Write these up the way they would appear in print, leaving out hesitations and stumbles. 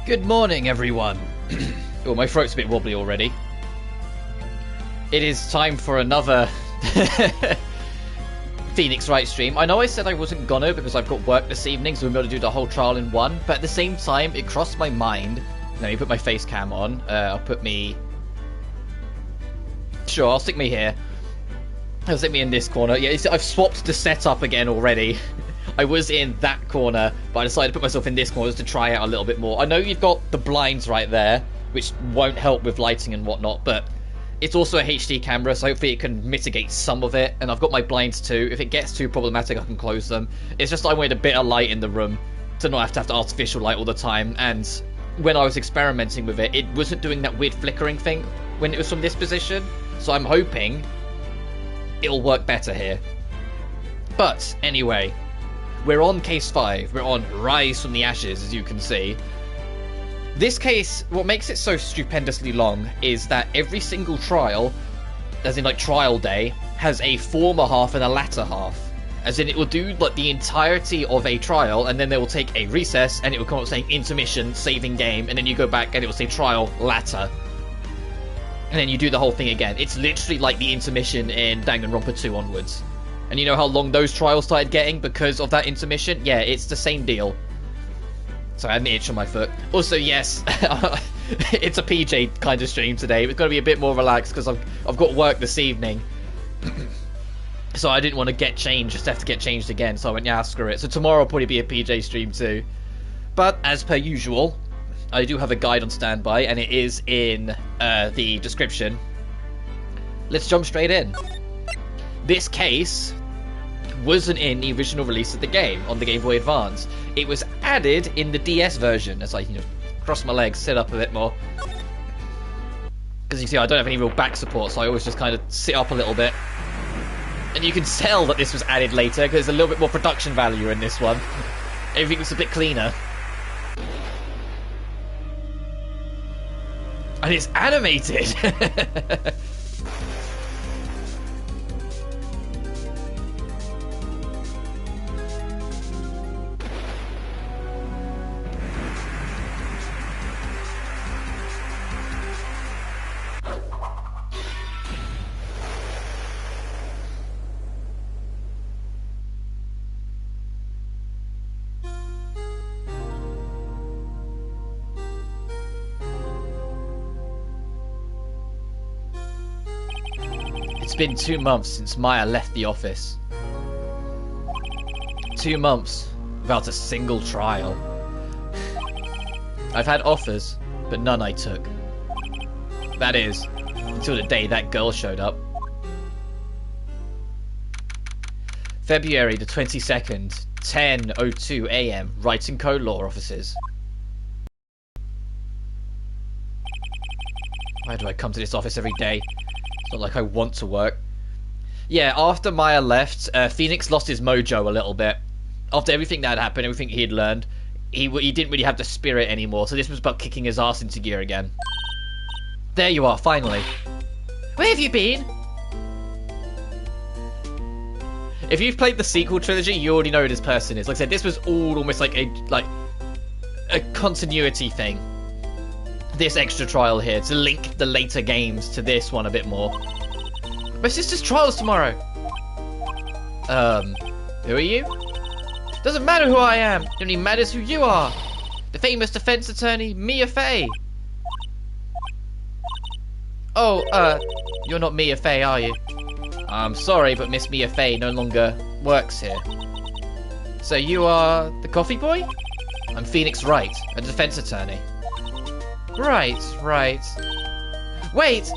Good morning, everyone. Oh, my throat's a bit wobbly already. It is time for another Phoenix Wright stream. I know I said I wasn't gonna because I've got work this evening, so we're going to do the whole trial in one. But at the same time, it crossed my mind. Let me put my face cam on. I'll put me... Sure, I'll stick me here. I'll stick me in this corner. Yeah, I've swapped the setup again already. I was in that corner, but I decided to put myself in this corner just to try out a little bit more. I know you've got the blinds right there, which won't help with lighting and whatnot, but it's also a HD camera, so hopefully it can mitigate some of it. And I've got my blinds too. If it gets too problematic, I can close them. It's just I wanted a bit of light in the room to not have the artificial light all the time. And when I was experimenting with it, it wasn't doing that weird flickering thing when it was from this position. So I'm hoping it'll work better here. But anyway, we're on case 5. We're on Rise from the Ashes, as you can see. This case, what makes it so stupendously long is that every single trial, as in like trial day, has a former half and a latter half. As in, it will do like the entirety of a trial, and then they will take a recess, and it will come up saying intermission, saving game, and then you go back and it will say trial latter. And then you do the whole thing again. It's literally like the intermission in Danganronpa 2 onwards. And you know how long those trials started getting because of that intermission? Yeah, it's the same deal. So I had an itch on my foot. Also, yes, it's a PJ kind of stream today. It's going to be a bit more relaxed because I've got work this evening. So I didn't want to get changed, just have to get changed again. So I went, yeah, screw it. So tomorrow will probably be a PJ stream too. But as per usual, I do have a guide on standby, and it is in the description. Let's jump straight in. This case wasn't in the original release of the game on the Game Boy Advance. It was added in the DS version. As I cross my legs, sit up a bit more. Because you see, I don't have any real back support, so I always just kind of sit up a little bit. And you can tell that this was added later, because there's a little bit more production value in this one. Everything was a bit cleaner. And it's animated! It's been 2 months since Maya left the office. 2 months without a single trial. I've had offers, but none I took. That is, until the day that girl showed up. February the 22nd, 10:02 AM, Wright & Co. Law Offices. Why do I come to this office every day? It's not like I want to work. Yeah, after Maya left, Phoenix lost his mojo a little bit. After everything that had happened, everything he had learned, he didn't really have the spirit anymore, so this was about kicking his ass into gear again. There you are, finally. Where have you been? If you've played the sequel trilogy, you already know who this person is. Like I said, this was all almost like a continuity thing. This extra trial here to link the later games to this one a bit more. My sister's trial's tomorrow. Who are you? Doesn't matter who I am. It only matters who you are. The famous defense attorney, Mia Fey. Oh, you're not Mia Fey, are you? I'm sorry, but Miss Mia Fey no longer works here. So you are the coffee boy? I'm Phoenix Wright, a defense attorney. Right. Wait!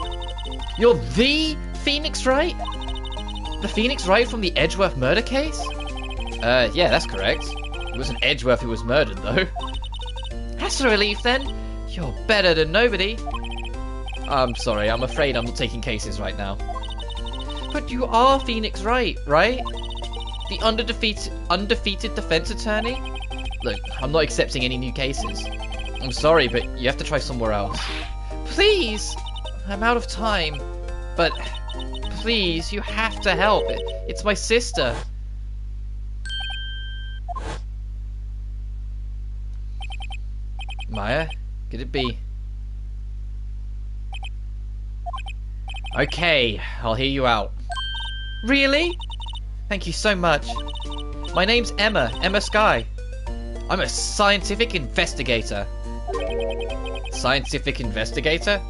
You're the Phoenix Wright? The Phoenix Wright from the Edgeworth murder case? Yeah, that's correct. It wasn't Edgeworth who was murdered, though. That's a relief, then. You're better than nobody. I'm sorry, I'm afraid I'm not taking cases right now. But you are Phoenix Wright, right? The undefeated defense attorney? Look, I'm not accepting any new cases. I'm sorry, but you have to try somewhere else. Please! I'm out of time. But, please, you have to help. It's my sister. Maya, could it be? Okay, I'll hear you out. Really? Thank you so much. My name's Emma Sky. I'm a scientific investigator. Scientific investigator?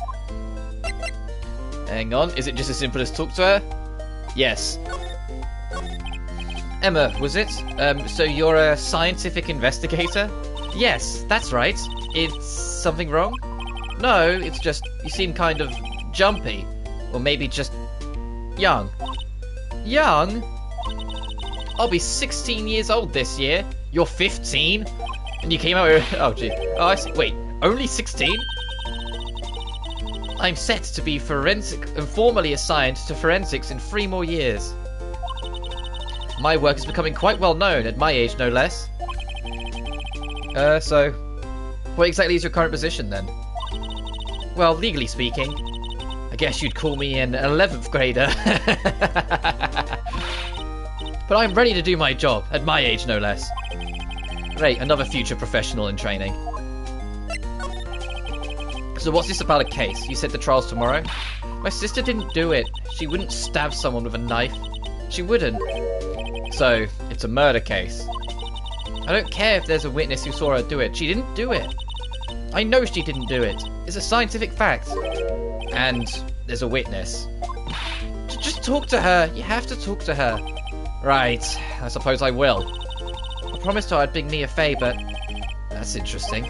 Hang on, is it just as simple as talk to her? Yes. Emma, was it? So you're a scientific investigator? Yes, that's right. It's something wrong? No, it's just you seem kind of jumpy. Or maybe just young. Young? I'll be 16 years old this year. You're 15? And you came out with... Oh, gee. Oh, I see. Wait, only 16? I'm set to be formally assigned to forensics in 3 more years. My work is becoming quite well known at my age, no less. So... What exactly is your current position, then? Well, legally speaking... I guess you'd call me an 11th grader. But I'm ready to do my job, at my age no less. Great, another future professional in training. So what's this about a case? You said the trial's tomorrow? My sister didn't do it. She wouldn't stab someone with a knife. She wouldn't. So, it's a murder case. I don't care if there's a witness who saw her do it. She didn't do it. I know she didn't do it. It's a scientific fact. And there's a witness. Just talk to her. You have to talk to her. Right. I suppose I will. I promised her I'd bring Mia Fey, but... That's interesting.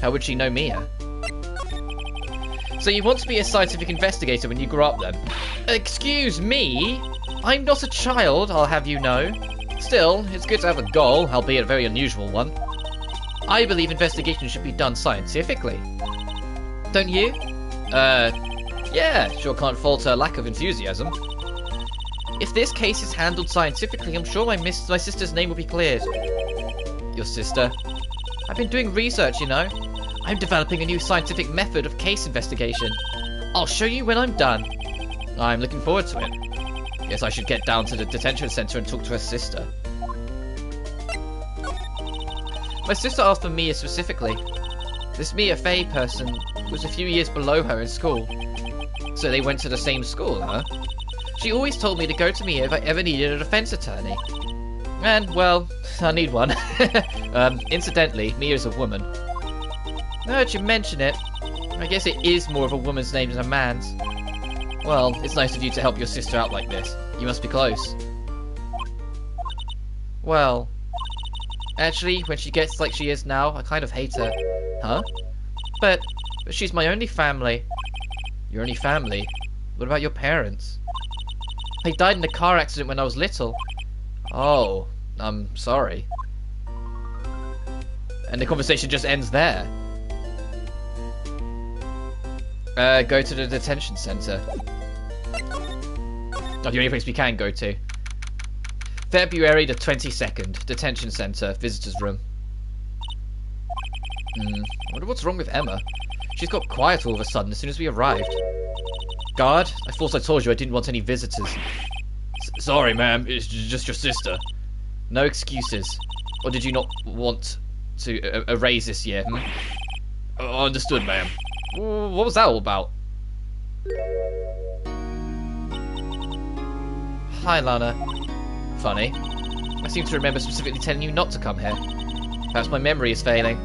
How would she know Mia? So you want to be a scientific investigator when you grow up, then? Excuse me? I'm not a child, I'll have you know. Still, it's good to have a goal, albeit a very unusual one. I believe investigation should be done scientifically. Don't you? Yeah, sure can't fault her lack of enthusiasm. If this case is handled scientifically, I'm sure my sister's name will be cleared. Your sister? I've been doing research, you know. I'm developing a new scientific method of case investigation. I'll show you when I'm done. I'm looking forward to it. Guess I should get down to the detention center and talk to her sister. My sister asked for Mia specifically. This Mia Fey person was a few years below her in school. So they went to the same school, huh? She always told me to go to Mia if I ever needed a defense attorney. And, well, I need one. Incidentally, Mia's a woman. Now that you mention it, I guess it is more of a woman's name than a man's. Well, it's nice of you to help your sister out like this. You must be close. Well, actually, when she gets like she is now, I kind of hate her. Huh? But she's my only family. Your only family? What about your parents? They died in a car accident when I was little. Oh, I'm sorry. And the conversation just ends there. Go to the detention center. Oh, the only place we can go to. February the 22nd, detention center, visitors room. I wonder what's wrong with Emma. She's got quiet all of a sudden as soon as we arrived. Guard, I thought I told you I didn't want any visitors. Sorry, ma'am, it's just your sister. No excuses. Or did you not want to erase this year? Understood, ma'am. What was that all about? Hi, Lana. Funny. I seem to remember specifically telling you not to come here. Perhaps my memory is failing.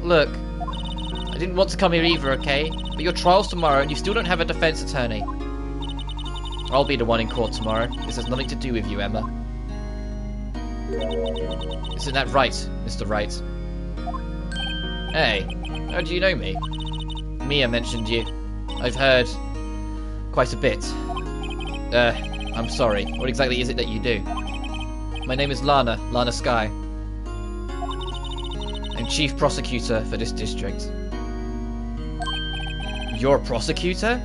Look, I didn't want to come here either, okay? But your trial's tomorrow and you still don't have a defense attorney. I'll be the one in court tomorrow. This has nothing to do with you, Emma. Isn't that right, Mr. Wright? Hey, how do you know me? Mia mentioned you. I've heard quite a bit. I'm sorry. What exactly is it that you do? My name is Lana Sky. I'm chief prosecutor for this district. You're a prosecutor?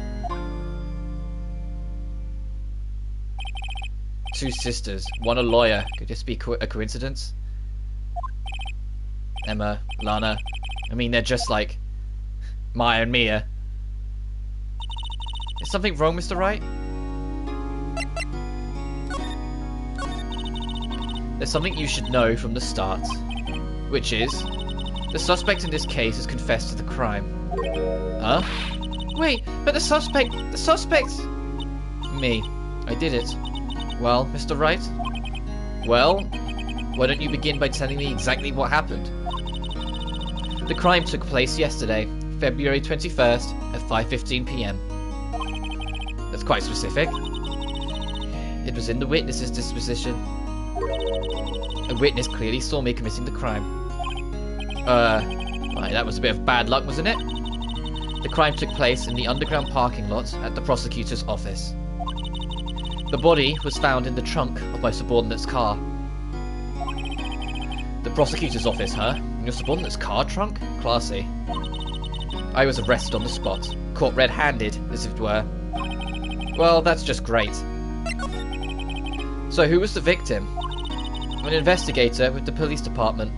Two sisters, one a lawyer. Could this be a coincidence? Emma, Lana. I mean, they're just like Maya and Mia. Is something wrong, Mr. Wright? There's something you should know from the start, which is The suspect in this case has confessed to the crime. Huh? Wait, but the suspect... Me. I did it. Well, Mr. Wright? Well, why don't you begin by telling me exactly what happened? The crime took place yesterday, February 21st at 5:15 p.m. That's quite specific. It was in the witness's disposition. A witness clearly saw me committing the crime. Right, that was a bit of bad luck, wasn't it? The crime took place in the underground parking lot at the prosecutor's office. The body was found in the trunk of my subordinate's car. The prosecutor's office, huh? In your subordinate's car trunk? Classy. I was arrested on the spot, caught red-handed, as it were. Well, that's just great. So who was the victim? An investigator with the police department.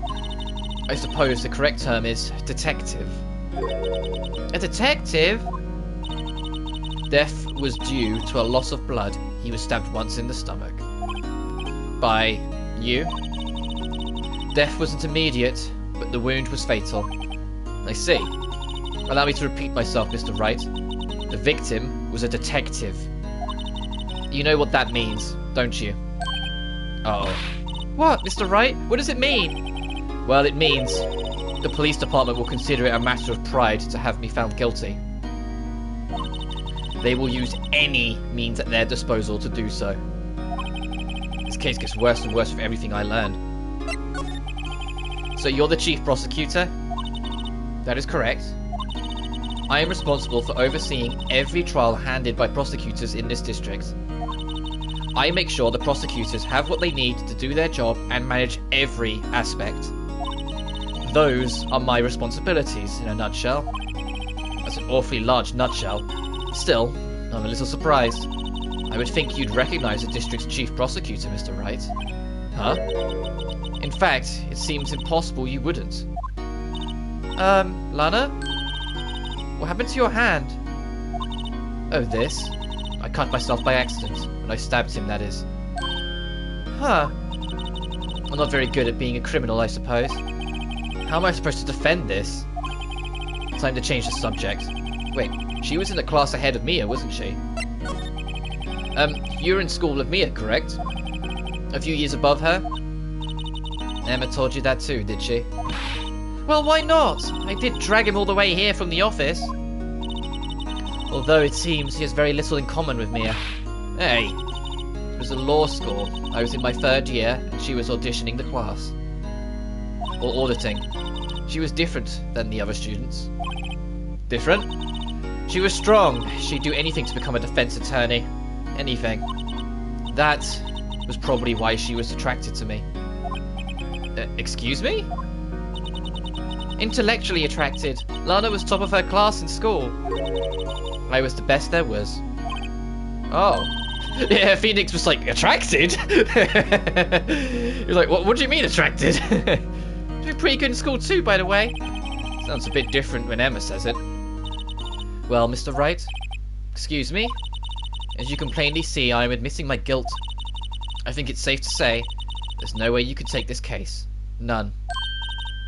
I suppose the correct term is detective. A detective? Death was due to a loss of blood. He was stabbed once in the stomach. By you? Death wasn't immediate, but the wound was fatal. I see. Allow me to repeat myself, Mr. Wright. The victim was a detective. You know what that means, don't you? Uh-oh. What, Mr. Wright? What does it mean? Well, it means the police department will consider it a matter of pride to have me found guilty. They will use any means at their disposal to do so. This case gets worse and worse with everything I learned. So you're the chief prosecutor? That is correct. I am responsible for overseeing every trial handled by prosecutors in this district. I make sure the prosecutors have what they need to do their job and manage every aspect. Those are my responsibilities in a nutshell. That's an awfully large nutshell. Still, I'm a little surprised. I would think you'd recognize the district's chief prosecutor, Mr. Wright. Huh? In fact, it seems impossible you wouldn't. Lana? What happened to your hand? Oh, this? I cut myself by accident. When I stabbed him, that is. Huh. I'm not very good at being a criminal, I suppose. How am I supposed to defend this? Time to change the subject. Wait, she was in the class ahead of Mia, wasn't she? You were in school with Mia, correct? A few years above her? Emma told you that too, did she? Well, why not? I did drag him all the way here from the office. Although it seems he has very little in common with Mia. Hey, it was a law school. I was in my 3rd year, and she was auditioning the class. Or auditing. She was different than the other students. Different? She was strong. She'd do anything to become a defense attorney. Anything. That was probably why she was attracted to me. Excuse me? Intellectually attracted. Lana was top of her class in school. I was the best there was. Oh. Yeah, Phoenix was like, attracted? You're like, what do you mean attracted? You're pretty good in school too, by the way. Sounds a bit different when Emma says it. Well, Mr. Wright, excuse me. As you can plainly see, I am admitting my guilt. I think it's safe to say there's no way you could take this case. None.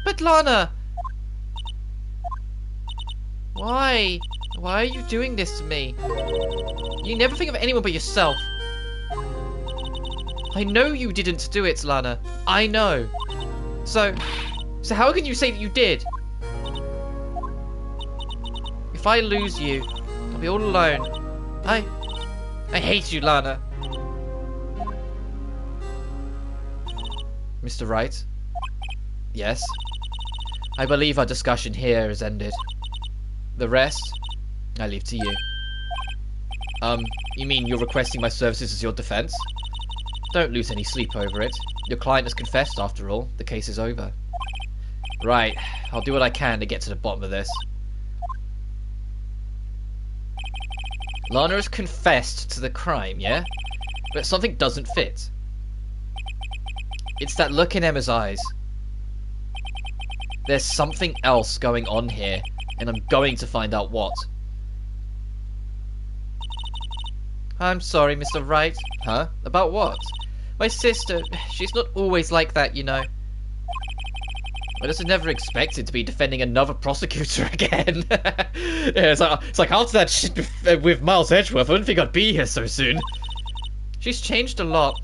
But Lana! Why? Why are you doing this to me? You never think of anyone but yourself. I know you didn't do it, Lana. I know. So how can you say that you did? If I lose you, I'll be all alone. I hate you, Lana. Mr. Wright? Yes? I believe our discussion here is ended. The rest, I leave to you. You mean you're requesting my services as your defense? Don't lose any sleep over it. Your client has confessed, after all. The case is over. Right. I'll do what I can to get to the bottom of this. Lana has confessed to the crime, yeah? But something doesn't fit. It's that look in Emma's eyes. There's something else going on here, and I'm going to find out what. I'm sorry, Mr. Wright. Huh? About what? My sister, she's not always like that, you know. I just never expected to be defending another prosecutor again. Yeah, it's like after that shit with Miles Edgeworth, I didn't think I'd be here so soon. She's changed a lot.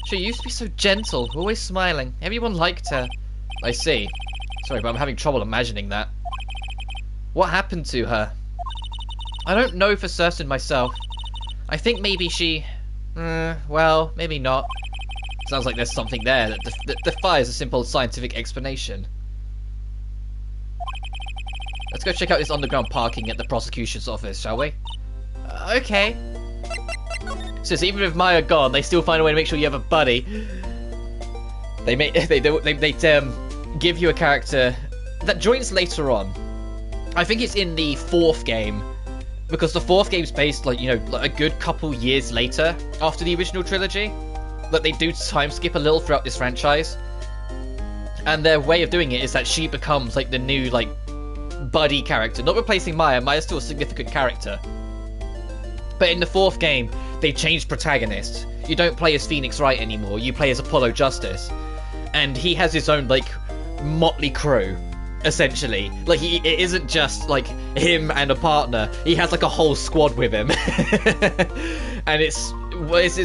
She used to be so gentle, always smiling. Everyone liked her. I see. Sorry, but I'm having trouble imagining that. What happened to her? I don't know for certain myself. I think maybe she... well, maybe not. Sounds like there's something there that defies a simple scientific explanation. Let's go check out this underground parking at the prosecution's office, shall we? Okay. Since even with Maya gone, they still find a way to make sure you have a buddy. They give you a character that joins later on. I think it's in the 4th game, because the 4th game's based, like, you know, like a good couple years later after the original trilogy. Like, they do time skip a little throughout this franchise, and their way of doing it is that she becomes like the new like buddy character, not replacing Maya. Maya's still a significant character, but in the 4th game they changed protagonists. You don't play as Phoenix Wright anymore, you play as Apollo Justice, and he has his own like motley crew, essentially. Like, it isn't just like him and a partner, he has like a whole squad with him. And it's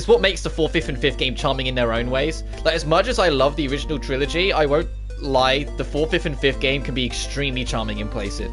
what makes the 4th, 5th and 5th game charming in their own ways. Like, as much as I love the original trilogy, I won't lie, the 4th, 5th and 5th game can be extremely charming in places,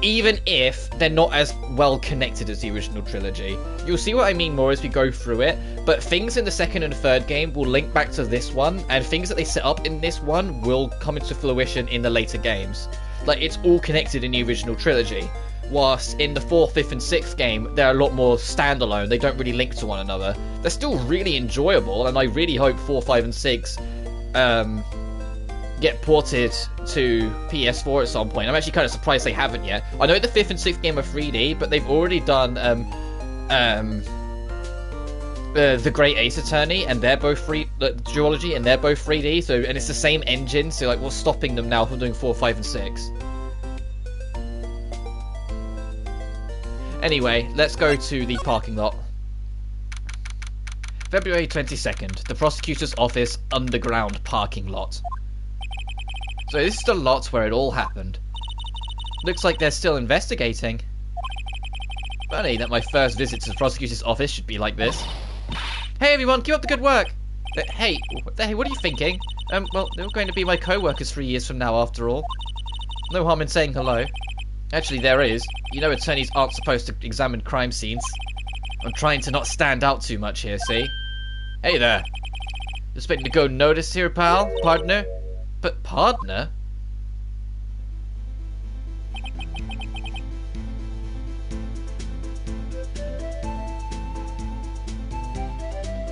even if they're not as well connected as the original trilogy. You'll see what I mean more as we go through it, but things in the 2nd and 3rd game will link back to this one, and things that they set up in this one will come into fruition in the later games. Like, it's all connected in the original trilogy, whilst in the 4th, 5th and 6th game, they're a lot more standalone. They don't really link to one another. They're still really enjoyable, and I really hope 4, 5 and 6 get ported to PS4 at some point. I'm actually kind of surprised they haven't yet. I know the 5th and 6th game are 3D, but they've already done The Great Ace Attorney, and they're both duology, and they're both 3D. So, and it's the same engine. So, like, what's stopping them now from doing 4, 5, and 6? Anyway, let's go to the parking lot. February 22nd, the prosecutor's office underground parking lot. So this is the lot where it all happened. Looks like they're still investigating. Funny that my first visit to the prosecutor's office should be like this. Hey everyone, keep up the good work! Hey, what are you thinking? Well, they're going to be my co-workers 3 years from now after all. No harm in saying hello. Actually, there is. You know attorneys aren't supposed to examine crime scenes. I'm trying to not stand out too much here, see? Hey there. Expecting to go notice here, pal? Partner? But partner?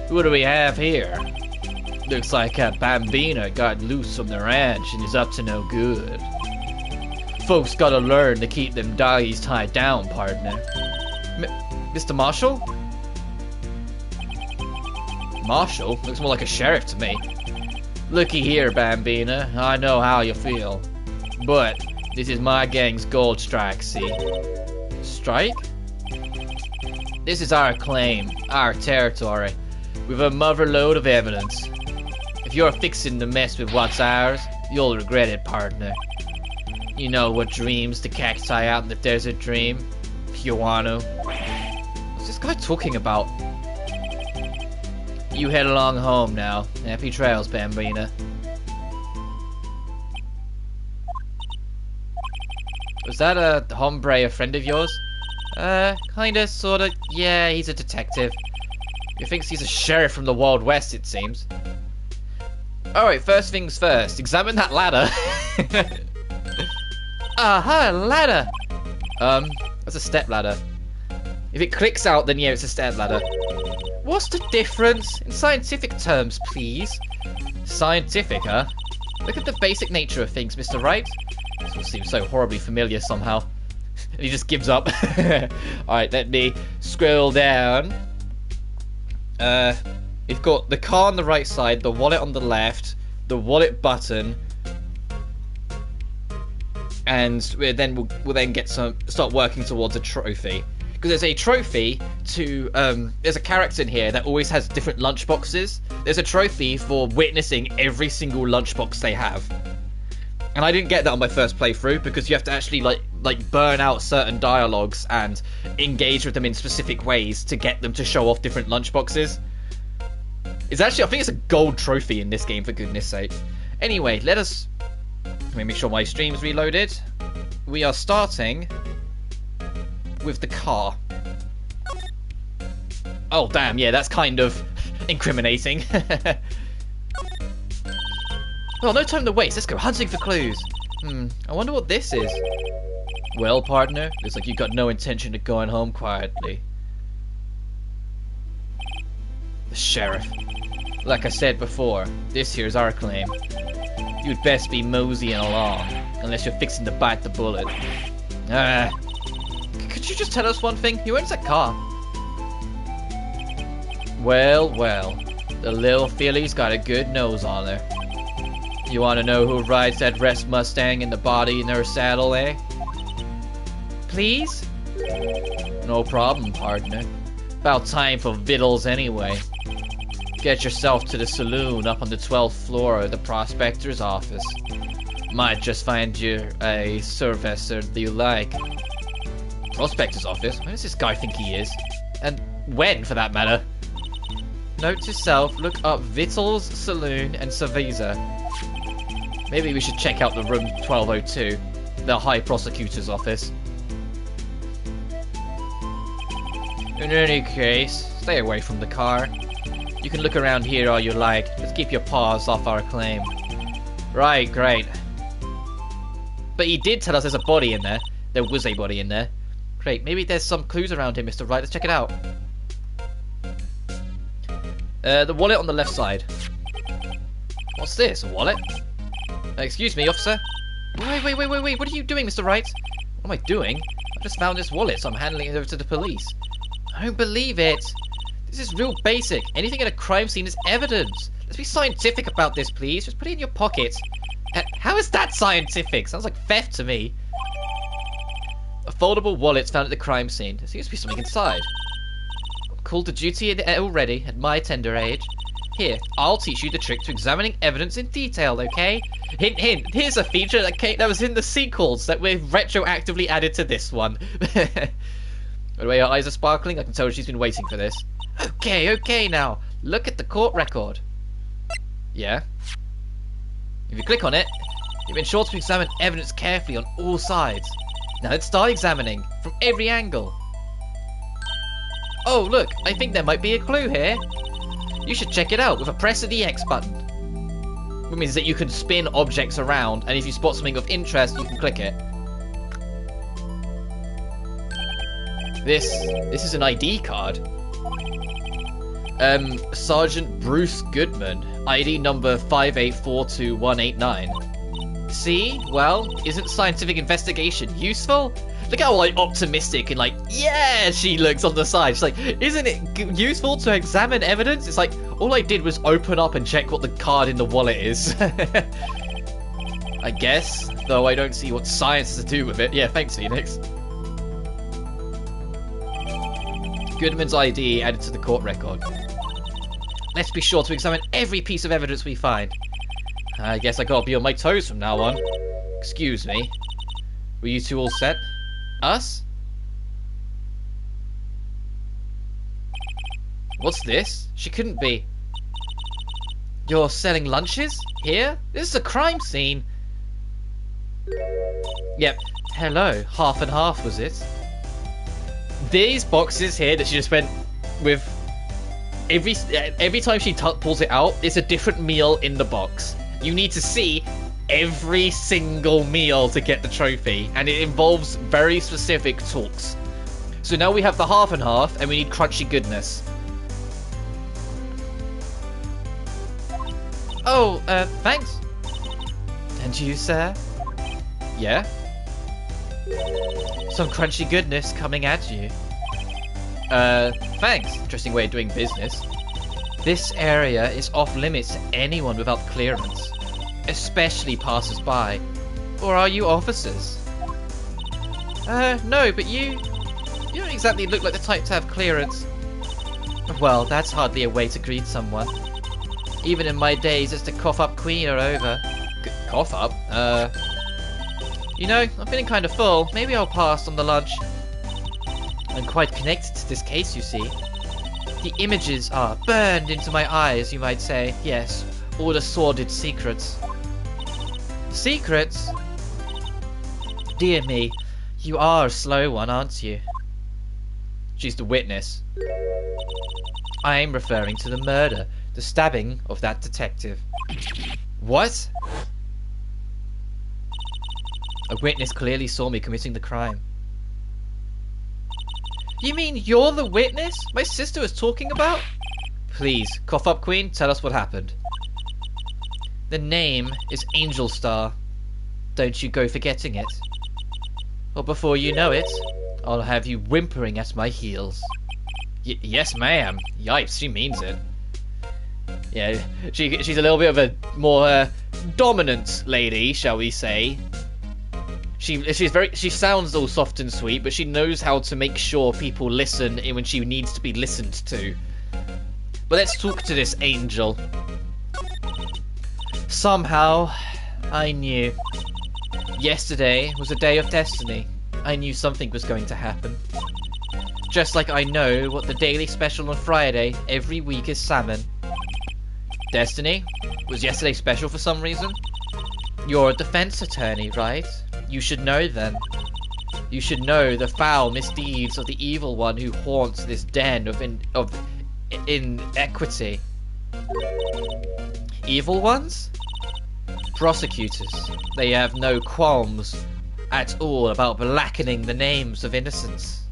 What do we have here? Looks like a bambina got loose from the ranch and is up to no good. Folks gotta learn to keep them doggies tied down, partner. Mr. Marshall? Marshall? Looks more like a sheriff to me. Looky here, Bambina. I know how you feel. But this is my gang's gold strike, see? Strike? This is our claim, our territory, with a motherload of evidence. If you're fixing to mess with what's ours, you'll regret it, partner. You know what dreams the cacti out in the desert dream? Piwano. What's this guy talking about? You head along home now. Happy trails, Bambina. Was that a hombre, a friend of yours? Kinda, sorta. Yeah, he's a detective. He thinks he's a sheriff from the Wild West, it seems. Alright, first things first. Examine that ladder. Aha, ladder! That's a step ladder. If it clicks out, then yeah, it's a step ladder. What's the difference? In scientific terms, please. Scientific, huh? Look at the basic nature of things, Mr. Wright. This all seems so horribly familiar somehow. And he just gives up. Alright, let me scroll down. You've got the car on the right side, the wallet on the left, the wallet button, and we'll then get start working towards a trophy. Because there's a trophy to there's a character in here that always has different lunchboxes. There's a trophy for witnessing every single lunchbox they have. And I didn't get that on my first playthrough because you have to actually like burn out certain dialogues and engage with them in specific ways to get them to show off different lunchboxes. It's actually, I think it's a gold trophy in this game, for goodness sake. Anyway, let me make sure my stream's reloaded. We are starting with the car. Oh damn, yeah, that's kind of incriminating. Well, no time to waste. Let's go hunting for clues. I wonder what this is. Well, partner, looks like you got no intention of going home quietly. The sheriff. Like I said before, this here's our claim. You'd best be moseying along, unless you're fixing to bite the bullet. Could you just tell us one thing? Who owns that car? Well, well, the little filly's got a good nose on her. You want to know who rides that rest Mustang in the body in her saddle, eh? Please? No problem, partner. About time for victuals anyway. Get yourself to the saloon up on the 12th floor of the prospector's office. Might just find you a servicer that you like. Prospector's office? Where does this guy think he is? And when, for that matter? Note to self, look up Victuals, Saloon, and Cerveza. Maybe we should check out the room 1202, the High Prosecutor's office. In any case, stay away from the car. You can look around here all you like, just keep your paws off our claim. Right, great. But he did tell us there's a body in there. There was a body in there. Great, maybe there's some clues around here, Mr. Wright. Let's check it out. The wallet on the left side. What's this, a wallet? Excuse me, officer. Wait, what are you doing, Mr. Wright? What am I doing? I just found this wallet, so I'm handing it over to the police. I don't believe it. This is real basic. Anything at a crime scene is evidence. Let's be scientific about this, please. Just put it in your pocket. How is that scientific? Sounds like theft to me. A foldable wallet found at the crime scene. There seems to be something inside. I'm called to duty already at my tender age. Here, I'll teach you the trick to examining evidence in detail, okay? Hint, hint. Here's a feature that was in the sequels that we've retroactively added to this one. By the way, her eyes are sparkling. I can tell she's been waiting for this. Okay, now. Look at the court record. Yeah? If you click on it, you've been sure to examine evidence carefully on all sides. Now let's start examining from every angle. Oh, look. I think there might be a clue here. You should check it out with a press of the X button. Which means that you can spin objects around, and if you spot something of interest, you can click it. This is an ID card. Sergeant Bruce Goodman, ID number 5842189. See? Well, isn't scientific investigation useful? Look how like optimistic and like, yeah, she looks on the side. She's like, isn't it useful to examine evidence? It's like, all I did was open up and check what the card in the wallet is. I guess, though I don't see what science has to do with it. Yeah, thanks, Phoenix. Goodman's ID added to the court record. Let's be sure to examine every piece of evidence we find. I guess I gotta be on my toes from now on. Excuse me. Were you two all set? Us? What's this? She couldn't be. You're selling lunches? Here? This is a crime scene. Yep. Hello. Half and half, was it? These boxes here that she just went with, every time she pulls it out, it's a different meal in the box. You need to see every single meal to get the trophy, and it involves very specific talks. So now we have the half and half, and we need crunchy goodness. Oh, thanks. And you, sir? Yeah? Some crunchy goodness coming at you. Thanks. Interesting way of doing business. This area is off limits to anyone without clearance, especially passers-by. Or are you officers? No, but you don't exactly look like the type to have clearance. Well, that's hardly a way to greet someone. Even in my days as the cough-up queen are over, Cough up? You know, I'm feeling kind of full. Maybe I'll pass on the lunch. I'm quite connected to this case, you see. The images are burned into my eyes, you might say. Yes, all the sordid secrets. Secrets? Dear me, you are a slow one, aren't you? She's the witness. I am referring to the murder, the stabbing of that detective. What? A witness clearly saw me committing the crime. You mean you're the witness my sister was talking about? Please, cough up, Queen, tell us what happened. The name is Angel Star. Don't you go forgetting it. Or before you know it, I'll have you whimpering at my heels. Yes, ma'am. Yipes, she means it. Yeah, she's a little bit of a more dominant lady, shall we say. She sounds all soft and sweet, but she knows how to make sure people listen when she needs to be listened to. But let's talk to this angel. Somehow, I knew. Yesterday was a day of destiny. I knew something was going to happen. Just like I know what the daily special on Friday every week is salmon. Destiny? Was yesterday special for some reason? You're a defense attorney, right? You should know then. You should know the foul misdeeds of the evil one who haunts this den of inequity. Evil ones? Prosecutors. They have no qualms at all about blackening the names of innocents.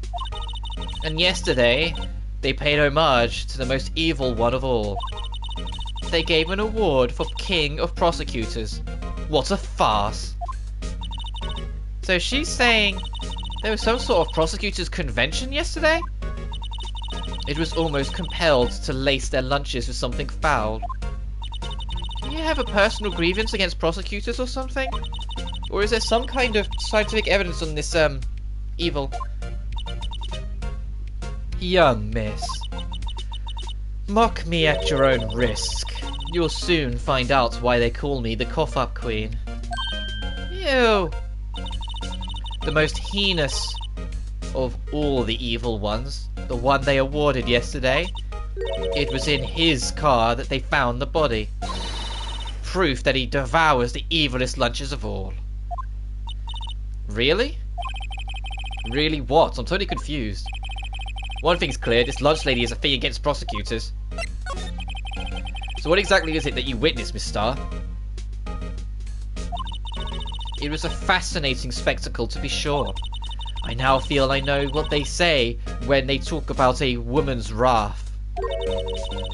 And yesterday, they paid homage to the most evil one of all. They gave an award for King of Prosecutors. What a farce. So she's saying there was some sort of prosecutors' convention yesterday? It was almost compelled to lace their lunches with something foul. Do you have a personal grievance against prosecutors or something? Or is there some kind of scientific evidence on this, evil? Young miss. Mock me at your own risk. You'll soon find out why they call me the cough-up queen. Ew. The most heinous of all the evil ones, the one they awarded yesterday, it was in his car that they found the body. Proof that he devours the evilest lunches of all. Really? Really what? I'm totally confused. One thing's clear, this lunch lady is a thing against prosecutors. So what exactly is it that you witnessed, Miss Starr? It was a fascinating spectacle, to be sure. I now feel I know what they say when they talk about a woman's wrath.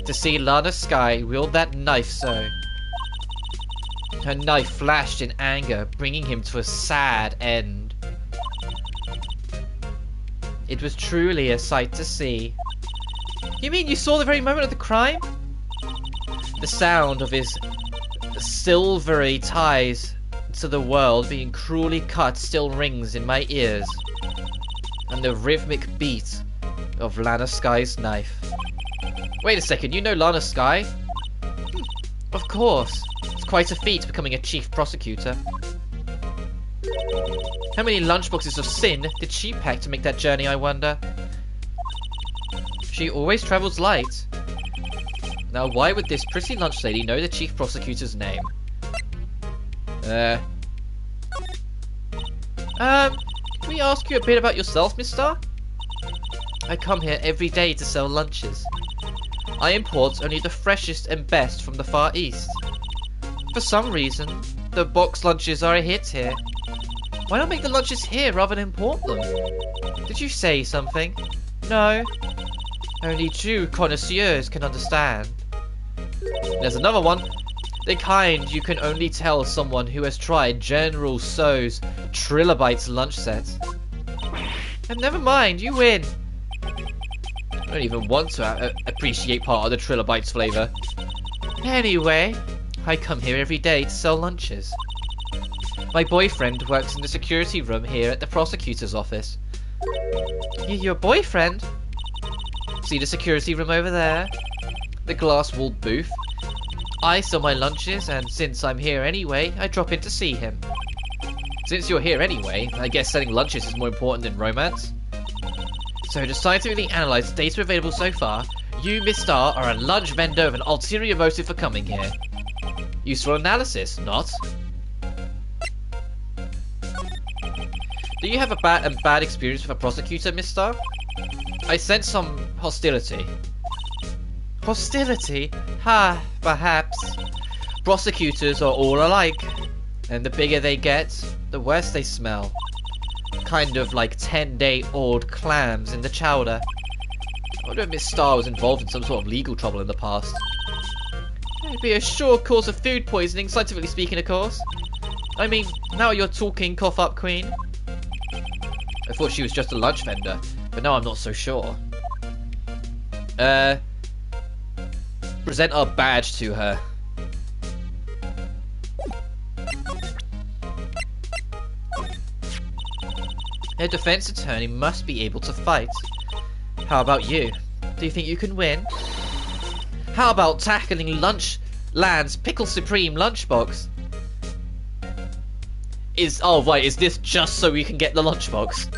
To see Lana Skye wield that knife so. Her knife flashed in anger, bringing him to a sad end. It was truly a sight to see. You mean you saw the very moment of the crime? The sound of his silvery ties to the world being cruelly cut still rings in my ears. And the rhythmic beat of Lana Skye's knife. Wait a second, you know Lana Skye? Of course. It's quite a feat becoming a chief prosecutor. How many lunchboxes of sin did she pack to make that journey, I wonder? She always travels light. Now why would this pretty lunch lady know the chief prosecutor's name? Can we ask you a bit about yourself, Miss Starr? I come here every day to sell lunches. I import only the freshest and best from the Far East. For some reason, the box lunches are a hit here. Why not make the lunches here rather than import them? Did you say something? No. Only true connoisseurs can understand. There's another one. The kind you can only tell someone who has tried General Tso's Trilobites lunch set. And never mind, you win. I don't even want to appreciate part of the Trilobites flavour. Anyway, I come here every day to sell lunches. My boyfriend works in the security room here at the prosecutor's office. Your boyfriend? See the security room over there? The glass-walled booth? I sell my lunches, and since I'm here anyway, I drop in to see him. Since you're here anyway, I guess selling lunches is more important than romance? So to scientifically analyze the data available so far, you, Miss Star, are a lunch vendor with an ulterior motive for coming here. Useful analysis, not? Do you have a bad experience with a prosecutor, Miss Star? I sense some hostility. Hostility? Ha, perhaps. Prosecutors are all alike, and the bigger they get, the worse they smell. Kind of like 10-day-old clams in the chowder. I wonder if Miss Star was involved in some sort of legal trouble in the past. It'd be a sure cause of food poisoning, scientifically speaking, of course. I mean, now you're talking, cough up, Queen. I thought she was just a lunch vendor, but now I'm not so sure. Present our badge to her. A defense attorney must be able to fight. How about you? Do you think you can win? How about tackling Land's Pickle Supreme lunchbox? Oh right, is this just so we can get the lunchbox?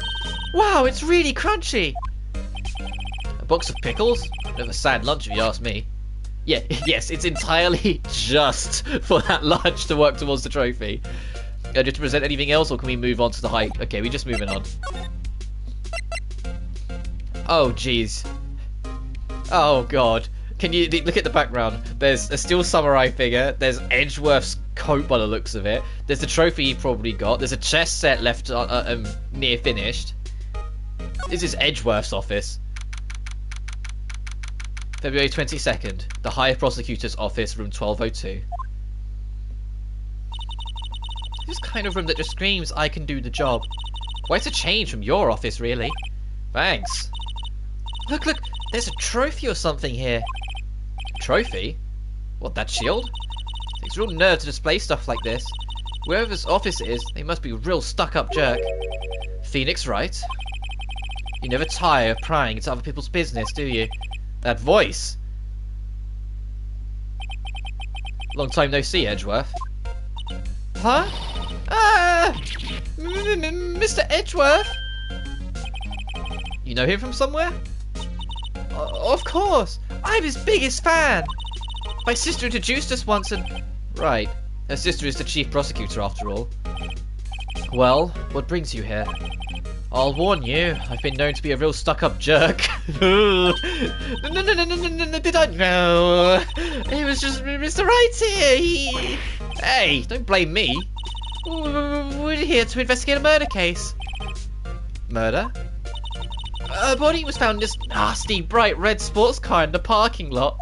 Wow, it's really crunchy! A box of pickles? Bit of a sad lunch if you ask me. Yeah, yes, it's entirely just for that lunch to work towards the trophy. Do you have to present anything else, or can we move on to the hike? Okay, we're just moving on. Oh, jeez. Oh, God. Can you look at the background? There's a steel samurai figure. There's Edgeworth's coat by the looks of it. There's the trophy he probably got. There's a chess set left near finished. This is Edgeworth's office. February 22nd. The High Prosecutor's Office, room 1202. This kind of room that just screams, I can do the job. Quite a change from your office, really. Thanks. Look, there's a trophy or something here. Trophy? What, that shield? It's a real nerd to display stuff like this. Whoever's office it is, they must be a real stuck-up jerk. Phoenix Wright? You never tire of prying into other people's business, do you? That voice! Long time no see, Edgeworth. Huh? Mr. Edgeworth? You know him from somewhere? Of course! I'm his biggest fan! My sister introduced us once and... Right. Her sister is the chief prosecutor after all. Well, what brings you here? I'll warn you, I've been known to be a real stuck-up jerk. No, did I? No. It was just Mr. Wright here. Hey, don't blame me. We're here to investigate a murder case. Murder? A body was found in this nasty, bright red sports car in the parking lot.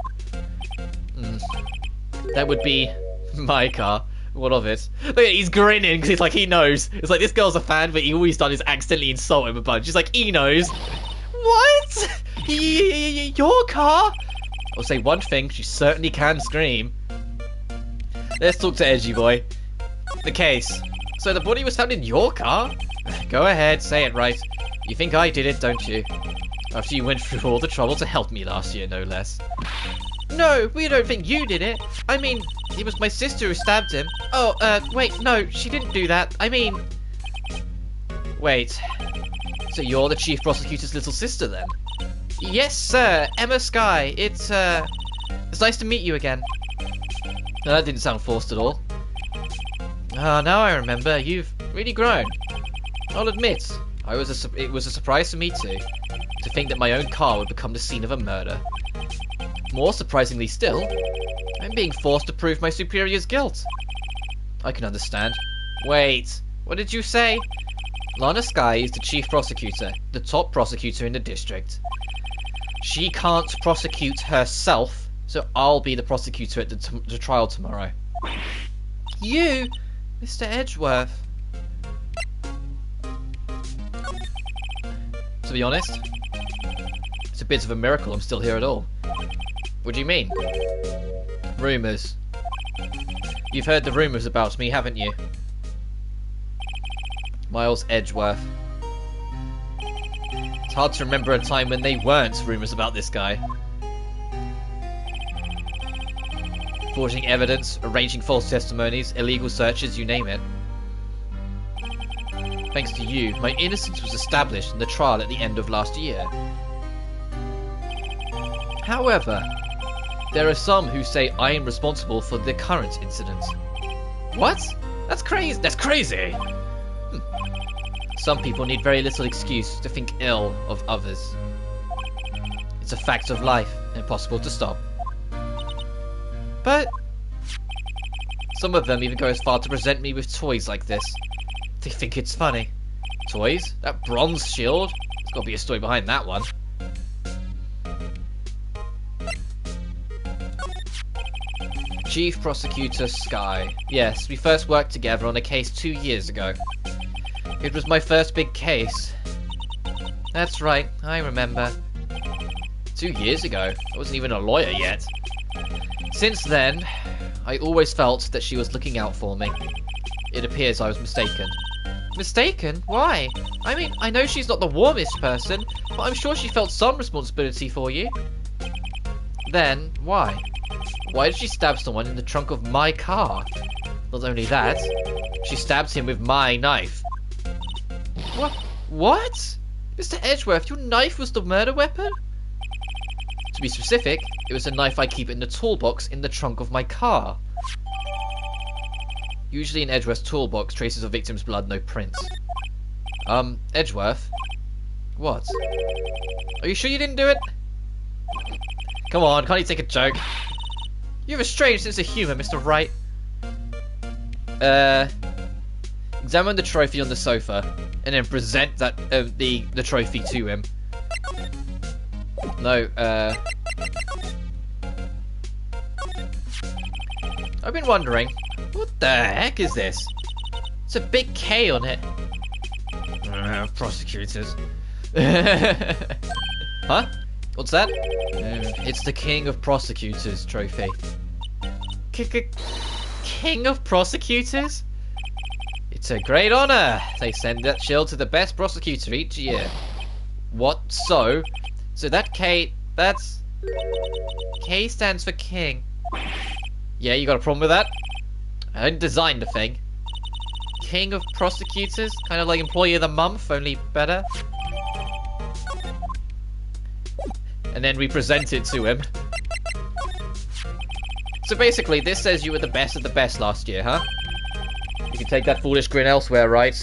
That would be my car. What of it? Look, he's grinning because he's like, he knows. It's like, this girl's a fan, but he always done is accidentally insult him a bunch. He's like, he knows. What? Your car? I'll say one thing, she certainly can scream. Let's talk to Edgy Boy. The case. So the body was found in your car? Go ahead, say it right. You think I did it, don't you? After you went through all the trouble to help me last year, no less. No, we don't think you did it. I mean, it was my sister who stabbed him. Oh, wait, no, she didn't do that. I mean... Wait. So you're the chief prosecutor's little sister, then? Yes, sir. Emma Skye. It's nice to meet you again. No, that didn't sound forced at all. Ah, now I remember. You've really grown. I'll admit, it was a surprise for me too. To think that my own car would become the scene of a murder. More surprisingly still, I'm being forced to prove my superior's guilt. I can understand. Wait, what did you say? Lana Skye is the chief prosecutor, the top prosecutor in the district. She can't prosecute herself, so I'll be the prosecutor at the trial tomorrow. You, Mr. Edgeworth. To be honest, it's a bit of a miracle I'm still here at all. What do you mean? Rumours. You've heard the rumours about me, haven't you? Miles Edgeworth. It's hard to remember a time when they weren't rumours about this guy. forging evidence, arranging false testimonies, illegal searches, you name it. Thanks to you, my innocence was established in the trial at the end of last year. However, there are some who say I am responsible for the current incident. What? That's crazy. That's crazy! Some people need very little excuse to think ill of others. It's a fact of life, impossible to stop. But some of them even go as far to present me with toys like this. They think it's funny. Toys? That bronze shield? There's got to be a story behind that one. Chief Prosecutor Sky. Yes, we first worked together on a case 2 years ago. It was my first big case. That's right, I remember. 2 years ago? I wasn't even a lawyer yet. Since then, I always felt that she was looking out for me. It appears I was mistaken. Mistaken? Why? I mean, I know she's not the warmest person, but I'm sure she felt some responsibility for you. Then, why? Why did she stab someone in the trunk of my car? Not only that, she stabbed him with my knife. What? What? Mr. Edgeworth, your knife was the murder weapon? To be specific, it was a knife I keep in the toolbox in the trunk of my car. Usually in Edgeworth's toolbox, traces of victim's blood, no prints. Edgeworth? What? Are you sure you didn't do it? Come on, can't you take a joke? You have a strange sense of humour, Mr. Wright. Examine the trophy on the sofa, and then present that the trophy to him. No, I've been wondering, what the heck is this? It's a big K on it. Prosecutors. Huh? What's that? It's the King of Prosecutors trophy. King of Prosecutors? It's a great honor. They send that shield to the best prosecutor each year. What? So that K, that's... K stands for King. Yeah, you got a problem with that? I didn't design the thing. King of Prosecutors? Kind of like Employee of the Month, only better. And then we present it to him. So basically, this says you were the best of the best last year, huh? You can take that foolish grin elsewhere, right?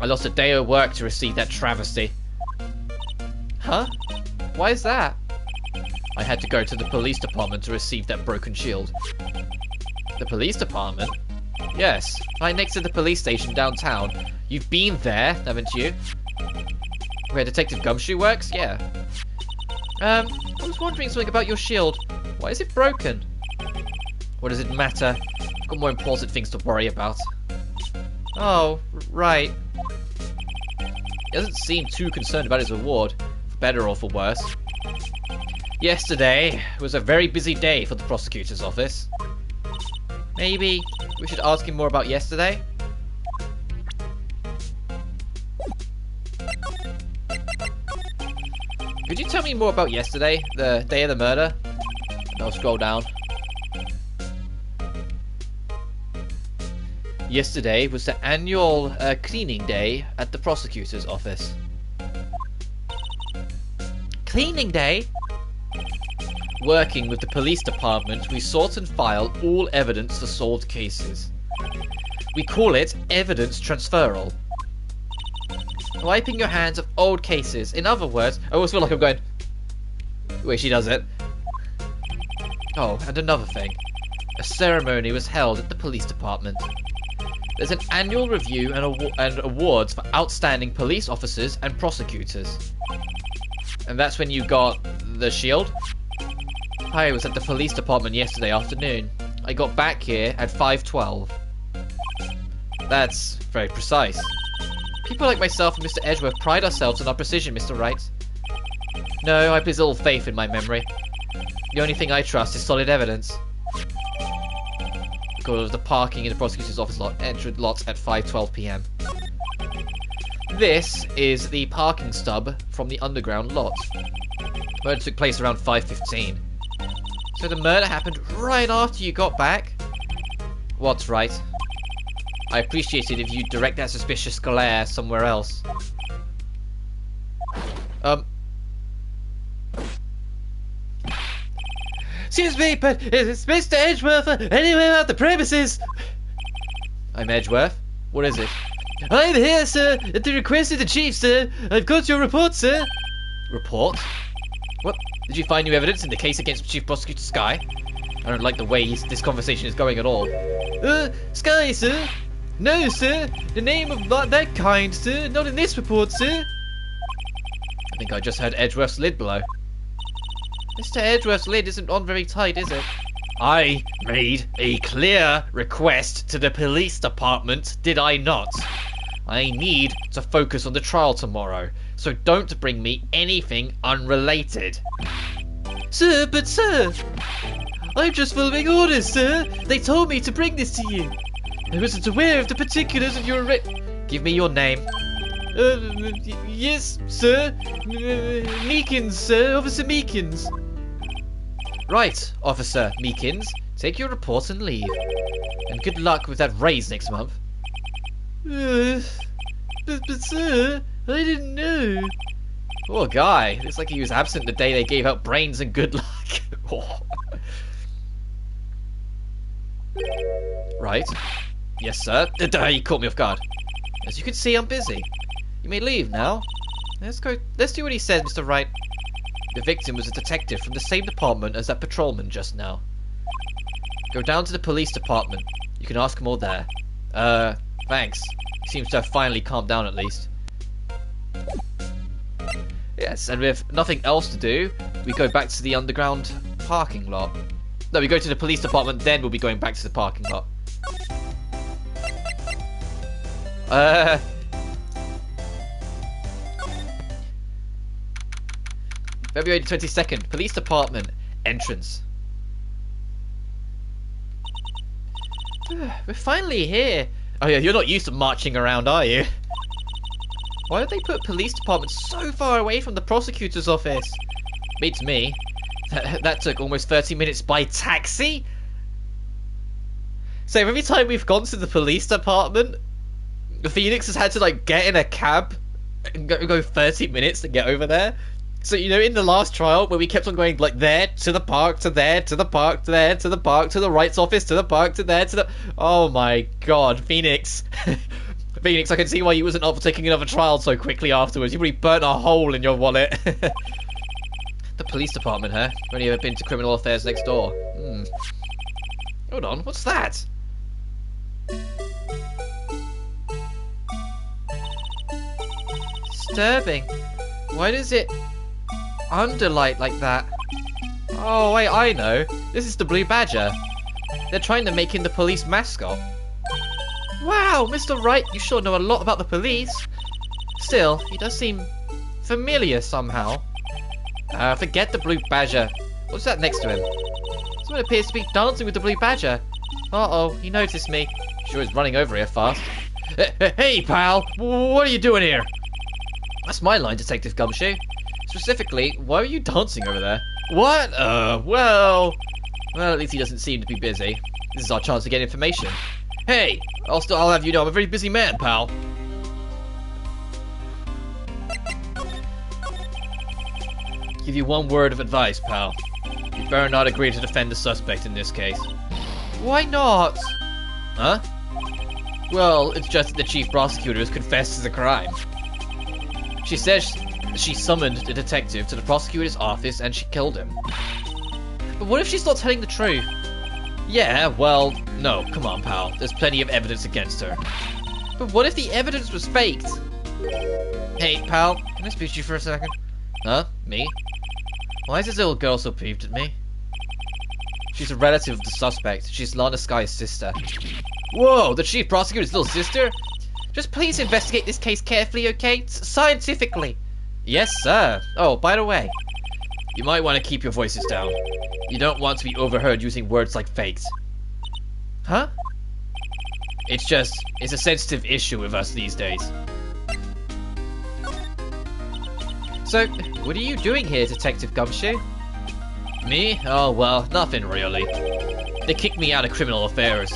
I lost a day of work to receive that travesty. Huh? Why is that? I had to go to the police department to receive that broken shield. The police department? Yes, right next to the police station downtown. You've been there, haven't you? Where Detective Gumshoe works? Yeah. I was wondering something about your shield. Why is it broken? What does it matter? I've got more important things to worry about. Oh, right. He doesn't seem too concerned about his reward, for better or for worse. Yesterday was a very busy day for the prosecutor's office. Maybe we should ask him more about yesterday? Could you tell me more about yesterday, the day of the murder? And I'll scroll down. Yesterday was the annual cleaning day at the prosecutor's office. Cleaning day? Working with the police department, we sort and file all evidence for solved cases. We call it evidence transferal. Wiping your hands of old cases. In other words, I always feel like I'm going... The way she does it. Oh, and another thing. A ceremony was held at the police department. There's an annual review and awards for outstanding police officers and prosecutors. And that's when you got the shield? I was at the police department yesterday afternoon. I got back here at 5:12. That's very precise. People like myself and Mr. Edgeworth pride ourselves on our precision, Mr. Wright. No, I place little faith in my memory. The only thing I trust is solid evidence. Because of the parking in the prosecutor's office lot entered lots at 5:12 PM. This is the parking stub from the underground lot. Murder took place around 5:15. So the murder happened right after you got back? What's right? I appreciate it if you direct that suspicious glare somewhere else. Excuse me, but is Mr. Edgeworth anywhere at the premises? I'm Edgeworth. What is it? I'm here, sir, at the request of the chief, sir. I've got your report, sir. Report? What? Did you find new evidence in the case against Chief Prosecutor Skye? I don't like the way this conversation is going at all. Skye, sir? No, sir. The name of not that kind, sir. Not in this report, sir. I think I just heard Edgeworth's lid blow. Mr. Edgeworth's lid isn't on very tight, is it? I made a clear request to the police department, did I not? I need to focus on the trial tomorrow, so don't bring me anything unrelated. Sir, but sir, I'm just following orders, sir. They told me to bring this to you. I wasn't aware of the particulars of your arrest. Give me your name. Yes, sir. Meekins, sir. Officer Meekins. Right, Officer Meekins. Take your report and leave. And good luck with that raise next month. But sir, I didn't know. Poor guy. Looks like he was absent the day they gave out brains and good luck. Oh. Right. Yes, sir. You caught me off guard. As you can see, I'm busy. You may leave now. Let's go. Let's do what he says, Mr. Wright. The victim was a detective from the same department as that patrolman just now. Go down to the police department. You can ask him all there. Thanks. He seems to have finally calmed down at least. Yes, and with nothing else to do, we go back to the underground parking lot. No, we go to the police department, then we'll be going back to the parking lot. February 22nd, police department, entrance. We're finally here. Oh yeah, you're not used to marching around, are you? Why did they put police department so far away from the prosecutor's office? Beats me. That took almost 30 minutes by taxi? So every time we've gone to the police department, Phoenix has had to like get in a cab and go 30 minutes to get over there. So, you know, in the last trial, where we kept on going, like, there, to the park, to there, to the park, to there, to the park, to the Wright's office, to the park, to there, to the... Oh, my God, Phoenix. Phoenix, I can see why you wasn't up for taking another trial so quickly afterwards. You probably burnt a hole in your wallet. The police department, huh? Only ever been to criminal affairs next door. Hold on, what's that? Disturbing. Why does it... underlight like that? Oh wait, I know. This is the Blue Badger. They're trying to make him the police mascot. Wow, Mr. Wright, you sure know a lot about the police. Still, he does seem familiar somehow. Forget the Blue Badger. What's that next to him? Someone appears to be dancing with the Blue Badger. Uh-oh, he noticed me. Sure is running over here fast. Hey, pal, what are you doing here? That's my line, Detective Gumshoe. Specifically, why are you dancing over there? What? Well, at least he doesn't seem to be busy. This is our chance to get information. Hey, I'll have you know I'm a very busy man, pal. Give you one word of advice, pal. You better not agree to defend the suspect in this case. Why not? Huh? Well, it's just that the chief prosecutor has confessed to the crime. She says she summoned the detective to the prosecutor's office and she killed him. But what if she's not telling the truth? Yeah, well, no, come on, pal. There's plenty of evidence against her. But what if the evidence was faked? Hey, pal, can I speak to you for a second? Huh? Me? Why is this little girl so peeved at me? She's a relative of the suspect. She's Lana Skye's sister. Whoa, the chief prosecutor's little sister? Just please investigate this case carefully, okay? Scientifically. Yes, sir. Oh, by the way, you might want to keep your voices down. You don't want to be overheard using words like faked. Huh? It's a sensitive issue with us these days. So, what are you doing here, Detective Gumshoe? Me? Oh, well, nothing really. They kicked me out of criminal affairs.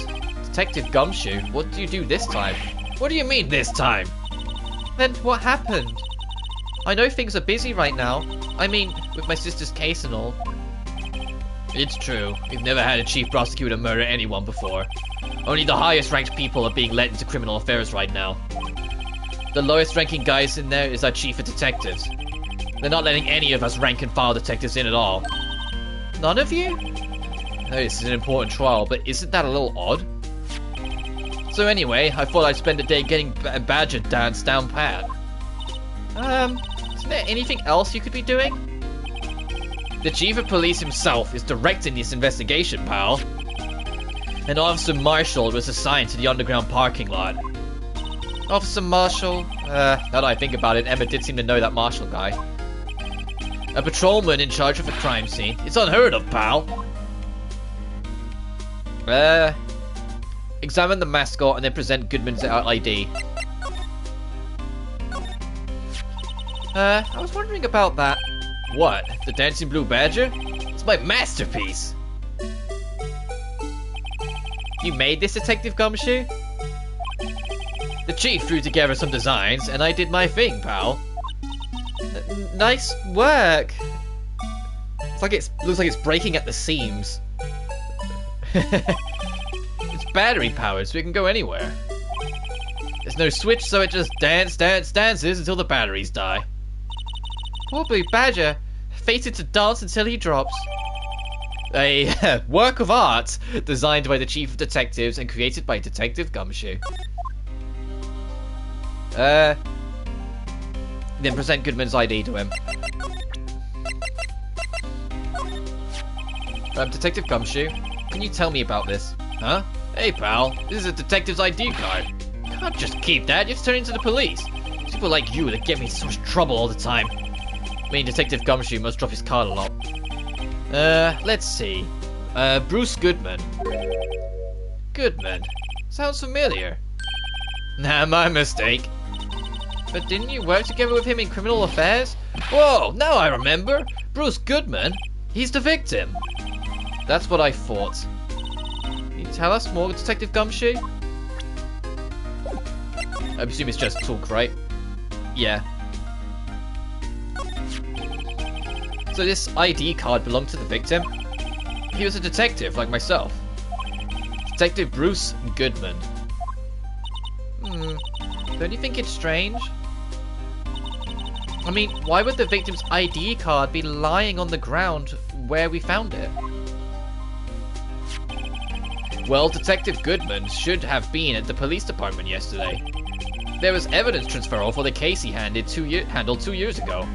Detective Gumshoe, what do you do this time? What do you mean, this time? Then what happened? I know things are busy right now. I mean, with my sister's case and all. It's true. We've never had a chief prosecutor murder anyone before. Only the highest ranked people are being let into criminal affairs right now. The lowest ranking guys in there is our chief of detectives. They're not letting any of us rank and file detectives in at all. None of you? I know this is an important trial, but isn't that a little odd? So anyway, I thought I'd spend a day getting a badger dance down pat. Isn't there anything else you could be doing? The chief of police himself is directing this investigation, pal. An Officer Marshall was assigned to the underground parking lot. Officer Marshall? Now that I think about it, Emma did seem to know that Marshall guy. A patrolman in charge of a crime scene. It's unheard of, pal. Examine the mascot and then present Goodman's ID. I was wondering about that. What? The dancing blue badger? It's my masterpiece! You made this, Detective Gumshoe? The chief threw together some designs, and I did my thing, pal. Nice work! Looks like it's breaking at the seams. It's battery powered, so it can go anywhere. There's no switch, so it just dances until the batteries die. Poor blue badger, fated to dance until he drops. A work of art designed by the chief of detectives and created by Detective Gumshoe. Then present Goodman's ID to him. Detective Gumshoe, can you tell me about this? Huh? Hey pal, this is a detective's ID card. You can't just keep that, you have to turn it into the police. People like you that get me in so much trouble all the time. I mean, Detective Gumshoe must drop his card a lot. Let's see. Bruce Goodman. Goodman? Sounds familiar. Nah, my mistake. But didn't you work together with him in criminal affairs? Whoa, now I remember! Bruce Goodman? He's the victim. That's what I thought. Can you tell us more, Detective Gumshoe? I presume it's just talk, right? Yeah. So this ID card belonged to the victim? He was a detective, like myself. Detective Bruce Goodman. Don't you think it's strange? I mean, why would the victim's ID card be lying on the ground where we found it? Well, Detective Goodman should have been at the police department yesterday. There was evidence transferal for the case he handled 2 years ago.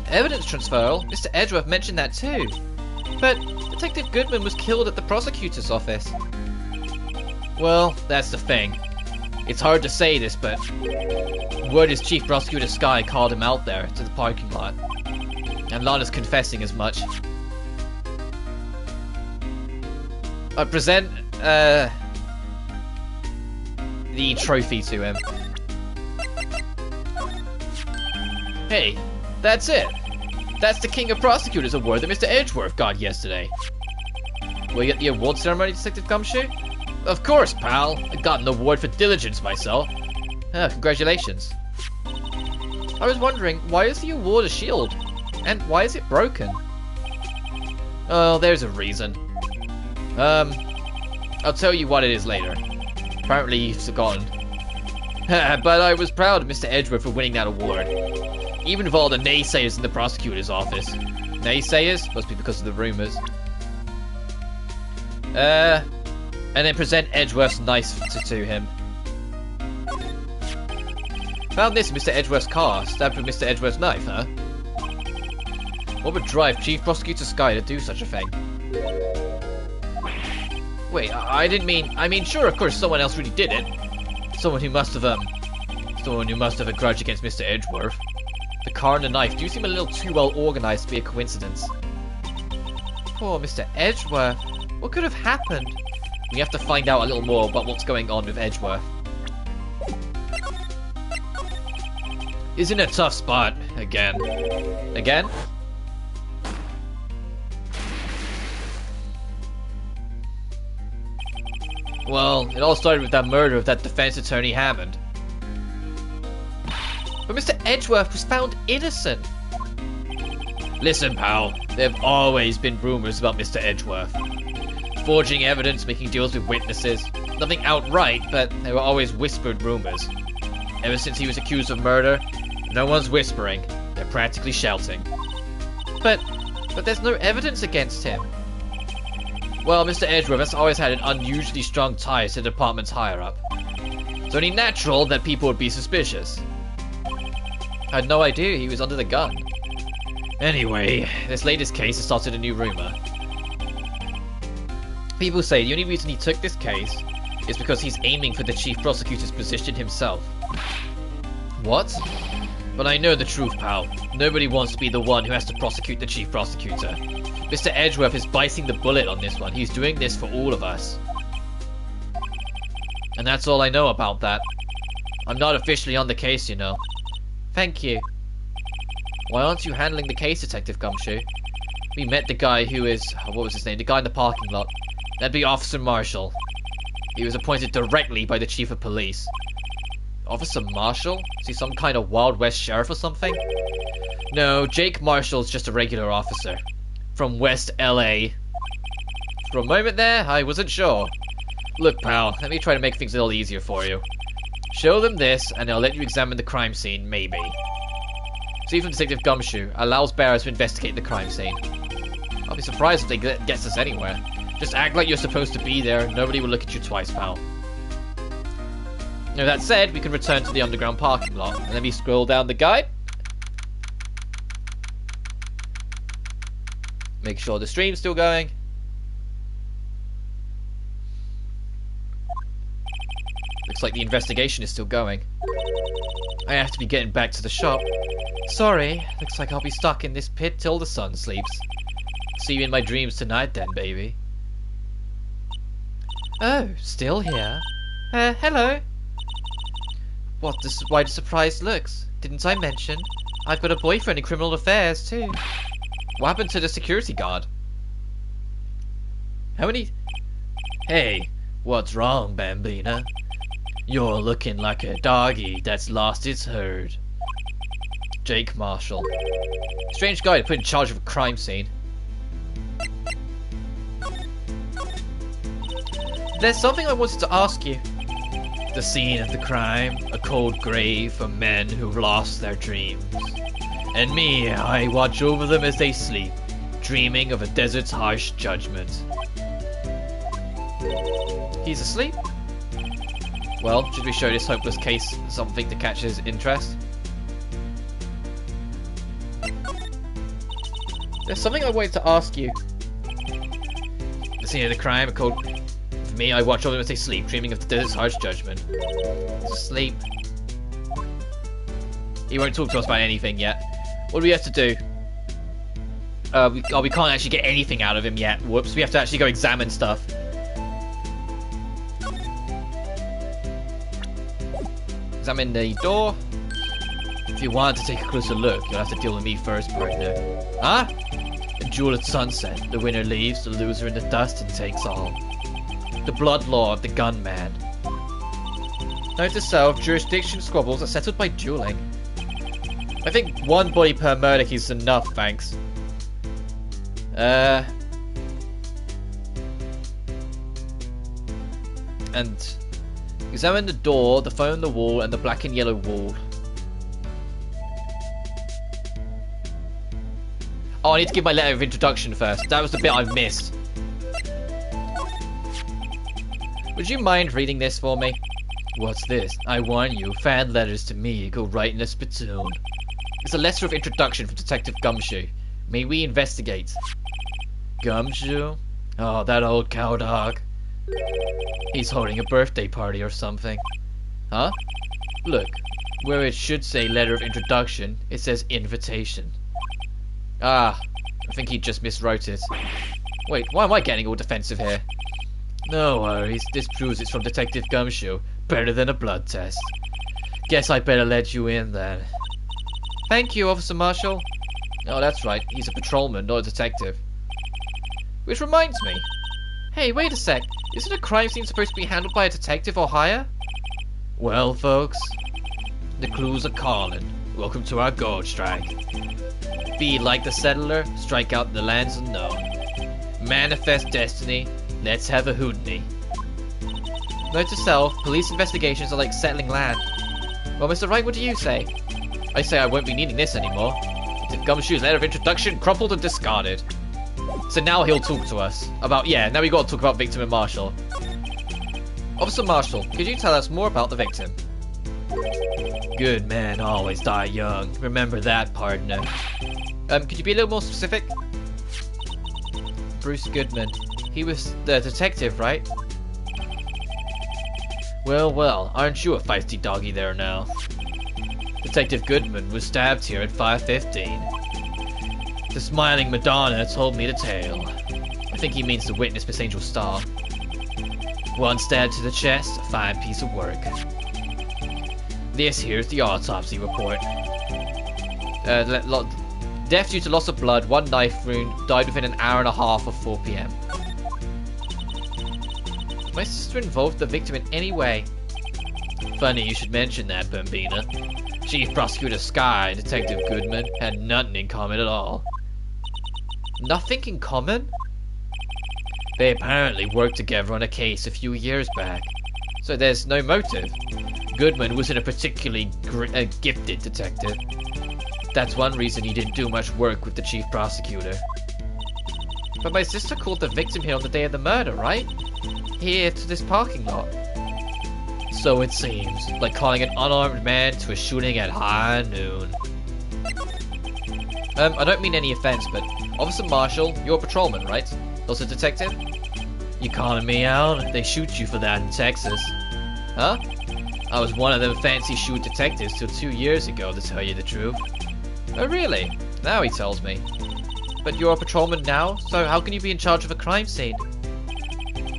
Evidence transferal? Mr. Edgeworth mentioned that too. But Detective Goodman was killed at the prosecutor's office. Well, that's the thing. It's hard to say this, but word is Chief Prosecutor Sky called him out there to the parking lot. And Lana's confessing as much. I present the trophy to him. Hey, that's it. That's the King of Prosecutors award that Mr. Edgeworth got yesterday. Will you get the award ceremony, Detective Gumshoe? Of course, pal. I got an award for diligence myself. Congratulations. I was wondering, why is the award a shield? And why is it broken? Oh, there's a reason. I'll tell you what it is later. Apparently you've forgotten. But I was proud of Mr. Edgeworth for winning that award. Even with all the naysayers in the prosecutor's office. Naysayers? Must be because of the rumors. And then present Edgeworth's knife to him. Found this in Mr. Edgeworth's car, stabbed with Mr. Edgeworth's knife, huh? What would drive Chief Prosecutor Sky to do such a thing? Wait, I didn't mean... I mean, sure, of course, someone else really did it. Someone who must have a grudge against Mr. Edgeworth. The car and the knife do seem a little too well organized to be a coincidence. Poor Mr. Edgeworth. What could have happened? We have to find out a little more about what's going on with Edgeworth. He's in a tough spot. Again. Again? Well, it all started with that murder of that defense attorney Hammond. But Mr. Edgeworth was found innocent. Listen, pal, there have always been rumors about Mr. Edgeworth. Forging evidence, making deals with witnesses. Nothing outright, but they were always whispered rumors. Ever since he was accused of murder, no one's whispering. They're practically shouting. But there's no evidence against him. Well, Mr. Edgeworth has always had an unusually strong tie to the department's higher-up. It's only natural that people would be suspicious. I had no idea he was under the gun. Anyway, this latest case has started a new rumor. People say the only reason he took this case is because he's aiming for the chief prosecutor's position himself. What? But I know the truth, pal. Nobody wants to be the one who has to prosecute the chief prosecutor. Mr. Edgeworth is biting the bullet on this one. He's doing this for all of us. And that's all I know about that. I'm not officially on the case, you know. Thank you. Why aren't you handling the case, Detective Gumshoe? We met the guy who is... what was his name? The guy in the parking lot. That'd be Officer Marshall. He was appointed directly by the Chief of Police. Officer Marshall? Is he some kind of Wild West sheriff or something? No, Jake Marshall's just a regular officer. From West LA. For a moment there, I wasn't sure. Look, pal, let me try to make things a little easier for you. Show them this, and they'll let you examine the crime scene, maybe. See from Detective Gumshoe allows bearers to investigate the crime scene. I'll be surprised if they gets us anywhere. Just act like you're supposed to be there, and nobody will look at you twice, pal. Now that said, we can return to the underground parking lot, and let me scroll down the guide. Make sure the stream's still going. Looks like the investigation is still going. I have to be getting back to the shop. Sorry, looks like I'll be stuck in this pit till the sun sleeps. See you in my dreams tonight then, baby. Oh, still here? Hello. Why the surprised looks? Didn't I mention? I've got a boyfriend in criminal affairs, too. What happened to the security guard? How many... Hey, what's wrong, Bambina? You're looking like a doggy that's lost its herd. Jake Marshall. Strange guy to put in charge of a crime scene. There's something I wanted to ask you. The scene of the crime, a cold grave for men who've lost their dreams. And me, I watch over them as they sleep, dreaming of a desert's harsh judgment. He's asleep? Well, should we show this hopeless case something to catch his interest? There's something I wanted to ask you. The scene of the crime, a cold... For me, I watch over them as they sleep, dreaming of the desert's harsh judgment. He's asleep. He won't talk to us about anything yet. What do we have to do? We can't actually get anything out of him yet. Whoops, we have to actually go examine stuff. Examine the door. If you want to take a closer look, you'll have to deal with me first, partner. Huh? A duel at sunset. The winner leaves, the loser in the dust and takes all. The blood law of the gunman. Note to self, jurisdiction squabbles are settled by dueling. I think one body per murder is enough, thanks. And examine the door, the phone on the wall, and the black and yellow wall. Oh, I need to give my letter of introduction first. That was the bit I've missed. Would you mind reading this for me? What's this? I warn you, fan letters to me go right in a spittoon. It's a letter of introduction from Detective Gumshoe. May we investigate? Gumshoe? Oh, that old cowdog. He's holding a birthday party or something. Huh? Look, where it should say letter of introduction, it says invitation. Ah, I think he just miswrote it. Wait, why am I getting all defensive here? No worries, this proves it's from Detective Gumshoe. Better than a blood test. Guess I better let you in then. Thank you, Officer Marshall. Oh, that's right, he's a patrolman, not a detective. Which reminds me, Hey, wait a sec. Isn't a crime scene supposed to be handled by a detective or higher? Well, folks, the clues are calling. Welcome to our gold strike. Be like the settler, strike out the lands unknown. Manifest destiny, let's have a hooteny. Note to self, police investigations are like settling land. Well, Mr. Wright, what do you say? I say I won't be needing this anymore. Detective Gumshoe's letter of introduction crumpled and discarded. So now he'll talk to us about, now we gotta talk about victim and Marshall. Officer Marshall, could you tell us more about the victim? Good men always die young. Remember that, partner. Could you be a little more specific? Bruce Goodman. He was the detective, right? Well, well, aren't you a feisty doggy there now? Detective Goodman was stabbed here at 5:15. The smiling Madonna told me the tale. I think he means to witness Miss Angel Star. One stab to the chest, a fine piece of work. This here's the autopsy report. Death due to loss of blood, one knife wound, died within an hour and a half of 4 p.m. Was my sister involved the victim in any way? Funny you should mention that, Bambina. Chief Prosecutor Sky and Detective Goodman had nothing in common at all. Nothing in common? They apparently worked together on a case a few years back, so there's no motive. Goodman wasn't a particularly gifted detective. That's one reason he didn't do much work with the chief prosecutor. But my sister called the victim here on the day of the murder, right? Here to this parking lot. So it seems, like calling an unarmed man to a shooting at high noon. I don't mean any offense, but Officer Marshall, you're a patrolman, right? Also a detective? You calling me out? They shoot you for that in Texas. Huh? I was one of them fancy shoot detectives till 2 years ago, to tell you the truth. Oh really? Now he tells me. But you're a patrolman now, so how can you be in charge of a crime scene?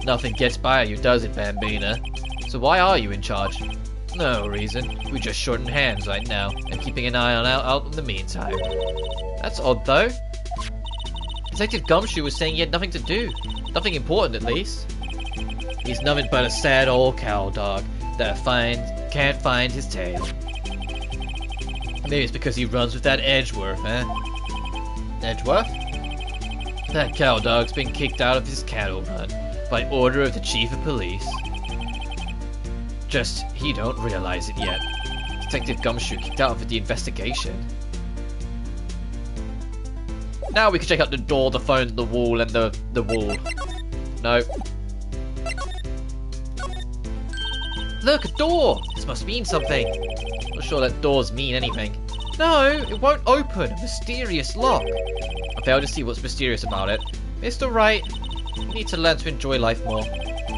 Nothing gets by you, does it, Bambina? So why are you in charge? No reason. We just shorten hands right now, and keeping an eye on out in the meantime. That's odd, though. Detective Gumshoe was saying he had nothing to do. Nothing important, at least. He's nothing but a sad old cow dog that can't find his tail. Maybe it's because he runs with that Edgeworth, eh? Edgeworth? That cow dog's been kicked out of his cattle run by order of the chief of police. Just, he don't realize it yet. Detective Gumshoe kicked out of the investigation. Now we can check out the door, the phone, the wall, and the wall. No. Look, a door! This must mean something. Not sure that doors mean anything. No, it won't open. A mysterious lock. I fail to see what's mysterious about it. Mr. Wright, we need to learn to enjoy life more.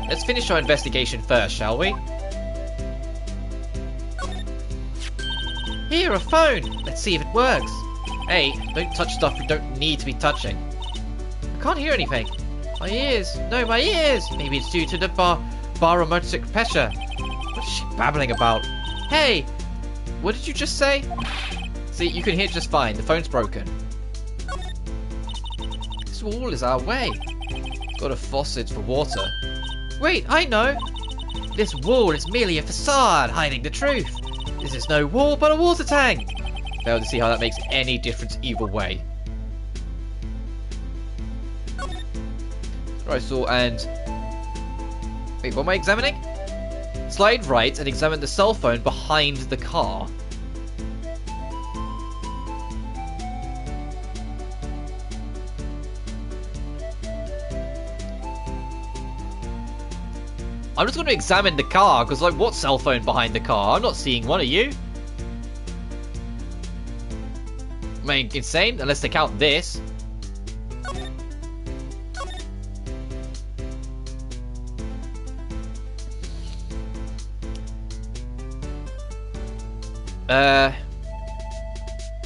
Let's finish our investigation first, shall we? Here, a phone! Let's see if it works. Hey, don't touch stuff you don't need to be touching. I can't hear anything. My ears! No, my ears! Maybe it's due to the barometric pressure. What is she babbling about? Hey! What did you just say? See, you can hear just fine. The phone's broken. This wall is our way. It's got a faucet for water. Wait, I know! This wall is merely a facade hiding the truth. This is no wall, but a water tank. Fail to see how that makes any difference either way. Right, so, and... Wait, what am I examining? Slide right and examine the cell phone behind the car. I'm just going to examine the car, because, like, what cell phone behind the car? I'm not seeing one, are you? Am I insane? Unless they count this.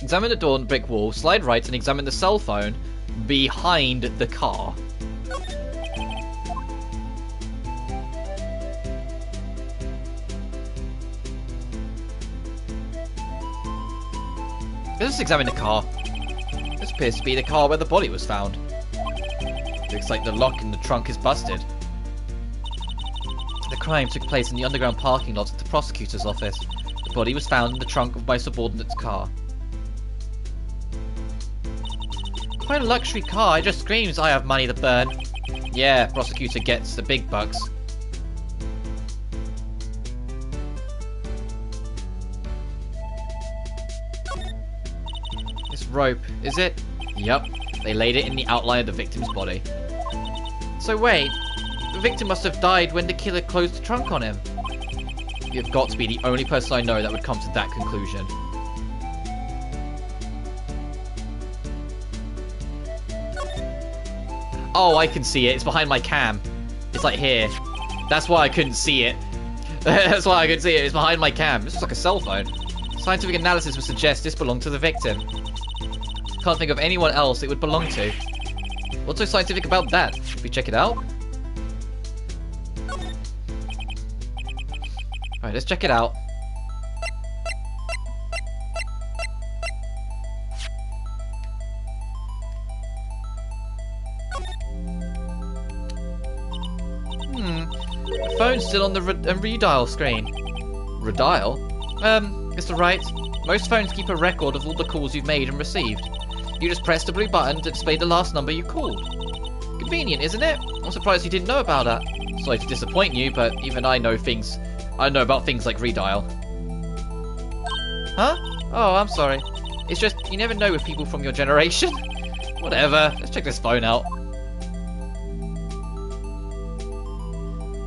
Examine the door and brick wall, slide right, and examine the cell phone behind the car. Let's examine the car. This appears to be the car where the body was found. Looks like the lock in the trunk is busted. The crime took place in the underground parking lot at the prosecutor's office. The body was found in the trunk of my subordinate's car. Quite a luxury car, it just screams I have money to burn. Yeah, prosecutor gets the big bucks. This rope, is it? Yup, they laid it in the outline of the victim's body. So wait, the victim must have died when the killer closed the trunk on him. You've got to be the only person I know that would come to that conclusion. Oh, I can see it. It's behind my cam. It's like here. That's why I couldn't see it. That's why I couldn't see it. It's behind my cam. This is like a cell phone. Scientific analysis would suggest this belonged to the victim. Can't think of anyone else it would belong to. What's so scientific about that? Should we check it out? Alright, let's check it out. The phone's still on the redial screen. Redial? Mr. Wright, most phones keep a record of all the calls you've made and received. You just press the blue button to display the last number you called. Convenient, isn't it? I'm surprised you didn't know about that. Sorry to disappoint you, but even I know things. I know about things like redial. Huh? Oh, I'm sorry. It's just, you never know with people from your generation. Whatever, let's check this phone out.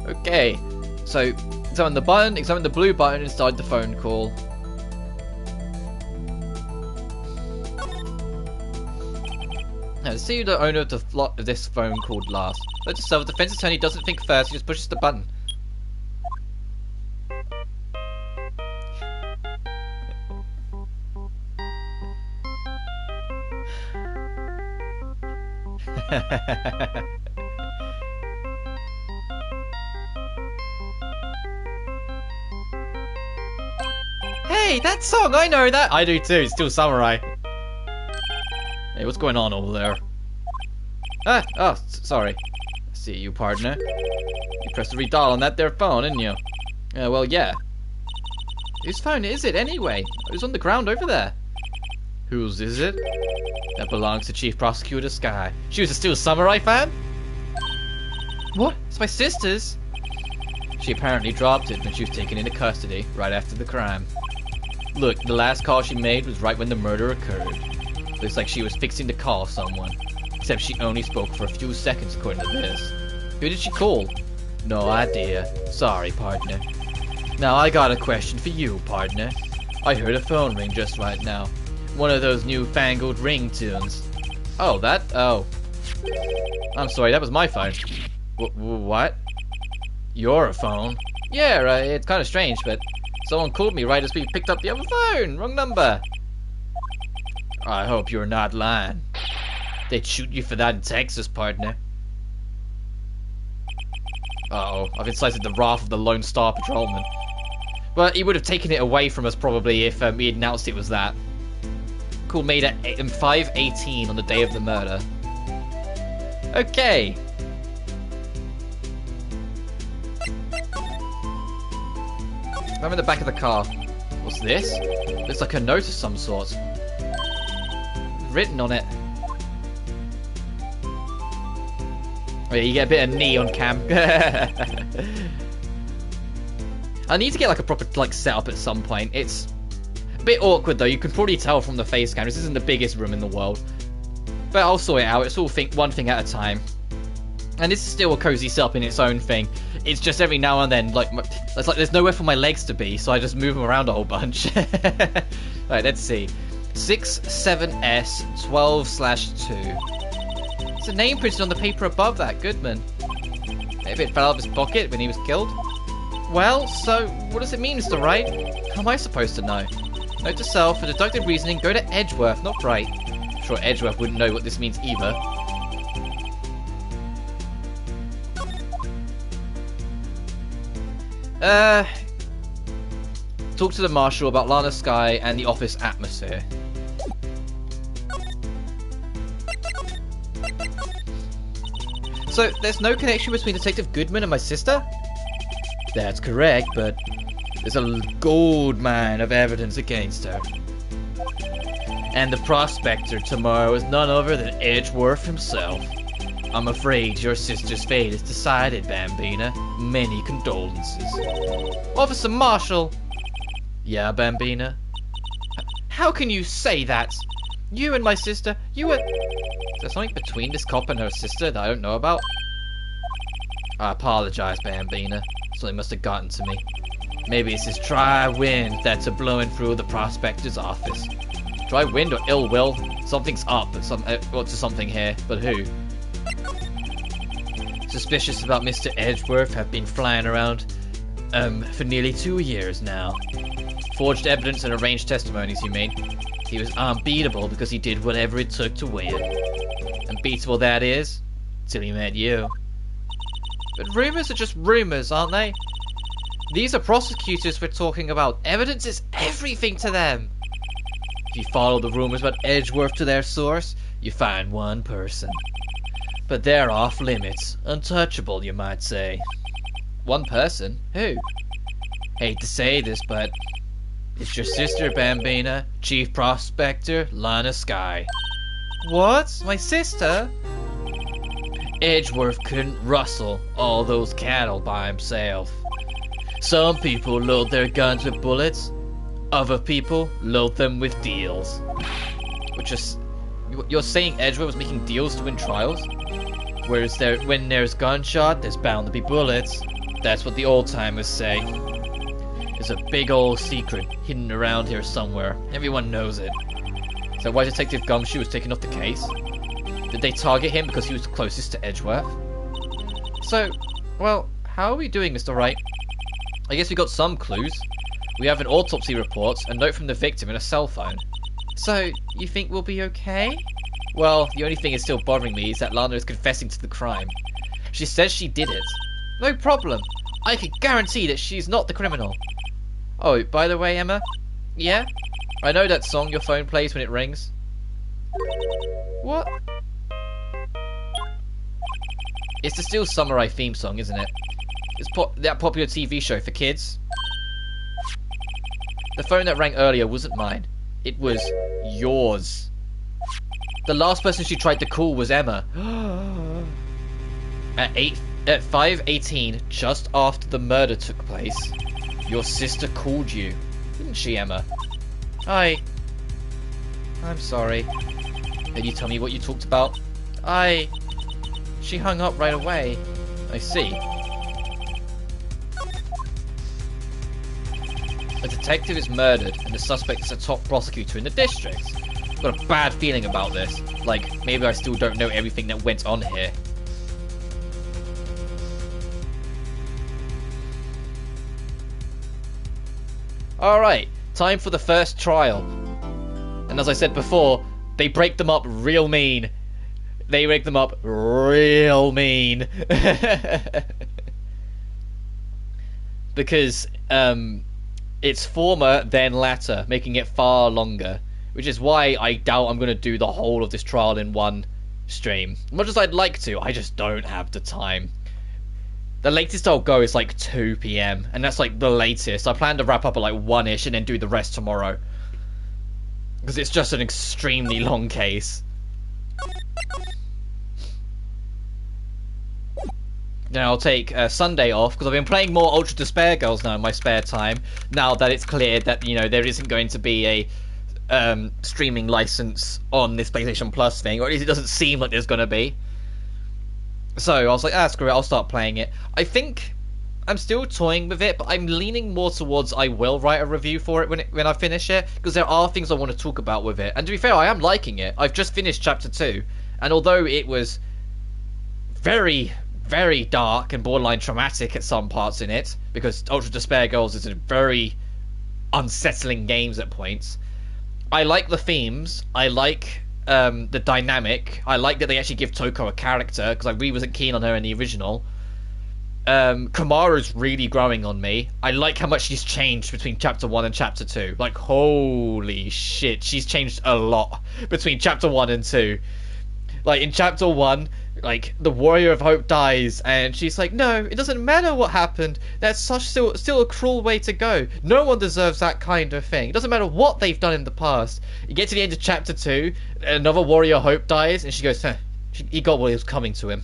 Okay, so examine the button, examine the blue button inside the phone call. Now, let's see who the owner of this phone called last. Let's just the defense attorney doesn't think first, he just pushes the button. Hey, that song, I know that! I do too, it's still Samurai. Hey, what's going on over there? Sorry. I see you, partner. You pressed the redial on that there phone, didn't you? Well, yeah. Whose phone is it, anyway? It was on the ground over there. Whose is it? That belongs to Chief Prosecutor Sky. She was a Steel Samurai fan? What? It's my sister's? She apparently dropped it when she was taken into custody right after the crime. Look, the last call she made was right when the murder occurred. Looks like she was fixing to call someone. Except she only spoke for a few seconds according to this. Who did she call? No idea. Sorry, partner. Now I got a question for you, partner. I heard a phone ring just right now. One of those newfangled ringtones. Oh, that? Oh. I'm sorry, that was my phone. What? Your phone? Yeah, right, it's kind of strange, but someone called me right as we picked up the other phone. Wrong number. I hope you're not lying. They'd shoot you for that in Texas, partner. Uh-oh, I've incited the wrath of the Lone Star Patrolman. Well, he would have taken it away from us probably if he had announced it was that. Call made at 5:18 on the day of the murder. Okay. I'm in the back of the car. What's this? Looks like a note of some sort. Written on it. Oh yeah, you get a bit of knee on cam. I need to get like a proper setup at some point. It's a bit awkward though. You can probably tell from the face cam. This isn't the biggest room in the world, but I'll sort it out. It's all one thing at a time. And this is still a cozy setup in its own thing. It's just every now and then, it's like there's nowhere for my legs to be, so I just move them around a whole bunch. Right, let's see. 67S12/2. It's a name printed on the paper above that. Goodman. Maybe it fell out of his pocket when he was killed. Well, so what does it mean, Mr. Wright? How am I supposed to know? Note to self: for deductive reasoning, go to Edgeworth, not Wright. I'm sure Edgeworth wouldn't know what this means either. Talk to the marshal about Lana Sky and the office atmosphere. So, there's no connection between Detective Goodman and my sister? That's correct, but there's a gold mine of evidence against her. And the prospector tomorrow is none other than Edgeworth himself. I'm afraid your sister's fate is decided, Bambina. Many condolences. Officer Marshall! Yeah, Bambina? How can you say that? You and my sister, you were... Is there something between this cop and her sister that I don't know about? I apologize, Bambina. Something must have gotten to me. Maybe it's this dry wind that's a-blowing through the prospector's office. Dry wind or ill will? Something's up. To something here, but who? Suspicious about Mr. Edgeworth have been flying around for nearly 2 years now. Forged evidence and arranged testimonies, you mean? He was unbeatable because he did whatever it took to win. Unbeatable, that is, till he met you. But rumors are just rumors, aren't they? These are prosecutors we're talking about. Evidence is everything to them. If you follow the rumors about Edgeworth to their source, you find one person. But they're off limits. Untouchable, you might say. One person? Who? Hate to say this, but it's your sister, Bambina, Chief Prospector Lana Skye. What? My sister? Edgeworth couldn't rustle all those cattle by himself. Some people load their guns with bullets. Other people load them with deals. Which is... You're saying Edgeworth was making deals to win trials? Whereas when there's gunshot, there's bound to be bullets. That's what the old-timers say. There's a big old secret hidden around here somewhere. Everyone knows it. So why Detective Gumshoe was taking off the case? Did they target him because he was closest to Edgeworth? So, well, how are we doing, Mr. Wright? I guess we got some clues. We have an autopsy report, a note from the victim, and a cell phone. So, you think we'll be okay? Well, the only thing that's still bothering me is that Lana is confessing to the crime. She says she did it. No problem. I can guarantee that she's not the criminal. Oh, by the way, Emma? Yeah? I know that song your phone plays when it rings. What? It's the Steel Samurai theme song, isn't it? It's that popular TV show for kids. The phone that rang earlier wasn't mine. It was yours. The last person she tried to call was Emma. At 5:18, just after the murder took place, your sister called you, didn't she, Emma? I'm sorry. Can you tell me what you talked about? She hung up right away. I see. A detective is murdered, and the suspect is a top prosecutor in the district. I've got a bad feeling about this. Like, maybe I still don't know everything that went on here. Alright, time for the first trial. And as I said before, they break them up real mean. They break them up real mean. Because, it's former, then latter, making it far longer. Which is why I doubt I'm going to do the whole of this trial in one stream. As much as I'd like to, I just don't have the time. The latest I'll go is like 2 PM, and that's like the latest. I plan to wrap up at like 1-ish and then do the rest tomorrow. Because it's just an extremely long case. Then I'll take Sunday off, because I've been playing more Ultra Despair Girls now in my spare time, now that it's cleared that, you know, there isn't going to be a streaming license on this PlayStation Plus thing, or at least it doesn't seem like there's going to be. So I was like, screw it, I'll start playing it. I think I'm still toying with it, but I'm leaning more towards I will write a review for it when I finish it, because there are things I want to talk about with it. And to be fair, I am liking it. I've just finished Chapter 2, and although it was very, very dark and borderline traumatic at some parts in it, because Ultra Despair Girls is a very unsettling game at points, I like the themes, I like the dynamic, I like that they actually give Toko a character, because I really wasn't keen on her in the original. Kamara's really growing on me. I like how much she's changed between Chapter 1 and Chapter 2. Like, holy shit, she's changed a lot between Chapter 1 and 2. Like, in chapter 1, like, the Warrior of Hope dies, and she's like, no, it doesn't matter what happened. That's still a cruel way to go. No one deserves that kind of thing. It doesn't matter what they've done in the past. You get to the end of chapter 2, another Warrior of Hope dies, and she goes, he got what was coming to him.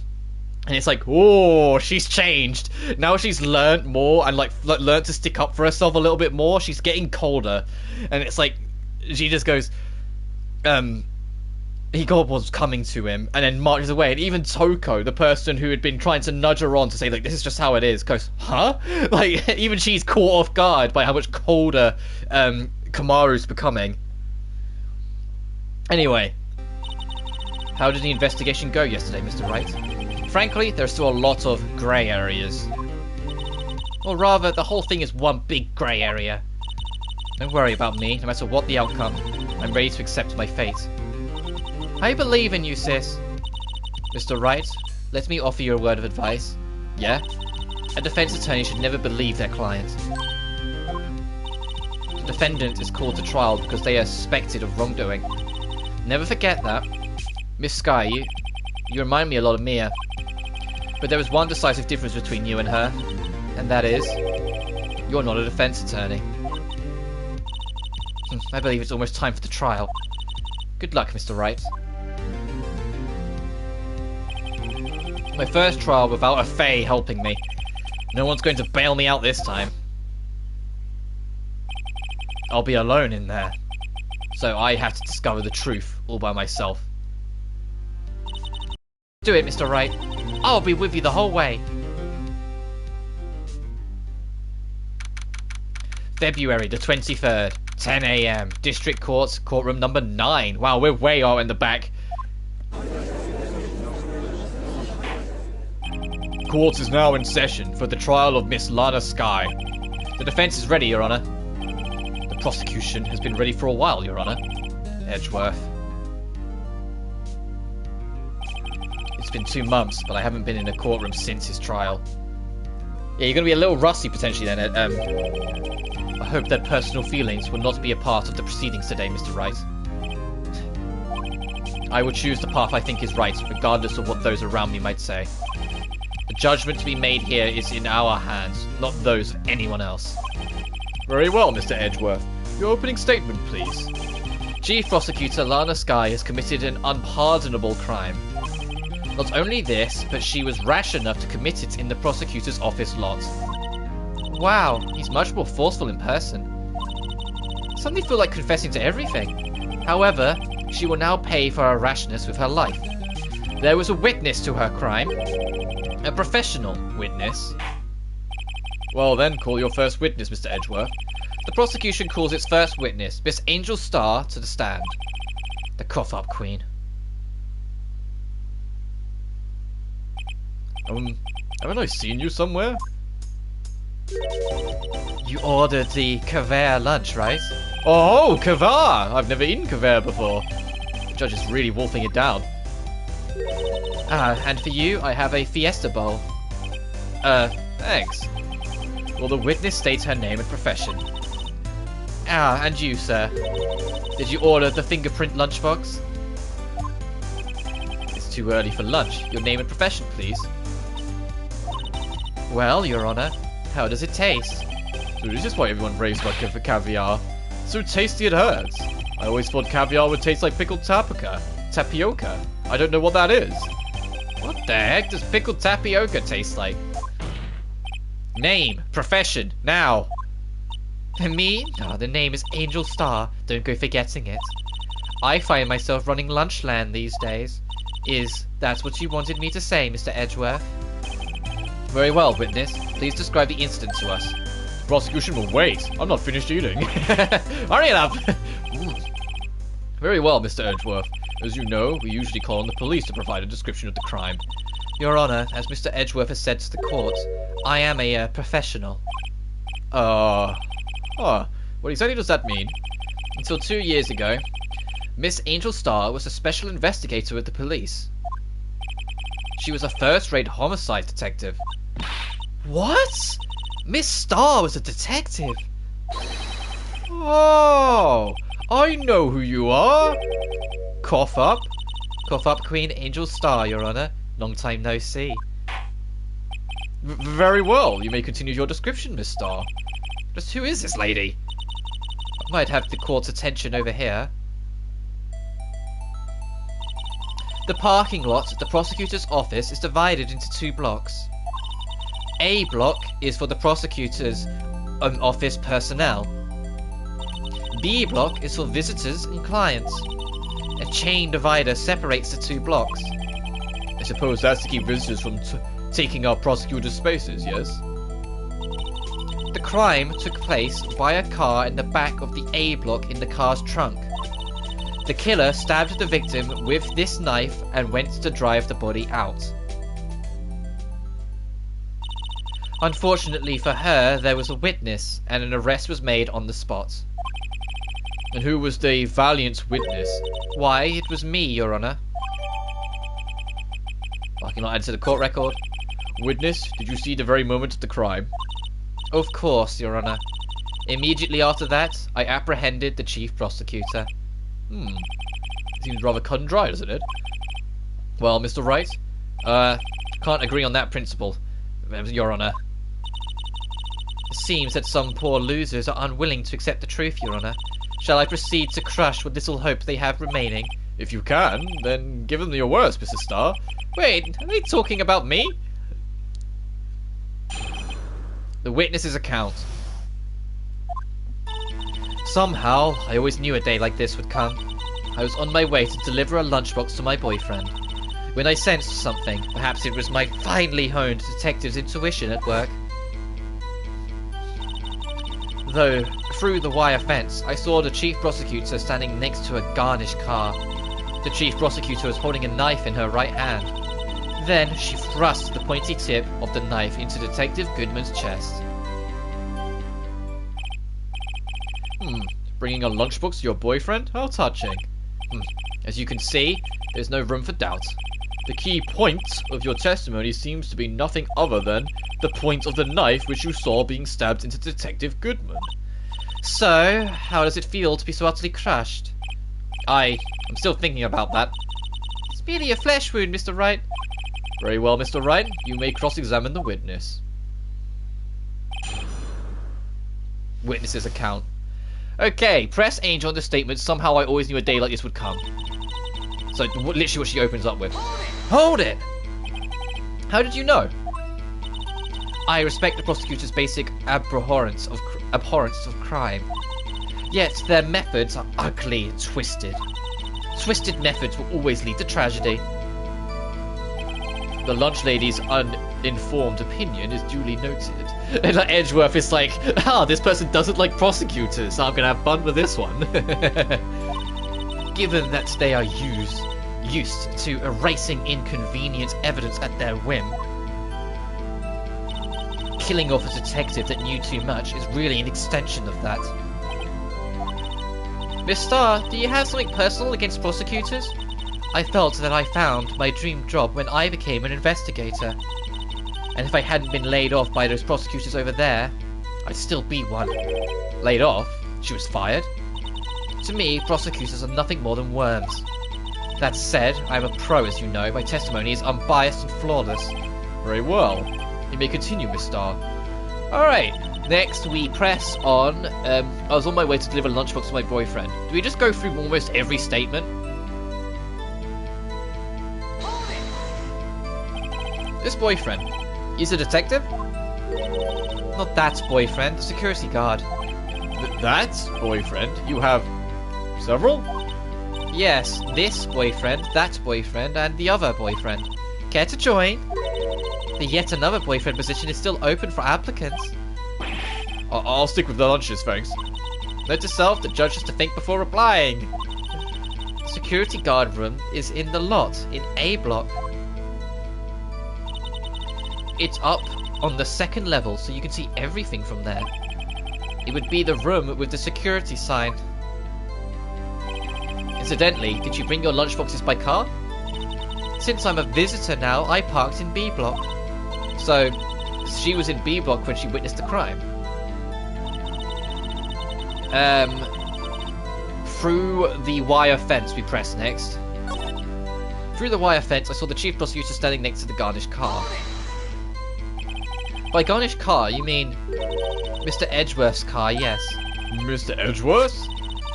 And it's like, oh, she's changed. Now she's learned more and like learned to stick up for herself a little bit more. She's getting colder. And it's like, she just goes, he got what was coming to him, and then marches away. And even Toko, the person who had been trying to nudge her on to say, like, this is just how it is, goes, huh? Like, even she's caught off guard by how much colder Kamaru's becoming. Anyway, how did the investigation go yesterday, Mr. Wright? Frankly, there's still a lot of grey areas. Or rather, the whole thing is one big grey area. Don't worry about me, no matter what the outcome. I'm ready to accept my fate. I believe in you, sis. Mr. Wright, let me offer you a word of advice. Yeah? A defense attorney should never believe their client. The defendant is called to trial because they are suspected of wrongdoing. Never forget that. Miss Sky, you remind me a lot of Mia. But there is one decisive difference between you and her, and that is, you're not a defense attorney. I believe it's almost time for the trial. Good luck, Mr. Wright. My first trial without a Fae helping me. No one's going to bail me out this time. I'll be alone in there. So I have to discover the truth all by myself. Do it, Mr. Wright. I'll be with you the whole way. February the 23rd, 10 AM. District Court, courtroom number 9. Wow, we're way out in the back. Court is now in session for the trial of Miss Lana Sky. The defense is ready, Your Honor. The prosecution has been ready for a while, Your Honor. Edgeworth. It's been 2 months, but I haven't been in a courtroom since his trial. Yeah, you're going to be a little rusty potentially then. I hope that personal feelings will not be a part of the proceedings today, Mr. Wright. I will choose the path I think is right, regardless of what those around me might say. The judgment to be made here is in our hands, not those of anyone else. Very well, Mr. Edgeworth. Your opening statement, please. Chief Prosecutor Lana Sky has committed an unpardonable crime. Not only this, but she was rash enough to commit it in the prosecutor's office lot. Wow, he's much more forceful in person. Suddenly feel like confessing to everything. However, she will now pay for her rashness with her life. There was a witness to her crime. A professional witness. Well then, call your first witness, Mr. Edgeworth. The prosecution calls its first witness, Miss Angel Star, to the stand. The cough-up queen. Haven't I seen you somewhere? You ordered the caviar lunch, right? Oh, caviar! I've never eaten caviar before. The judge is really wolfing it down. And for you, I have a fiesta bowl. Thanks. Will the witness state her name and profession? And you, sir. Did you order the fingerprint lunchbox? It's too early for lunch. Your name and profession, please. Well, Your Honor, how does it taste? So this is why everyone raves about caviar. So tasty it hurts. I always thought caviar would taste like pickled tapioca. I don't know what that is. What the heck does pickled tapioca taste like? Name, profession, now. Me? Oh, the name is Angel Star. Don't go forgetting it. I find myself running Lunchland these days. Is that what you wanted me to say, Mr. Edgeworth? Very well, witness. Please describe the incident to us. The prosecution will wait. I'm not finished eating. Hurry it up! Very well, Mr. Edgeworth. As you know, we usually call on the police to provide a description of the crime. Your Honor, as Mr. Edgeworth has said to the court, I am a professional. What exactly does that mean? Until 2 years ago, Miss Angel Star was a special investigator with the police. She was a first-rate homicide detective. What? Miss Star was a detective? Oh, I know who you are. Cough up. Cough up, Queen Angel Star, Your Honor. Long time no see. Very well. You may continue your description, Miss Star. Just who is this lady? I might have the court's attention over here. The parking lot at the prosecutor's office is divided into 2 blocks. A block is for the prosecutor's office personnel. B block is for visitors and clients. A chain divider separates the 2 blocks. I suppose that's to keep visitors from taking up prosecutor's spaces, yes? The crime took place by a car in the back of the A block in the car's trunk. The killer stabbed the victim with this knife and went to drive the body out. Unfortunately for her, there was a witness, and an arrest was made on the spot. And who was the valiant witness? Why, it was me, Your Honor. I cannot add to the court record. Witness, did you see the very moment of the crime? Of course, Your Honor. Immediately after that, I apprehended the chief prosecutor. Seems rather cut and dry, doesn't it? Well, Mr. Wright, can't agree on that principle, Your Honor. It seems that some poor losers are unwilling to accept the truth, Your Honor. Shall I proceed to crush what little hope they have remaining? If you can, then give them your worst, Mr. Starr. Wait, are they talking about me? The witness's account. Somehow, I always knew a day like this would come. I was on my way to deliver a lunchbox to my boyfriend. When I sensed something, perhaps it was my finely honed detective's intuition at work. Though, through the wire fence, I saw the chief prosecutor standing next to a garnished car. The chief prosecutor was holding a knife in her right hand. Then, she thrust the pointy tip of the knife into Detective Goodman's chest. Bringing a lunchbox to your boyfriend? How touching. As you can see, there's no room for doubt. The key point of your testimony seems to be nothing other than the point of the knife which you saw being stabbed into Detective Goodman. So, how does it feel to be so utterly crushed? I'm still thinking about that. It's merely a flesh wound, Mr. Wright. Very well, Mr. Wright. You may cross-examine the witness. Witness's account. Okay, press Angel on the statement, somehow I always knew a day like this would come. So, literally what she opens up with. Hold it! How did you know? I respect the prosecutor's basic abhorrence of crime. Yet their methods are ugly and twisted. Twisted methods will always lead to tragedy. The lunch lady's uninformed opinion is duly noted. And like Edgeworth is like, this person doesn't like prosecutors, so I'm gonna have fun with this one. Given that they are used to erasing inconvenient evidence at their whim, killing off a detective that knew too much is really an extension of that. Miss Starr, do you have something personal against prosecutors? I felt that I found my dream job when I became an investigator. And if I hadn't been laid off by those prosecutors over there, I'd still be one. Laid off? She was fired? To me, prosecutors are nothing more than worms. That said, I am a pro, as you know. My testimony is unbiased and flawless. Very well. You may continue, Miss Starr. Alright, next we press on. I was on my way to deliver a lunchbox to my boyfriend. Do we just go through almost every statement? This boyfriend. He's a detective? Not that boyfriend, the security guard. That boyfriend? You have several? Yes, this boyfriend, that boyfriend, and the other boyfriend. Care to join? The yet another boyfriend position is still open for applicants. I'll stick with the lunches, thanks. Note to self, the judge has to think before replying. The security guard room is in the lot, in A block. It's up on the second level, so you can see everything from there. It would be the room with the security sign. Incidentally, did you bring your lunchboxes by car? Since I'm a visitor now, I parked in B block. So, she was in B block when she witnessed the crime. Through the wire fence we press next. Through the wire fence, I saw the chief prosecutor standing next to the garnished car. By garnished car, you mean Mr. Edgeworth's car, yes. Mr. Edgeworth?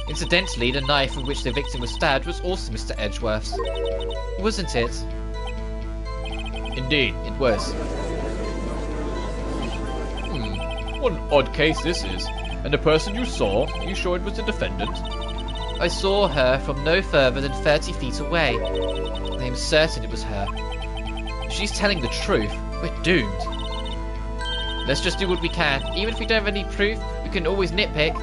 Incidentally, the knife with which the victim was stabbed was also Mr. Edgeworth's. Wasn't it? Indeed. It was. What an odd case this is. And the person you saw, are you sure it was the defendant? I saw her from no further than 30 feet away. I am certain it was her. If she's telling the truth, we're doomed. Let's just do what we can. Even if we don't have any proof, we can always nitpick.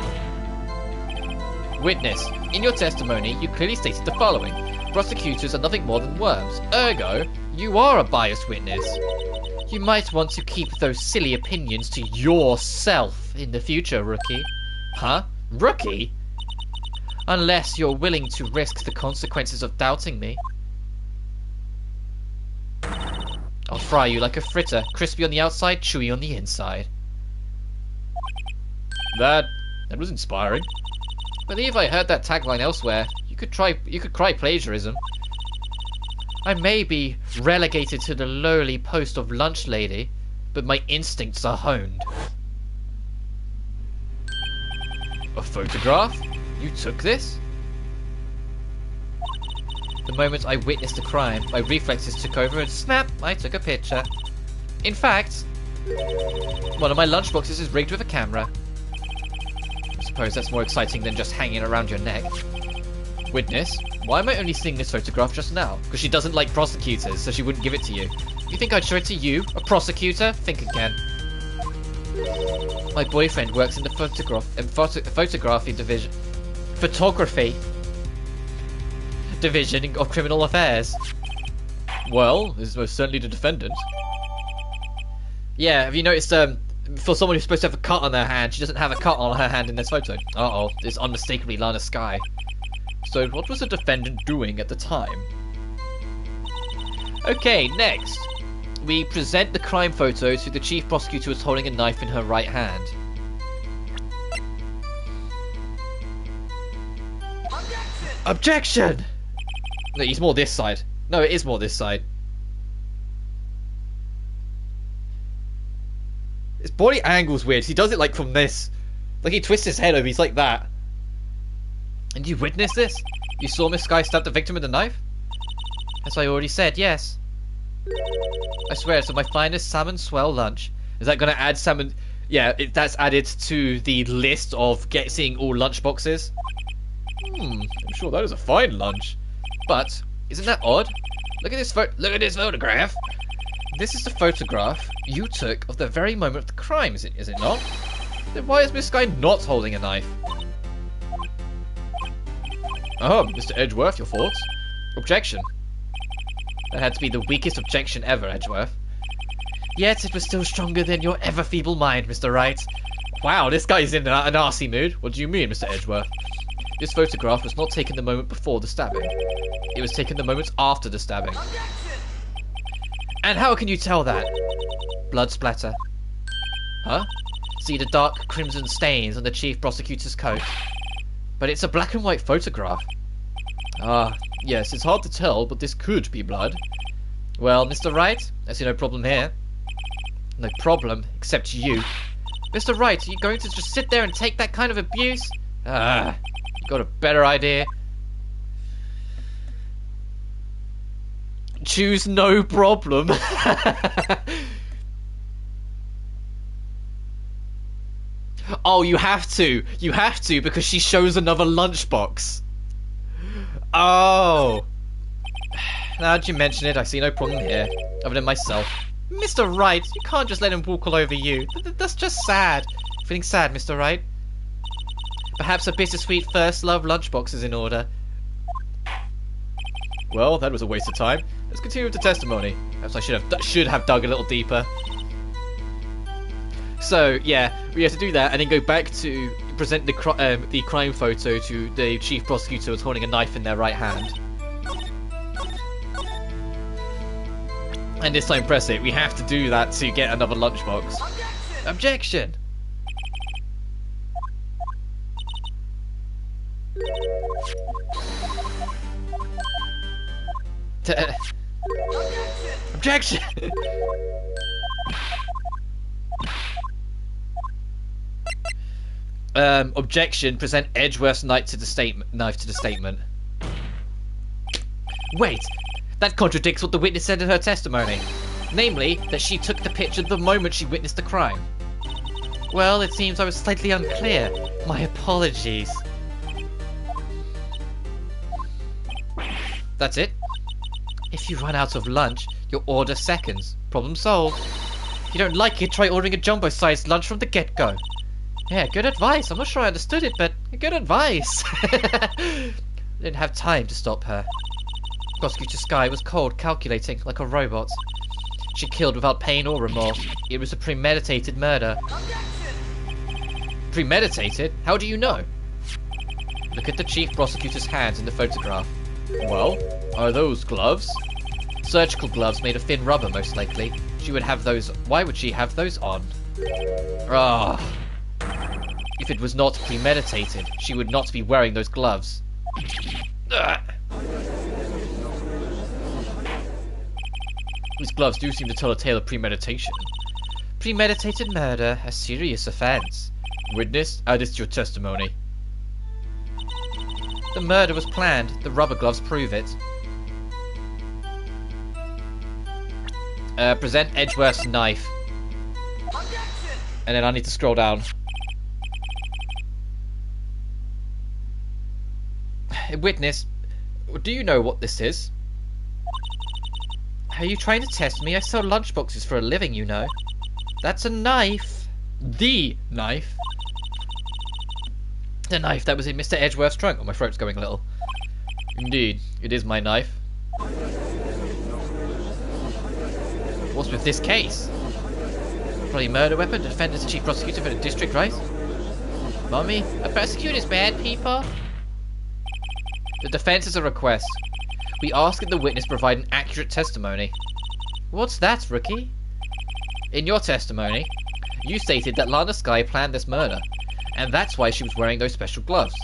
Witness, in your testimony, you clearly stated the following. Prosecutors are nothing more than worms. Ergo, you are a biased witness. You might want to keep those silly opinions to yourself in the future, rookie. Huh? Rookie? Unless you're willing to risk the consequences of doubting me. I'll fry you like a fritter, crispy on the outside, chewy on the inside. That was inspiring. I believe I heard that tagline elsewhere. You could cry plagiarism. I may be relegated to the lowly post of lunch lady, but my instincts are honed. A photograph? You took this? The moment I witnessed the crime, my reflexes took over and snap, I took a picture. In fact, one of my lunchboxes is rigged with a camera. I suppose that's more exciting than just hanging around your neck. Witness, why am I only seeing this photograph just now? Because she doesn't like prosecutors, so she wouldn't give it to you. You think I'd show it to you, a prosecutor? Think again. My boyfriend works in the photography division of criminal affairs. Well, this is most certainly the defendant. Yeah, have you noticed, for someone who's supposed to have a cut on their hand, she doesn't have a cut on her hand in this photo. Uh-oh, it's unmistakably Lana Skye. So, what was the defendant doing at the time? Okay, next. We present the crime photo to the chief prosecutor who was holding a knife in her right hand. Objection! No, he's more this side. No, it is more this side. His body angle's weird. He does it like from this. Like he twists his head over, he's like that. And you witnessed this? You saw Miss Skye stab the victim with a knife? As I already said, yes. I swear, it's my finest salmon swell lunch. Is that going to add salmon? Yeah, that's added to the list of seeing all lunch boxes. I'm sure that is a fine lunch. But isn't that odd? Look at this photograph. This is the photograph you took of the very moment of the crime, is it not? Then why is Miss Skye not holding a knife? Oh, Mr. Edgeworth, your thoughts? Objection. That had to be the weakest objection ever, Edgeworth. Yet it was still stronger than your ever feeble mind, Mr. Wright. Wow, this guy's in an arsey mood. What do you mean, Mr. Edgeworth? This photograph was not taken the moment before the stabbing. It was taken the moment after the stabbing. And how can you tell that? Blood splatter. Huh? See the dark crimson stains on the chief prosecutor's coat. But it's a black and white photograph. Ah, yes, it's hard to tell, but this could be blood. Well, Mr. Wright, I see no problem here. No problem, except you. Mr. Wright, are you going to just sit there and take that kind of abuse? Ah, you got a better idea? Choose no problem. Oh, you have to. You have to because she shows another lunchbox. Oh. Now that you mention it, I see no problem here, other than myself. Mr. Wright, you can't just let him walk all over you. That's just sad. Feeling sad, Mr. Wright? Perhaps a bittersweet first love lunchbox is in order. Well, that was a waste of time. Let's continue with the testimony. Perhaps I should have dug a little deeper. So, yeah, we have to do that and then go back to present the crime photo to the chief prosecutor who's holding a knife in their right hand. And this time press it. We have to do that to get another lunchbox. Objection! Objection! Objection. Present Edgeworth's knife to the statement. Wait, that contradicts what the witness said in her testimony. Namely, that she took the picture the moment she witnessed the crime. Well, it seems I was slightly unclear. My apologies. That's it. If you run out of lunch, you'll order seconds. Problem solved. If you don't like it, try ordering a jumbo-sized lunch from the get-go. Yeah, good advice. I'm not sure I understood it, but good advice. I didn't have time to stop her. Prosecutor Skye was cold, calculating, like a robot. She killed without pain or remorse. It was a premeditated murder. Premeditated? How do you know? Look at the chief prosecutor's hands in the photograph. Well, are those gloves? Surgical gloves made of thin rubber, most likely. She would have those. Why would she have those on? Ah. If it was not premeditated, she would not be wearing those gloves. Ugh. These gloves do seem to tell a tale of premeditation. Premeditated murder, a serious offence. Witness, add this to your testimony. The murder was planned. The rubber gloves prove it. Present Edgeworth's knife. And then I need to scroll down. Witness, do you know what this is? Are you trying to test me? I sell lunchboxes for a living, you know. That's a knife. The knife? The knife that was in Mr. Edgeworth's trunk. Oh, my throat's going a little. Indeed, it is my knife. What's with this case? Probably murder weapon, defendant's chief prosecutor for the district, right? Mommy, a prosecutor's bad, people. The defense is a request. We ask that the witness provide an accurate testimony. What's that, rookie? In your testimony, you stated that Lana Skye planned this murder, and that's why she was wearing those special gloves.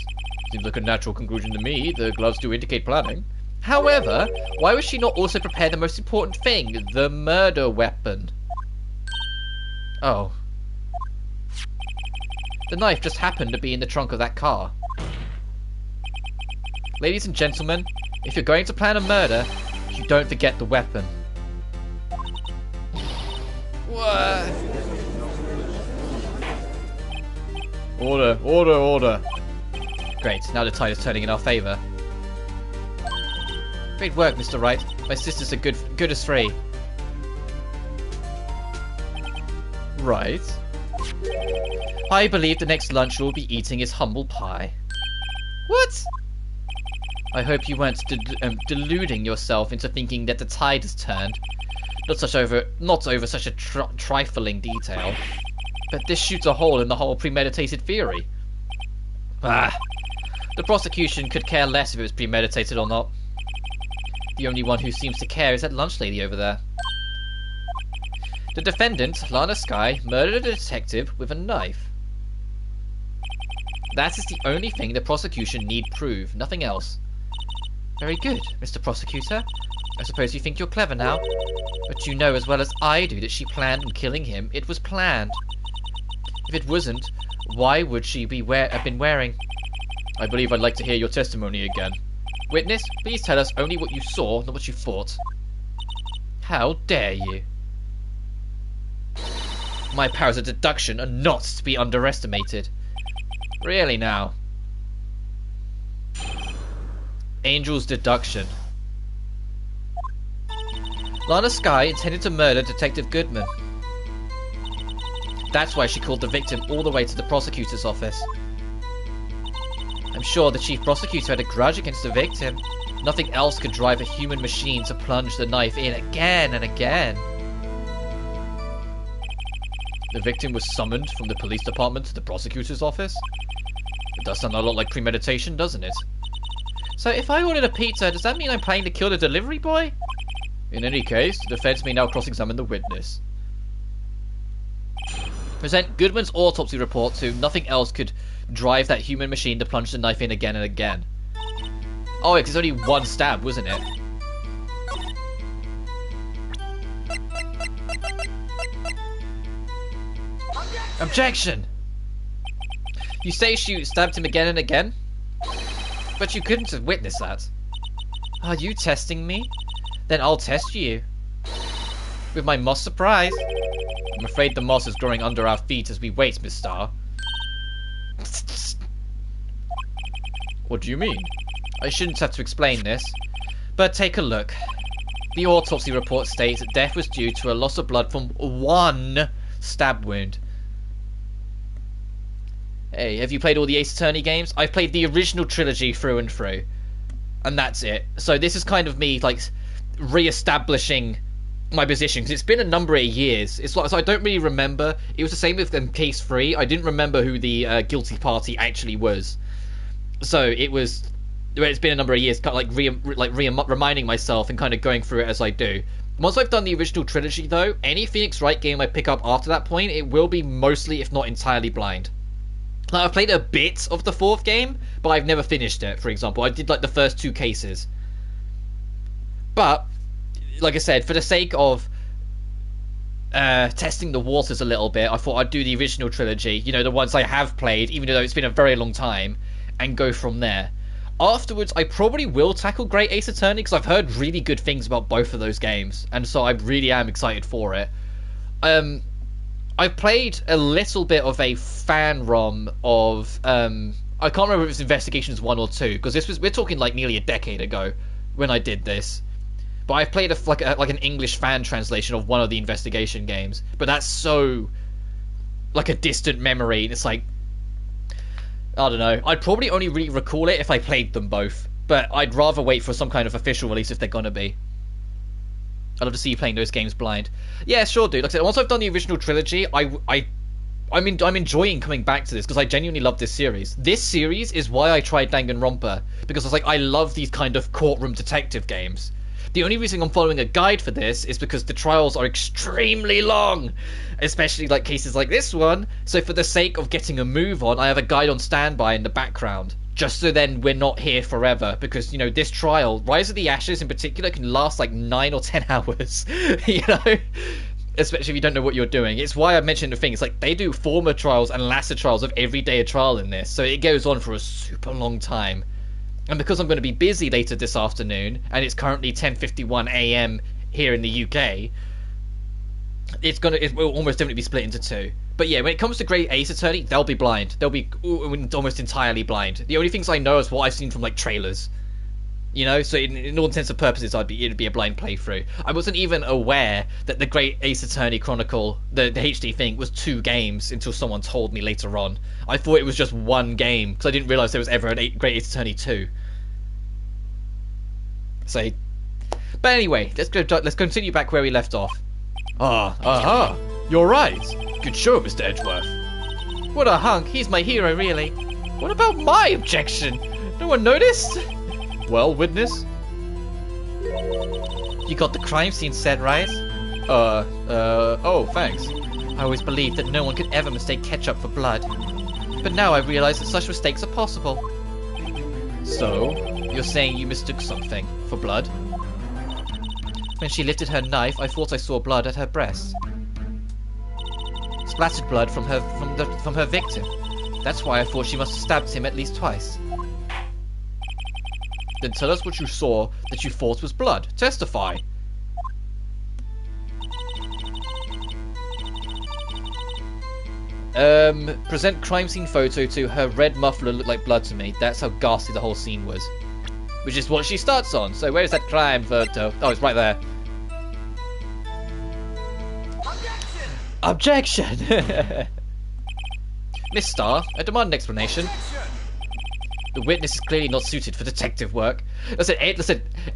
Seems like a natural conclusion to me. The gloves do indicate planning. However, why was she not also prepared the most important thing, the murder weapon? Oh. The knife just happened to be in the trunk of that car. Ladies and gentlemen, if you're going to plan a murder, you don't forget the weapon. What? Order, order, order. Great, now the tide is turning in our favour. Great work, Mr. Wright. My sisters are good as free. Right. I believe the next lunch you'll be eating is humble pie. What? I hope you weren't deluding yourself into thinking that the tide has turned. Not over such a trifling detail. But this shoots a hole in the whole premeditated theory. Ah. The prosecution could care less if it was premeditated or not. The only one who seems to care is that lunch lady over there. The defendant, Lana Skye, murdered a detective with a knife. That is the only thing the prosecution need prove, nothing else. Very good, Mr. Prosecutor. I suppose you think you're clever now. But you know as well as I do that she planned on killing him. It was planned. If it wasn't, why would she have been wearing? I believe I'd like to hear your testimony again. Witness, please tell us only what you saw, not what you thought. How dare you? My powers of deduction are not to be underestimated. Really now. Angel's deduction. Lana Skye intended to murder Detective Goodman. That's why she called the victim all the way to the prosecutor's office. I'm sure the chief prosecutor had a grudge against the victim. Nothing else could drive a human machine to plunge the knife in again and again. The victim was summoned from the police department to the prosecutor's office? It does sound a lot like premeditation, doesn't it? So if I ordered a pizza, does that mean I'm planning to kill the delivery boy? In any case, the defense may now cross-examine the witness. Present Goodman's autopsy report to nothing else could drive that human machine to plunge the knife in again and again. Oh, because it's only one stab, wasn't it? Objection! You say she stabbed him again and again? But you couldn't have witnessed that. Are you testing me? Then I'll test you. With my moss surprise. I'm afraid the moss is growing under our feet as we wait, Miss Starr. What do you mean? I shouldn't have to explain this, but take a look. The autopsy report states that death was due to a loss of blood from one stab wound. Hey, have you played all the Ace Attorney games? I've played the original trilogy through and through. And that's it. So this is kind of me, like, re-establishing my position, because it's been a number of years. It's like, so I don't really remember. It was the same with Case 3. I didn't remember who the guilty party actually was. So it was... It's been a number of years, kind of like reminding myself and kind of going through it as I do. Once I've done the original trilogy, though, any Phoenix Wright game I pick up after that point, it will be mostly, if not entirely, blind. Like, I've played a bit of the fourth game, but I've never finished it, for example. I did, like, the first 2 cases. But, like I said, for the sake of testing the waters a little bit, I thought I'd do the original trilogy, you know, the ones I have played, even though it's been a very long time, and go from there. Afterwards, I probably will tackle Great Ace Attorney, because I've heard really good things about both of those games, and so I really am excited for it. I've played a little bit of a fan ROM of, I can't remember if it was Investigations 1 or 2, because we're talking like nearly a decade ago when I did this. But I've played like an English fan translation of one of the investigation games, but that's so, like, a distant memory, and it's like, I don't know. I'd probably only really recall it if I played them both, but I'd rather wait for some kind of official release if they're gonna be. I'd love to see you playing those games blind. Yeah, sure, dude. Like I said, once I've done the original trilogy, I'm enjoying coming back to this because I genuinely love this series. This series is why I tried Danganronpa, because I was like, I love these kind of courtroom detective games. The only reason I'm following a guide for this is because the trials are extremely long, especially like cases like this one. So for the sake of getting a move on, I have a guide on standby in the background, just so then we're not here forever, because, you know, this trial, Rise of the Ashes in particular, can last like 9 or 10 hours, you know, especially if you don't know what you're doing. It's why I mentioned the thing, it's like they do former trials and latter trials of every day of trial in this, so it goes on for a super long time. And because I'm going to be busy later this afternoon, and it's currently 10:51 AM here in the UK, it will almost definitely be split into 2. But yeah, when it comes to Great Ace Attorney, they'll be blind. They'll be almost entirely blind. The only things I know is what I've seen from, like, trailers. You know, so in all intents and purposes, it'd be a blind playthrough. I wasn't even aware that the Great Ace Attorney Chronicle, the HD thing, was 2 games until someone told me later on. I thought it was just 1 game, because I didn't realise there was ever a Great Ace Attorney 2. So, but anyway, let's continue back where we left off. Aha! You're right! Good show, Mr. Edgeworth. What a hunk, he's my hero, really. What about my objection? No one noticed? Well, witness? You got the crime scene set, right? Oh, thanks. I always believed that no one could ever mistake ketchup for blood. But now I realize that such mistakes are possible. So? You're saying you mistook something for blood? When she lifted her knife, I thought I saw blood at her breast. Splattered blood from her victim. That's why I thought she must have stabbed him at least twice. Then tell us what you saw that you thought was blood. Testify. Present crime scene photo to her red muffler looked like blood to me. That's how ghastly the whole scene was. Which is what she starts on. So where's that crime photo? Oh, it's right there. Objection! Miss Starr, I demand an explanation. The witness is clearly not suited for detective work. Listen,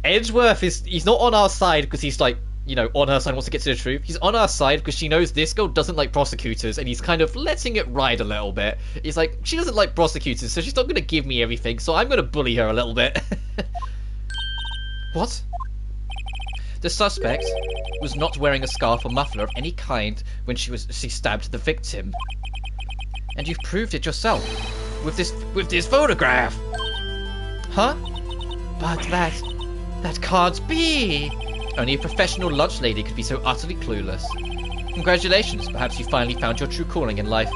Edgeworth he's not on our side because he's like, you know, on her side, wants to get to the truth. He's on our side because she knows this girl doesn't like prosecutors, and he's kind of letting it ride a little bit. He's like, she doesn't like prosecutors, so she's not going to give me everything, so I'm going to bully her a little bit. What? The suspect was not wearing a scarf or muffler of any kind when she stabbed the victim. And you've proved it yourself. With this photograph. Huh? But that can't be. Only a professional lunch lady could be so utterly clueless. Congratulations, perhaps you finally found your true calling in life.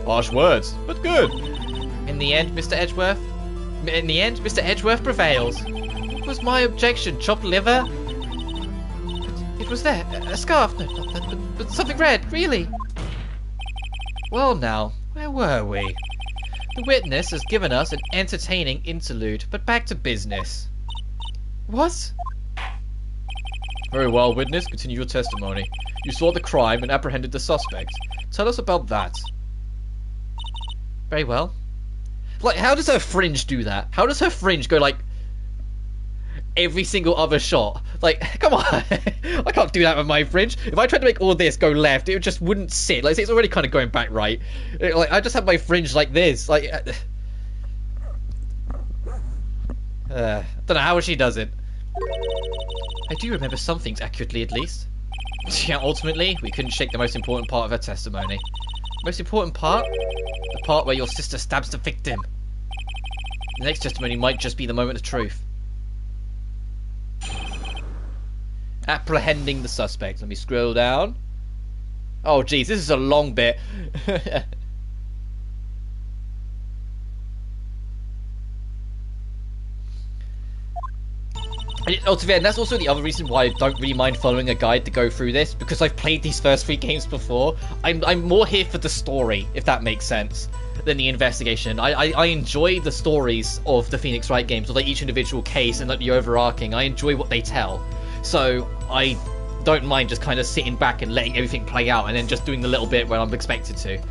Harsh words, but good. In the end, Mr. Edgeworth prevails. What was my objection? Chopped liver? It was there. A scarf. No, not that, but something red, really. Well now, where were we? The witness has given us an entertaining interlude, but back to business. What? Very well, witness. Continue your testimony. You saw the crime and apprehended the suspect. Tell us about that. Very well. Like, how does her fringe do that? How does her fringe go, like, every single other shot? Like, come on. I can't do that with my fringe. If I tried to make all this go left, it just wouldn't sit. Like, it's already kind of going back right. Like, I just have my fringe like this. Like, don't know how she does it. I do remember some things accurately, at least. Yeah, ultimately, we couldn't shake the most important part of her testimony. Most important part? The part where your sister stabs the victim. The next testimony might just be the moment of truth. Apprehending the suspect. Let me scroll down. Oh, geez, this is a long bit. And that's also the other reason why I don't really mind following a guide to go through this, because I've played these first 3 games before. I'm more here for the story, if that makes sense, than the investigation. I enjoy the stories of the Phoenix Wright games, of like each individual case and like the overarching. I enjoy what they tell, so I don't mind just kind of sitting back and letting everything play out, and then just doing the little bit when I'm expected to.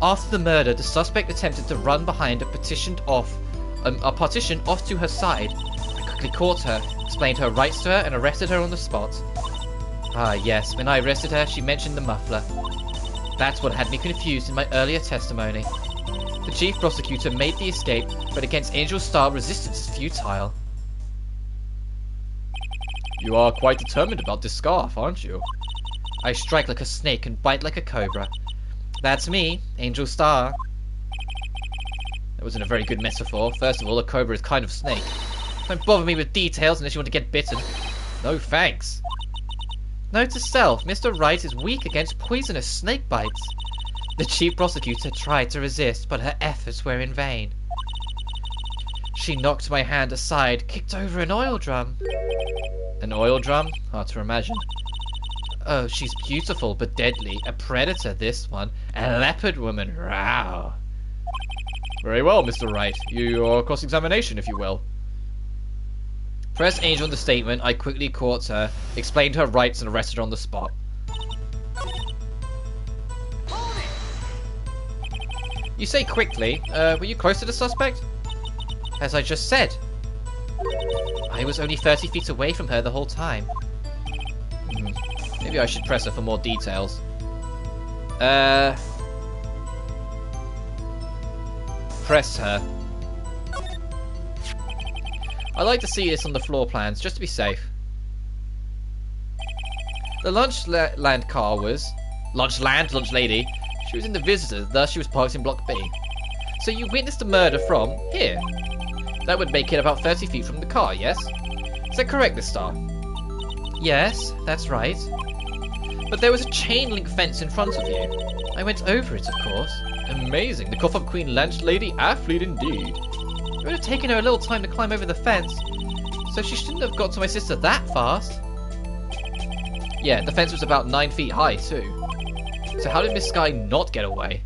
After the murder, the suspect attempted to run behind a partition off to her side. I quickly caught her, explained her rights to her, and arrested her on the spot. Ah, yes, when I arrested her, she mentioned the muffler. That's what had me confused in my earlier testimony. The chief prosecutor made the escape, but against Angel Star, resistance is futile. You are quite determined about this scarf, aren't you? I strike like a snake and bite like a cobra. That's me, Angel Star. That wasn't a very good metaphor. First of all, a cobra is kind of snake. Don't bother me with details unless you want to get bitten. No thanks. Note to self, Mr. Wright is weak against poisonous snake bites. The chief prosecutor tried to resist, but her efforts were in vain. She knocked my hand aside, kicked over an oil drum. An oil drum? Hard to imagine. Oh, she's beautiful but deadly. A predator, this one. A leopard woman. Row. Very well, Mr. Wright. Your cross-examination, if you will. Press Angel on the statement. I quickly caught her, explained her rights, and arrested her on the spot. You say quickly. Were you close to the suspect? As I just said. I was only 30 feet away from her the whole time. Maybe I should press her for more details. Press her. I like to see this on the floor plans, just to be safe. The lunch car was... Lunch lady. She was in the visitor, thus she was parked in Block B. So you witnessed the murder from here. That would make it about 30 feet from the car, yes? Is that correct, Miss Star? Yes, that's right. But there was a chain link fence in front of you. I went over it, of course. Amazing. The cough-up queen lunch lady, athlete indeed. It would have taken her a little time to climb over the fence, so she shouldn't have got to my sister that fast. Yeah, the fence was about 9 feet high, too. So how did Miss Sky not get away?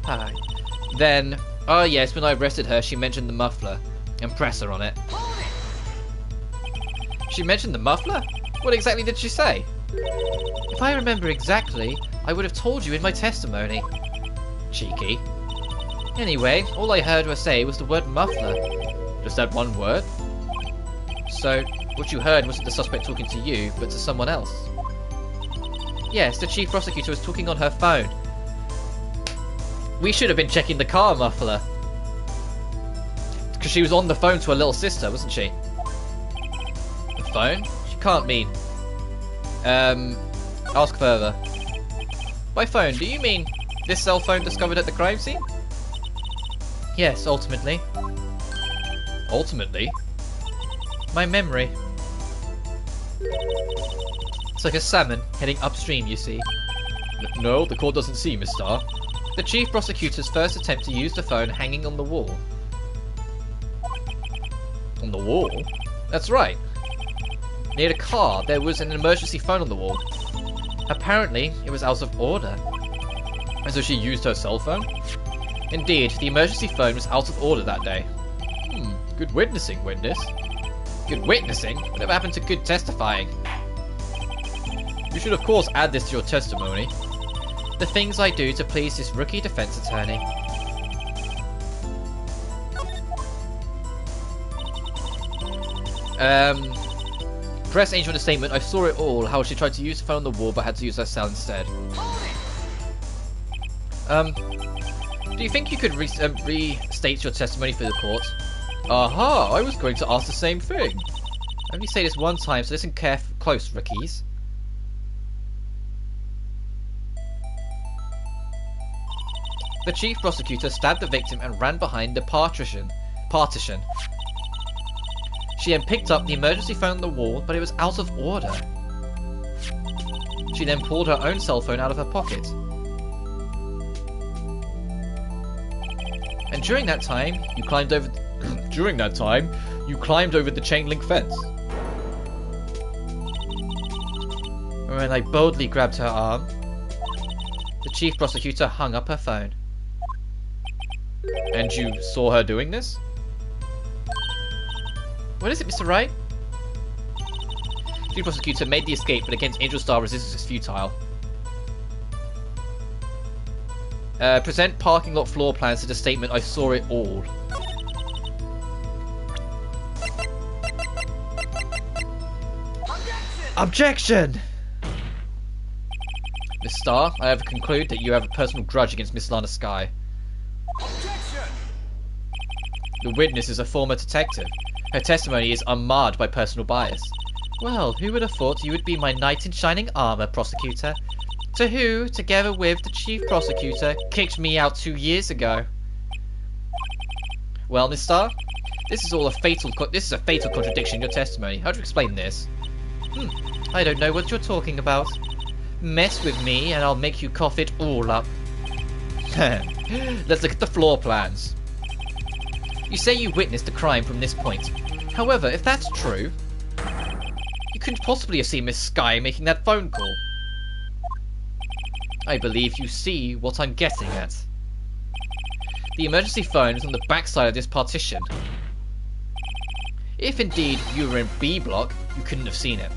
Hi. Then, oh yes, when I arrested her, she mentioned the muffler. And press her on it. She mentioned the muffler? What exactly did she say? If I remember exactly, I would have told you in my testimony. Cheeky. Anyway, all I heard her say was the word muffler. Just that one word? So, what you heard wasn't the suspect talking to you, but to someone else. Yes, the chief prosecutor was talking on her phone. We should have been checking the car muffler. Because she was on the phone to her little sister, wasn't she? The phone? She can't mean... ask further. By phone, do you mean this cell phone discovered at the crime scene? Yes, ultimately. Ultimately? My memory. It's like a salmon heading upstream, you see. No, the court doesn't see, Miss Starr. The chief prosecutor's first attempt to use the phone hanging on the wall. On the wall? That's right. Near the car, there was an emergency phone on the wall. Apparently, it was out of order. And so she used her cell phone? Indeed, the emergency phone was out of order that day. Good witnessing, witness. Good witnessing? Whatever happened to good testifying? You should of course add this to your testimony. The things I do to please this rookie defense attorney. Press Angel in a statement. I saw it all. How she tried to use the phone on the wall but had to use her cell instead. Do you think you could restate your testimony for the court? Aha! I was going to ask the same thing. I only say this one time, so listen close, rookies. The chief prosecutor stabbed the victim and ran behind the partition. She then picked up the emergency phone on the wall, but it was out of order. She then pulled her own cell phone out of her pocket. And during that time, you climbed over... you climbed over the chain link fence. When I boldly grabbed her arm, the chief prosecutor hung up her phone. And you saw her doing this? What is it, Mr. Wright? The chief prosecutor made the escape, but against Angel Starr, resistance is futile. Present parking lot floor plans to the statement, I saw it all. Objection! Miss Starr, I have concluded that you have a personal grudge against Miss Lana Skye. Objection! The witness is a former detective. Her testimony is unmarred by personal bias. Well, who would have thought you would be my knight in shining armour, prosecutor? To who, together with the chief prosecutor, kicked me out 2 years ago. Well, Miss Starr, this is a fatal contradiction in your testimony. How do you explain this? I don't know what you're talking about. Mess with me and I'll make you cough it all up. Let's look at the floor plans. You say you witnessed the crime from this point. However, if that's true, you couldn't possibly have seen Miss Skye making that phone call. I believe you see what I'm getting at. The emergency phone is on the back side of this partition. If indeed you were in B block, you couldn't have seen it.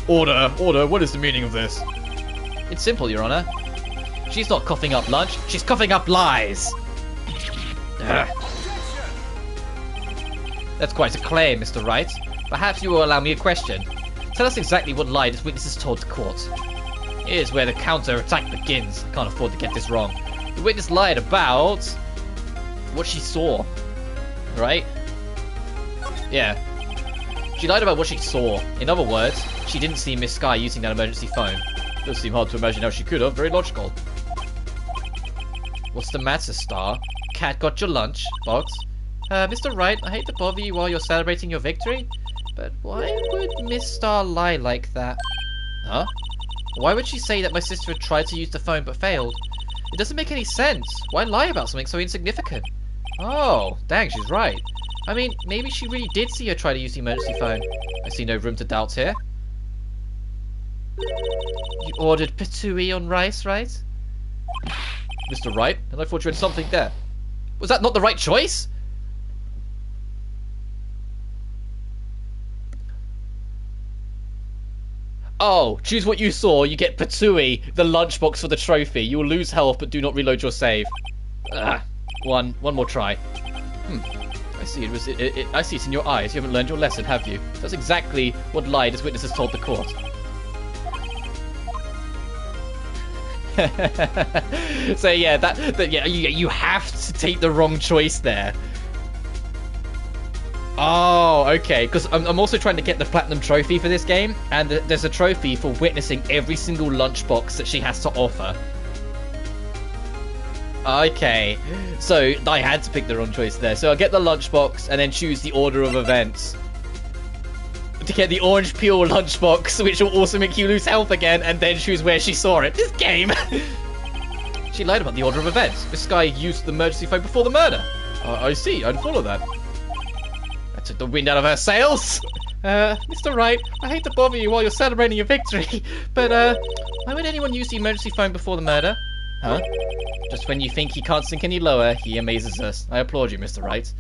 Order, order, what is the meaning of this? It's simple, Your Honor. She's not coughing up lunch, she's coughing up lies! That's quite a claim, Mr. Wright. Perhaps you will allow me a question. Tell us exactly what lie this witness has told the court. Here's where the counter-attack begins. I can't afford to get this wrong. The witness lied about what she saw. Right? Yeah. She lied about what she saw. In other words, she didn't see Miss Skye using that emergency phone. Does seem hard to imagine how she could have. Very logical. What's the matter, Starr? Cat got your lunch box? Mr. Wright, I hate to bother you while you're celebrating your victory, but why would Miss Starr lie like that? Huh? Why would she say that my sister had tried to use the phone but failed? It doesn't make any sense. Why lie about something so insignificant? Oh, dang, she's right. I mean, maybe she really did see her try to use the emergency phone. I see no room to doubt here. You ordered patooey on rice, right? Mr. Wright, and I thought you had something there. Was that not the right choice? Oh, choose what you saw. You get patooey, the lunchbox for the trophy. You will lose health, but do not reload your save. One more try. I see I see it's in your eyes. You haven't learned your lesson, have you? That's exactly what lie this witness has told the court. So yeah, yeah, you have to take the wrong choice there. Oh, okay, because I'm also trying to get the platinum trophy for this game, and there's a trophy for witnessing every single lunchbox that she has to offer. Okay, so I had to pick the wrong choice there. So I'll get the lunchbox and then choose the order of events. To get the orange peel lunchbox, which will also make you lose health again, and then choose where she saw it. This game! She lied about the order of events. This guy used the emergency phone before the murder. I see, I'd follow that. That took the wind out of her sails. Mr. Wright, I hate to bother you while you're celebrating your victory, but, why would anyone use the emergency phone before the murder? Huh? Just when you think he can't sink any lower, he amazes us. I applaud you, Mr. Wright.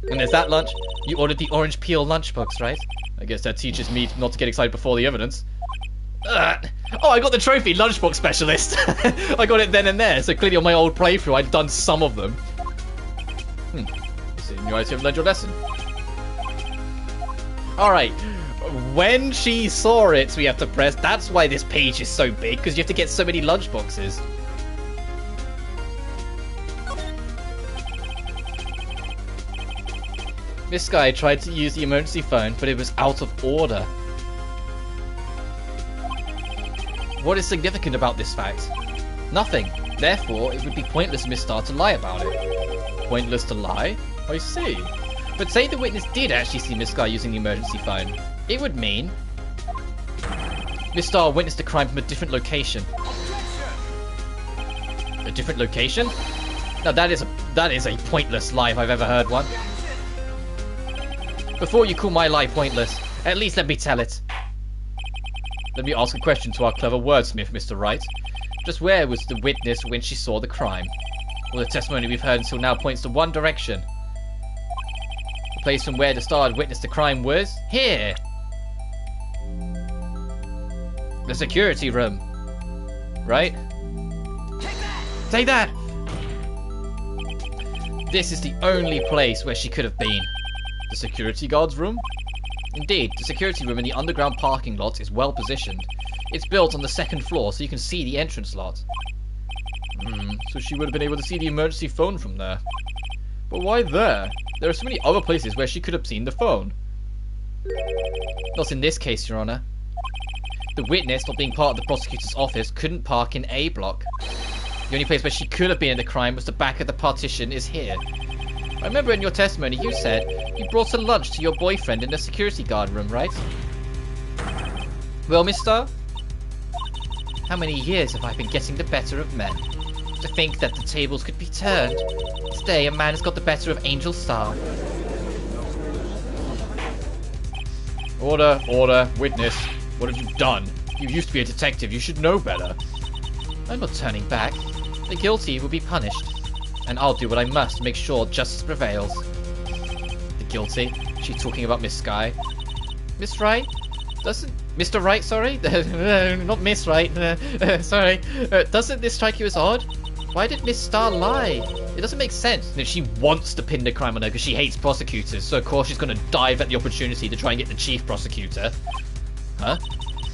And there's that lunch. You ordered the orange peel lunchbox, right? I guess that teaches me not to get excited before the evidence. Oh, I got the trophy, lunchbox specialist. I got it then and there, so clearly on my old playthrough I'd done some of them. So you guys have learned your lesson. Alright, when she saw it, we have to press. That's why this page is so big, because you have to get so many lunchboxes. This guy tried to use the emergency phone, but it was out of order. What is significant about this fact? Nothing. Therefore, it would be pointless for Miss Starr to lie about it. Pointless to lie? I see. But say the witness did actually see Miss Starr using the emergency phone. It would mean Miss Starr witnessed the crime from a different location. A different location? Now that is a pointless lie if I've ever heard one. Before you call my lie pointless, at least let me tell it. Let me ask a question to our clever wordsmith, Mr. Wright. Just where was the witness when she saw the crime? Well, the testimony we've heard until now points to one direction. The place from where the Star had witnessed the crime was here. The security room. Right? Take that! This is the only place where she could have been. The security guard's room? Indeed, the security room in the underground parking lot is well positioned. It's built on the second floor so you can see the entrance lot. So she would have been able to see the emergency phone from there. But why there? There are so many other places where she could have seen the phone. Not in this case, Your Honor. The witness, not being part of the prosecutor's office, couldn't park in A block. The only place where she could have been in the crime was the back of the partition is here. I remember in your testimony you said you brought a lunch to your boyfriend in the security guard room, right? Well, Miss Starr? How many years have I been getting the better of men? To think that the tables could be turned. Today a man has got the better of Angel Starr. Order, order, witness. What have you done? You used to be a detective, you should know better. I'm not turning back. The guilty will be punished. And I'll do what I must to make sure justice prevails. The guilty? She's talking about Miss Skye. Miss Wright? Doesn't... Mr. Wright, sorry? Not Miss Wright. Sorry. Doesn't this strike you as odd? Why did Miss Starr lie? It doesn't make sense. You know, she wants to pin the crime on her because she hates prosecutors, so of course she's going to dive at the opportunity to try and get the chief prosecutor. Huh?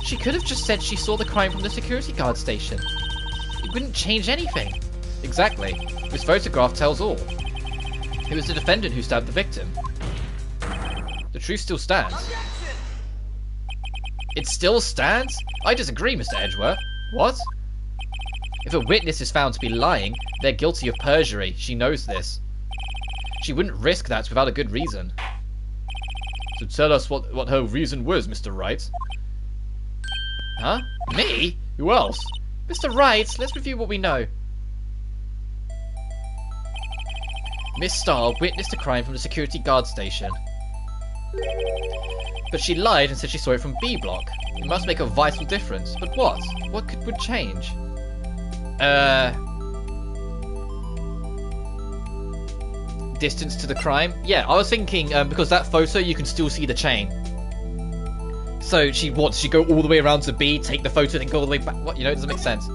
She could have just said she saw the crime from the security guard station. It wouldn't change anything. Exactly. This photograph tells all. It was the defendant who stabbed the victim. The truth still stands. It still stands? I disagree, Mr. Edgeworth. What? If a witness is found to be lying, they're guilty of perjury. She knows this. She wouldn't risk that without a good reason. So tell us what her reason was, Mr. Wright. Huh? Me? Who else? Mr. Wright, let's review what we know. Miss Starr witnessed a crime from the security guard station. But she lied and said she saw it from B block. It must make a vital difference. But what? What would change? Distance to the crime? Yeah, I was thinking because that photo you can still see the chain. So she go all the way around to B, take the photo, then go all the way back. What? You know, it doesn't make sense.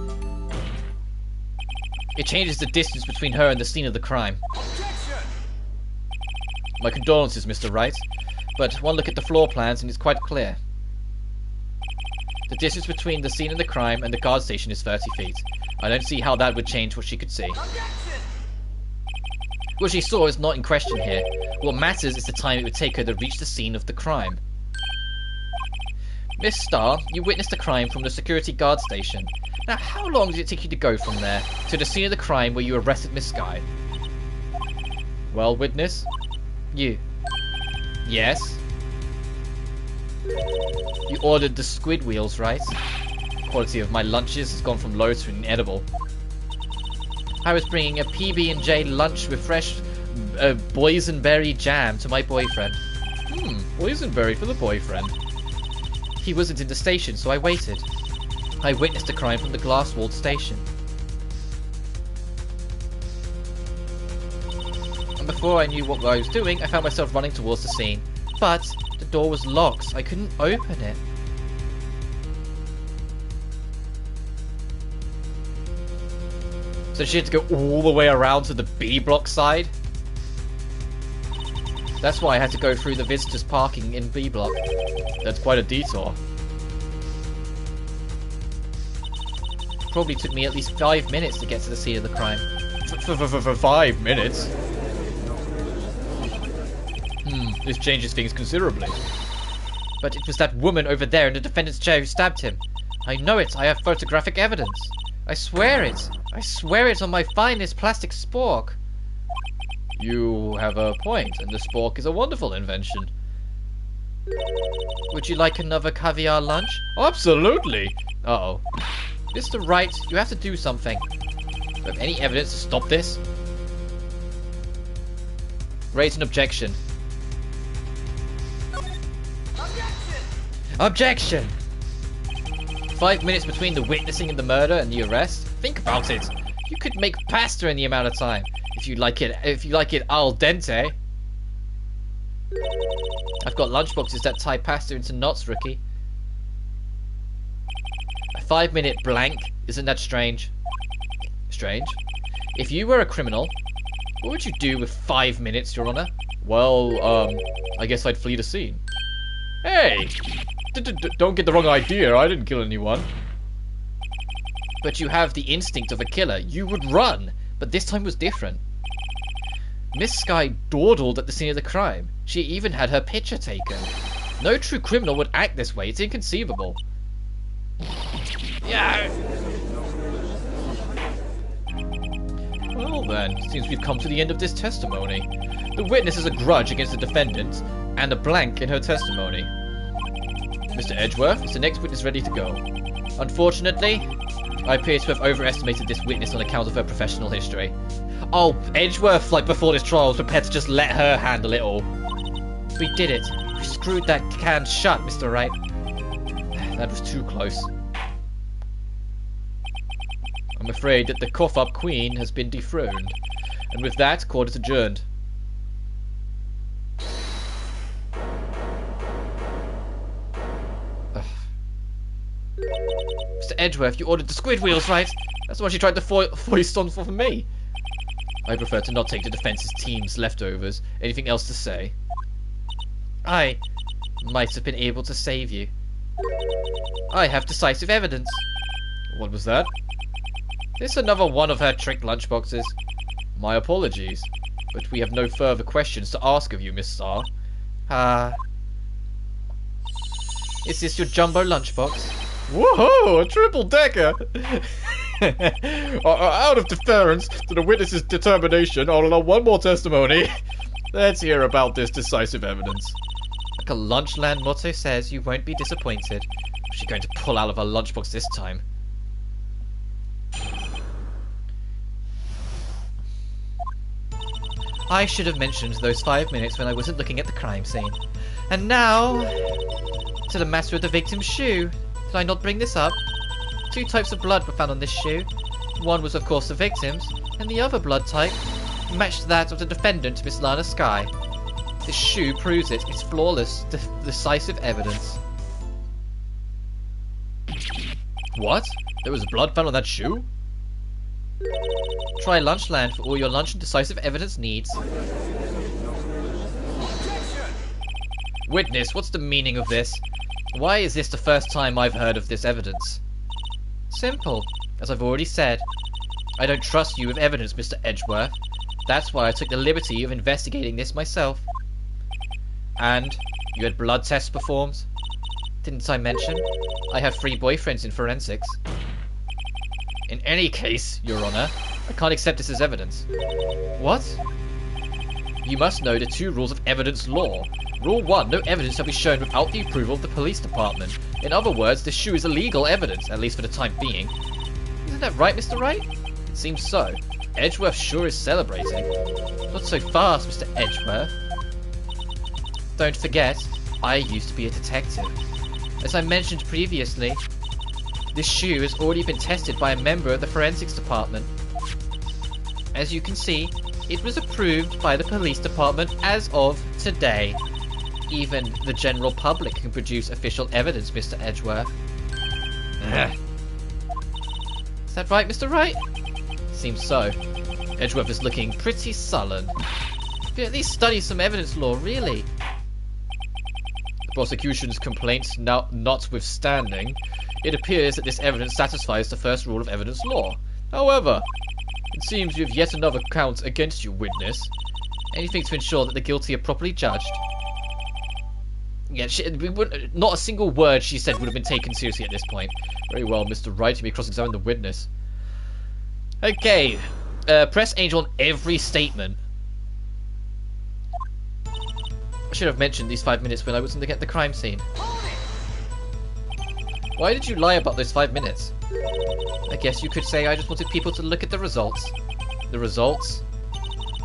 It changes the distance between her and the scene of the crime. My condolences, Mr. Wright. But one look at the floor plans and it's quite clear. The distance between the scene of the crime and the guard station is 30 feet. I don't see how that would change what she could see. What she saw is not in question here. What matters is the time it would take her to reach the scene of the crime. Miss Starr, you witnessed the crime from the security guard station. Now, how long did it take you to go from there to the scene of the crime where you arrested Miss Sky? Well, witness? You. Yes? You ordered the squid wheels, right? The quality of my lunches has gone from low to inedible. I was bringing a PB&J lunch with fresh boysenberry jam to my boyfriend. Boysenberry for the boyfriend. He wasn't in the station, so I waited. I witnessed the crime from the glass-walled station. And before I knew what I was doing, I found myself running towards the scene. But the door was locked. I couldn't open it. So she had to go all the way around to the B block side? That's why I had to go through the visitors parking in B block. That's quite a detour. Probably took me at least 5 minutes to get to the scene of the crime. For 5 minutes? This changes things considerably. But it was that woman over there in the defendant's chair who stabbed him. I know it. I have photographic evidence. I swear it. I swear it on my finest plastic spork. You have a point, and the spork is a wonderful invention. Would you like another caviar lunch? Absolutely! Uh-oh. Mr. Wright, you have to do something. Do you have any evidence to stop this? Raise an objection. Objection! 5 minutes between the witnessing of the murder and the arrest? Think about it. You could make pasta in the amount of time. If you like it al dente. I've got lunchboxes that tie pasta into knots, rookie. A 5-minute blank? Isn't that strange? Strange? If you were a criminal, what would you do with 5 minutes, Your Honor? Well, I guess I'd flee the scene. Hey! Don't get the wrong idea, I didn't kill anyone. But you have the instinct of a killer. You would run, but this time was different. Miss Sky dawdled at the scene of the crime. She even had her picture taken. No true criminal would act this way. It's inconceivable. Yeah. Well then, seems we've come to the end of this testimony. The witness has a grudge against the defendant, and a blank in her testimony. Mr. Edgeworth, is the next witness ready to go? Unfortunately, I appear to have overestimated this witness on account of her professional history. Oh, Edgeworth, like before this trial, was prepared to just let her handle it all. We did it. We screwed that can shut, Mr. Wright. That was too close. I'm afraid that the cough-up queen has been dethroned. And with that, court is adjourned. Mr. Edgeworth, you ordered the squid wheels, right? That's the one she tried to foist on for me. I prefer to not take the defense's team's leftovers. Anything else to say? I might have been able to save you. I have decisive evidence. What was that? This is another one of her trick lunchboxes. My apologies, but we have no further questions to ask of you, Miss Starr. Is this your jumbo lunchbox? Whoa, a triple-decker! Out of deference to the witness's determination, I'll allow one more testimony. Let's hear about this decisive evidence. Like a Lunchland motto says, you won't be disappointed. What's she going to pull out of her lunchbox this time? I should have mentioned those 5 minutes when I wasn't looking at the crime scene. And now, to the matter of the victim's shoe. Did I not bring this up? 2 types of blood were found on this shoe. One was of course the victim's, and the other blood type matched that of the defendant, Miss Lana Sky. This shoe proves it. It's flawless, decisive evidence. What? There was blood found on that shoe? Try Lunchland for all your lunch and decisive evidence needs. Witness, what's the meaning of this? Why is this the first time I've heard of this evidence? Simple. As I've already said, I don't trust you with evidence, Mr. Edgeworth. That's why I took the liberty of investigating this myself. And you had blood tests performed? Didn't I mention? I have 3 boyfriends in forensics. In any case, Your Honor, I can't accept this as evidence. What? You must know the 2 rules of evidence law. Rule 1, no evidence shall be shown without the approval of the police department. In other words, this shoe is illegal evidence, at least for the time being. Isn't that right, Mr. Wright? It seems so. Edgeworth sure is celebrating. Not so fast, Mr. Edgeworth. Don't forget, I used to be a detective. As I mentioned previously, this shoe has already been tested by a member of the forensics department. As you can see, it was approved by the police department as of today. Even the general public can produce official evidence, Mr. Edgeworth. Is that right, Mr. Wright? Seems so. Edgeworth is looking pretty sullen. Could at least study some evidence law, really. The prosecution's complaints notwithstanding, it appears that this evidence satisfies the first rule of evidence law. However, it seems you have yet another count against you, witness. Anything to ensure that the guilty are properly judged. Yeah, not a single word she said would have been taken seriously at this point. Very well, Mr. Wright, you may cross-examine the witness. Okay, press Angel on every statement. I should have mentioned these 5 minutes when I was looking at the crime scene. Why did you lie about those 5 minutes? I guess you could say I just wanted people to look at the results. The results?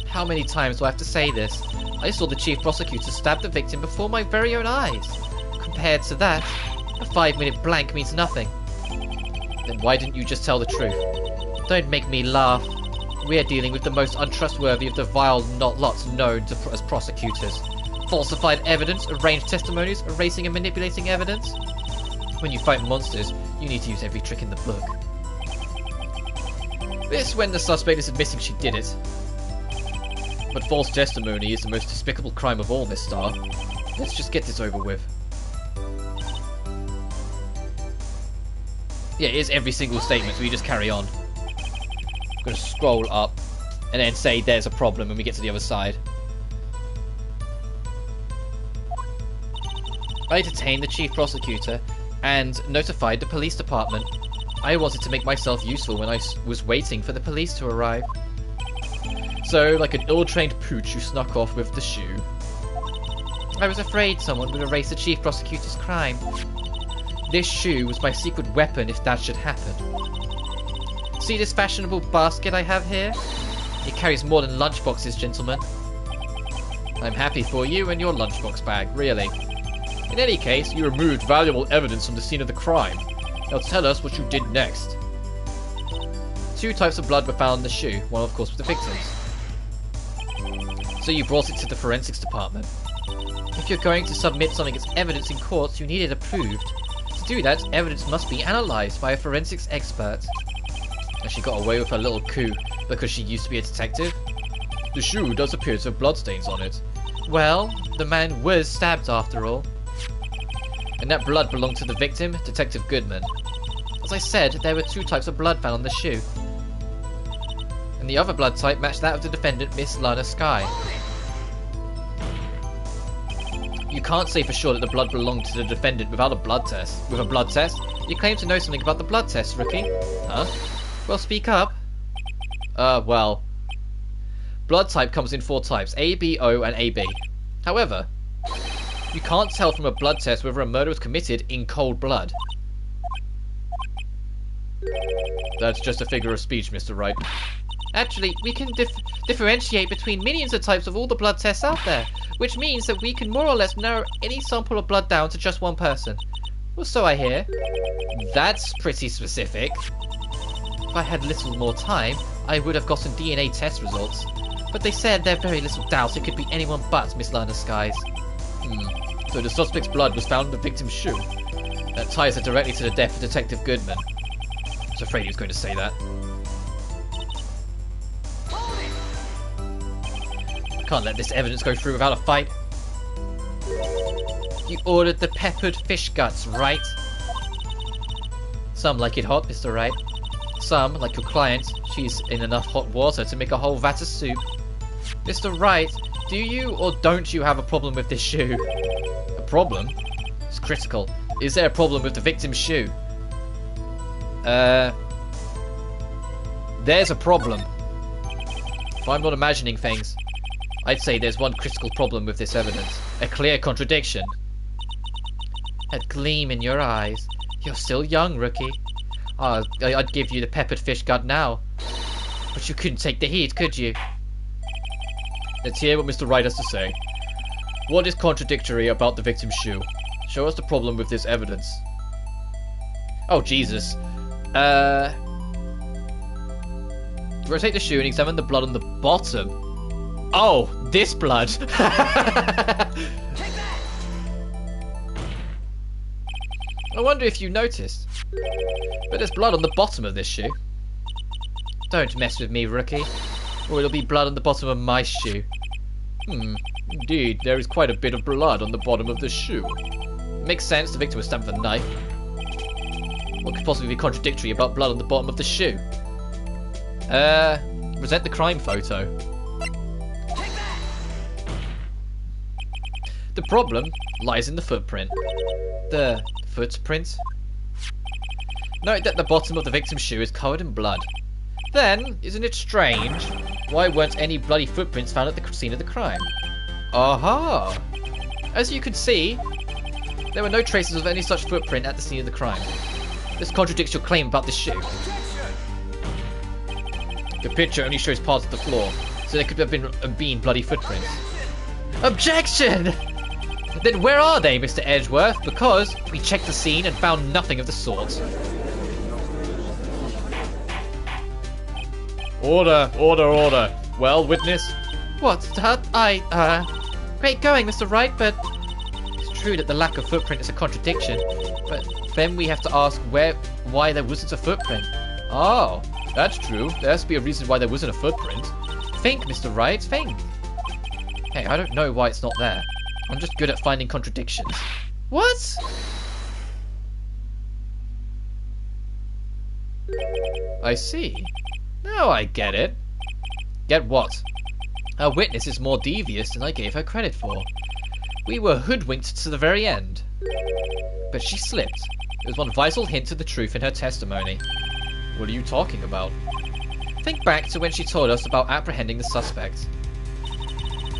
How many times do I have to say this? I saw the chief prosecutor stab the victim before my very own eyes. Compared to that, a 5-minute blank means nothing. Then why didn't you just tell the truth? Don't make me laugh. We're dealing with the most untrustworthy of the vile lots known to as prosecutors. Falsified evidence, arranged testimonies, erasing and manipulating evidence. When you fight monsters, you need to use every trick in the book. This when the suspect is admitting she did it. But false testimony is the most despicable crime of all, Miss Starr. Let's just get this over with. Yeah, it is every single statement, so we just carry on. I'm going to scroll up and then say there's a problem when we get to the other side. I detained the chief prosecutor and notified the police department. I wanted to make myself useful when I was waiting for the police to arrive. So, like an ill-trained pooch, you snuck off with the shoe. I was afraid someone would erase the chief prosecutor's crime. This shoe was my secret weapon if that should happen. See this fashionable basket I have here? It carries more than lunchboxes, gentlemen. I'm happy for you and your lunchbox bag, really. In any case, you removed valuable evidence from the scene of the crime. Now tell us what you did next. 2 types of blood were found in the shoe, one of course was the victim's. So you brought it to the forensics department. If you're going to submit something as evidence in court, you need it approved. To do that, evidence must be analysed by a forensics expert. And she got away with her little coup because she used to be a detective? The shoe does appear to have bloodstains on it. Well, the man was stabbed after all. And that blood belonged to the victim, Detective Goodman. As I said, there were 2 types of blood found on the shoe. And the other blood type matched that of the defendant, Miss Lana Skye. You can't say for sure that the blood belonged to the defendant without a blood test. With a blood test? You claim to know something about the blood test, rookie. Huh? Well, speak up. Well. Blood type comes in 4 types, A, B, O, and AB. However, you can't tell from a blood test whether a murder was committed in cold blood. That's just a figure of speech, Mr. Wright. Actually, we can differentiate between millions of types of all the blood tests out there, which means that we can more or less narrow any sample of blood down to just one person. Well, so I hear. That's pretty specific. If I had little more time, I would have gotten DNA test results. But they said there are very little doubt it could be anyone but Miss Lana Skye's. So the suspect's blood was found in the victim's shoe. That ties her directly to the death of Detective Goodman. I was afraid he was going to say that. I can't let this evidence go through without a fight. You ordered the peppered fish guts, right? Some like it hot, Mr. Wright. Some, like your client, she's in enough hot water to make a whole vat of soup. Mr. Wright, do you or don't you have a problem with this shoe? A problem? It's critical. Is there a problem with the victim's shoe? There's a problem. If I'm not imagining things, I'd say there's one critical problem with this evidence. A clear contradiction. A gleam in your eyes. You're still young, rookie. I'd give you the peppered fish gut now. But you couldn't take the heat, could you? Let's hear what Mr. Wright has to say. What is contradictory about the victim's shoe? Show us the problem with this evidence. Oh, Jesus. Rotate the shoe and examine the blood on the bottom. Oh, this blood. I wonder if you noticed, but there's blood on the bottom of this shoe. Don't mess with me, rookie, or it'll be blood on the bottom of my shoe. Indeed, there is quite a bit of blood on the bottom of the shoe. Makes sense, the victim was stabbed with a knife. What could possibly be contradictory about blood on the bottom of the shoe? Present the crime photo. The problem lies in the footprint. The footprint? Note that the bottom of the victim's shoe is covered in blood. Then, isn't it strange? Why weren't any bloody footprints found at the scene of the crime? Aha! As you can see, there were no traces of any such footprint at the scene of the crime. This contradicts your claim about the shoe. The picture only shows parts of the floor, so there could have been bloody footprints. Objection! Then where are they, Mr. Edgeworth? Because we checked the scene and found nothing of the sort. Order, order, order. Well, witness? What? Great going, Mr. Wright, but it's true that the lack of footprint is a contradiction. But then we have to ask why there wasn't a footprint. Oh, that's true. There has to be a reason why there wasn't a footprint. Think, Mr. Wright, think. Hey, I don't know why it's not there. I'm just good at finding contradictions. What? I see. Now I get it. Get what? Our witness is more devious than I gave her credit for. We were hoodwinked to the very end. But she slipped. There was one vital hint of the truth in her testimony. What are you talking about? Think back to when she told us about apprehending the suspect.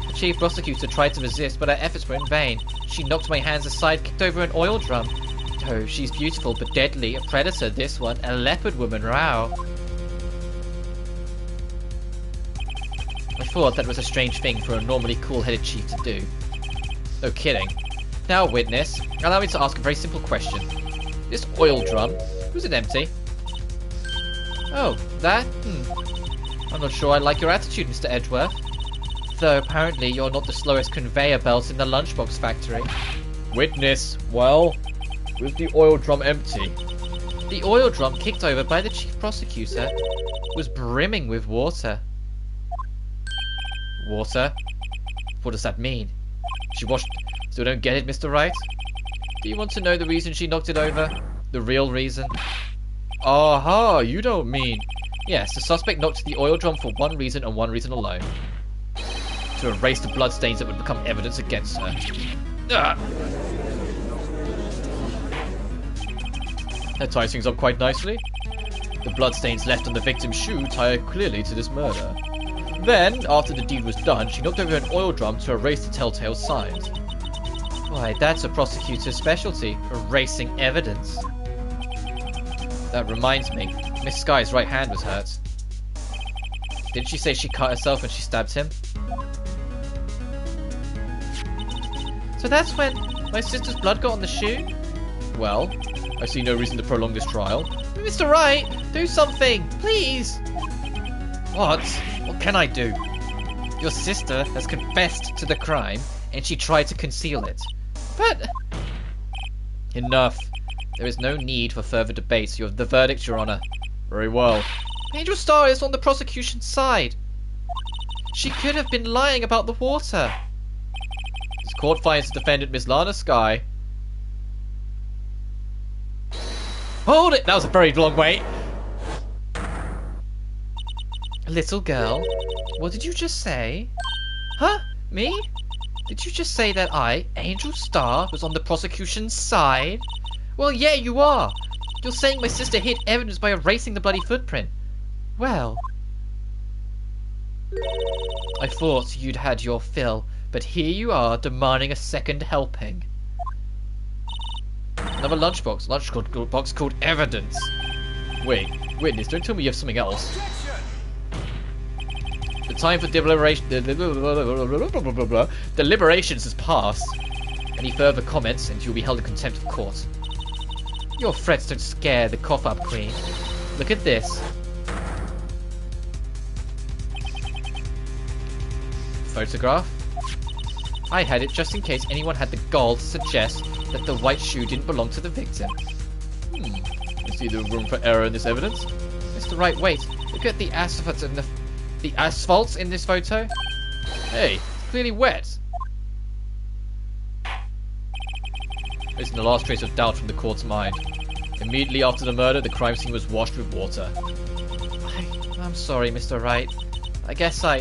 The chief prosecutor tried to resist, but her efforts were in vain. She knocked my hands aside, kicked over an oil drum. Oh, she's beautiful but deadly. A predator, this one. A leopard woman, row. I thought that was a strange thing for a normally cool-headed chief to do. No kidding. Now, witness, allow me to ask a very simple question. This oil drum, was it empty? Oh, that? I'm not sure I like your attitude, Mr. Edgeworth. Though apparently you're not the slowest conveyor belt in the lunchbox factory. Witness, well, was the oil drum empty? The oil drum kicked over by the chief prosecutor was brimming with water. Water? What does that mean? She washed... Still don't get it, Mr. Wright? Do you want to know the reason she knocked it over? The real reason? Aha, you don't mean... Yes, the suspect knocked the oil drum for one reason and one reason alone. To erase the bloodstains that would become evidence against her. That ties things up quite nicely. The bloodstains left on the victim's shoe tie her clearly to this murder. Then, after the deed was done, she knocked over an oil drum to erase the telltale signs. Why, that's a prosecutor's specialty, erasing evidence. That reminds me, Miss Sky's right hand was hurt. Didn't she say she cut herself when she stabbed him? So that's when my sister's blood got on the shoe? Well, I see no reason to prolong this trial. Mr. Wright, do something, please! What? What can I do? Your sister has confessed to the crime, and she tried to conceal it. But... Enough. There is no need for further debate. You have the verdict, Your Honor. Very well. Angel Star is on the prosecution's side. She could have been lying about the water. This court finds the defendant, Miss Lana Sky. Hold it! That was a very long wait. Little girl, what did you just say? Huh? Me? Did you just say that I, Angel Star, was on the prosecution's side? Well, yeah, you are. You're saying my sister hid evidence by erasing the bloody footprint. Well, I thought you'd had your fill, but here you are demanding a second helping. Another lunchbox. Lunchbox called evidence. Wait, witness, don't tell me you have something else. The time for deliberations has passed. Any further comments and you'll be held in contempt of court. Your threats don't scare the cough up, Queen. Look at this. Photograph. I had it just in case anyone had the gall to suggest that the white shoe didn't belong to the victim. You see the room for error in this evidence? Mr. Wright, wait. Look at the asphalt in the asphalt in this photo. Hey, it's clearly wet. Isn't the last trace of doubt from the court's mind. Immediately after the murder, the crime scene was washed with water. I'm sorry, Mr. Wright. I guess I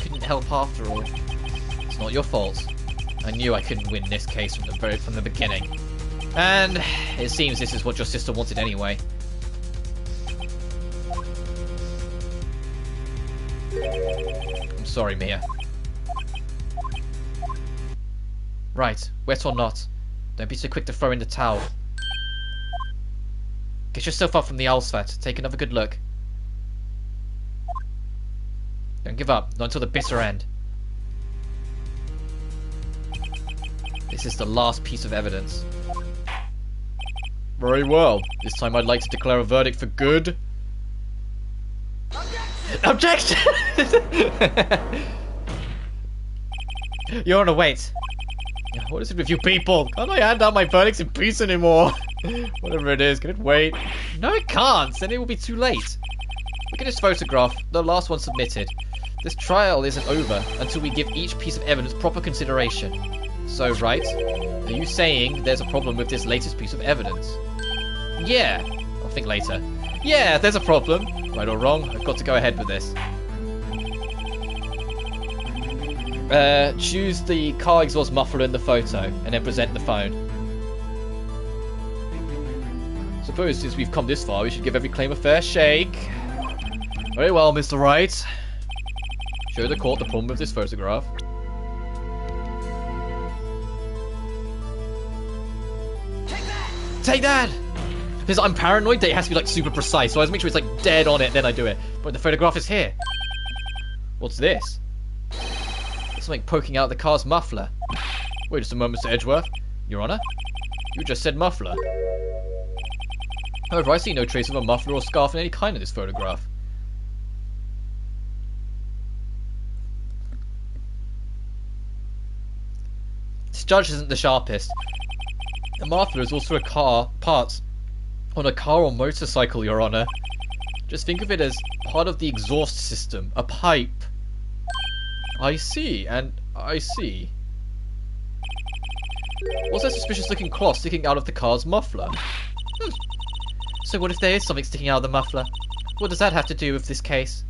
couldn't help after all. It's not your fault. I knew I couldn't win this case from the beginning. And it seems this is what your sister wanted anyway. I'm sorry, Mia. Right, wet or not, don't be so quick to throw in the towel. Get yourself up from the Alsvat. Take another good look. Don't give up, not until the bitter end. This is the last piece of evidence. Very well. This time I'd like to declare a verdict for good. Objection! Your Honor, wait. What is it with you people? Can't I hand out my verdicts in peace anymore? Whatever it is, can it wait? No, it can't. Then it will be too late. Look at this photograph, the last one submitted. This trial isn't over until we give each piece of evidence proper consideration. So, Wright, are you saying there's a problem with this latest piece of evidence? Yeah. I'll think later. Yeah, there's a problem. Right or wrong, I've got to go ahead with this. Choose the car exhaust muffler in the photo, and then present the phone. Suppose since we've come this far, we should give every claim a fair shake. Very well, Mr. Wright. Show the court the problem with this photograph. Take that! Because I'm paranoid that it has to be like super precise, so I have to make sure it's like dead on it, then I do it. But the photograph is here. What's this? There's something poking out of the car's muffler. Wait just a moment, Mr. Edgeworth. Your Honor? You just said muffler. However, I see no trace of a muffler or scarf in any kind in this photograph. This judge isn't the sharpest. The muffler is also a part on a car or motorcycle, Your Honor. Just think of it as part of the exhaust system, a pipe. I see, and I see. What's that suspicious looking cloth sticking out of the car's muffler? So what if there is something sticking out of the muffler? What does that have to do with this case?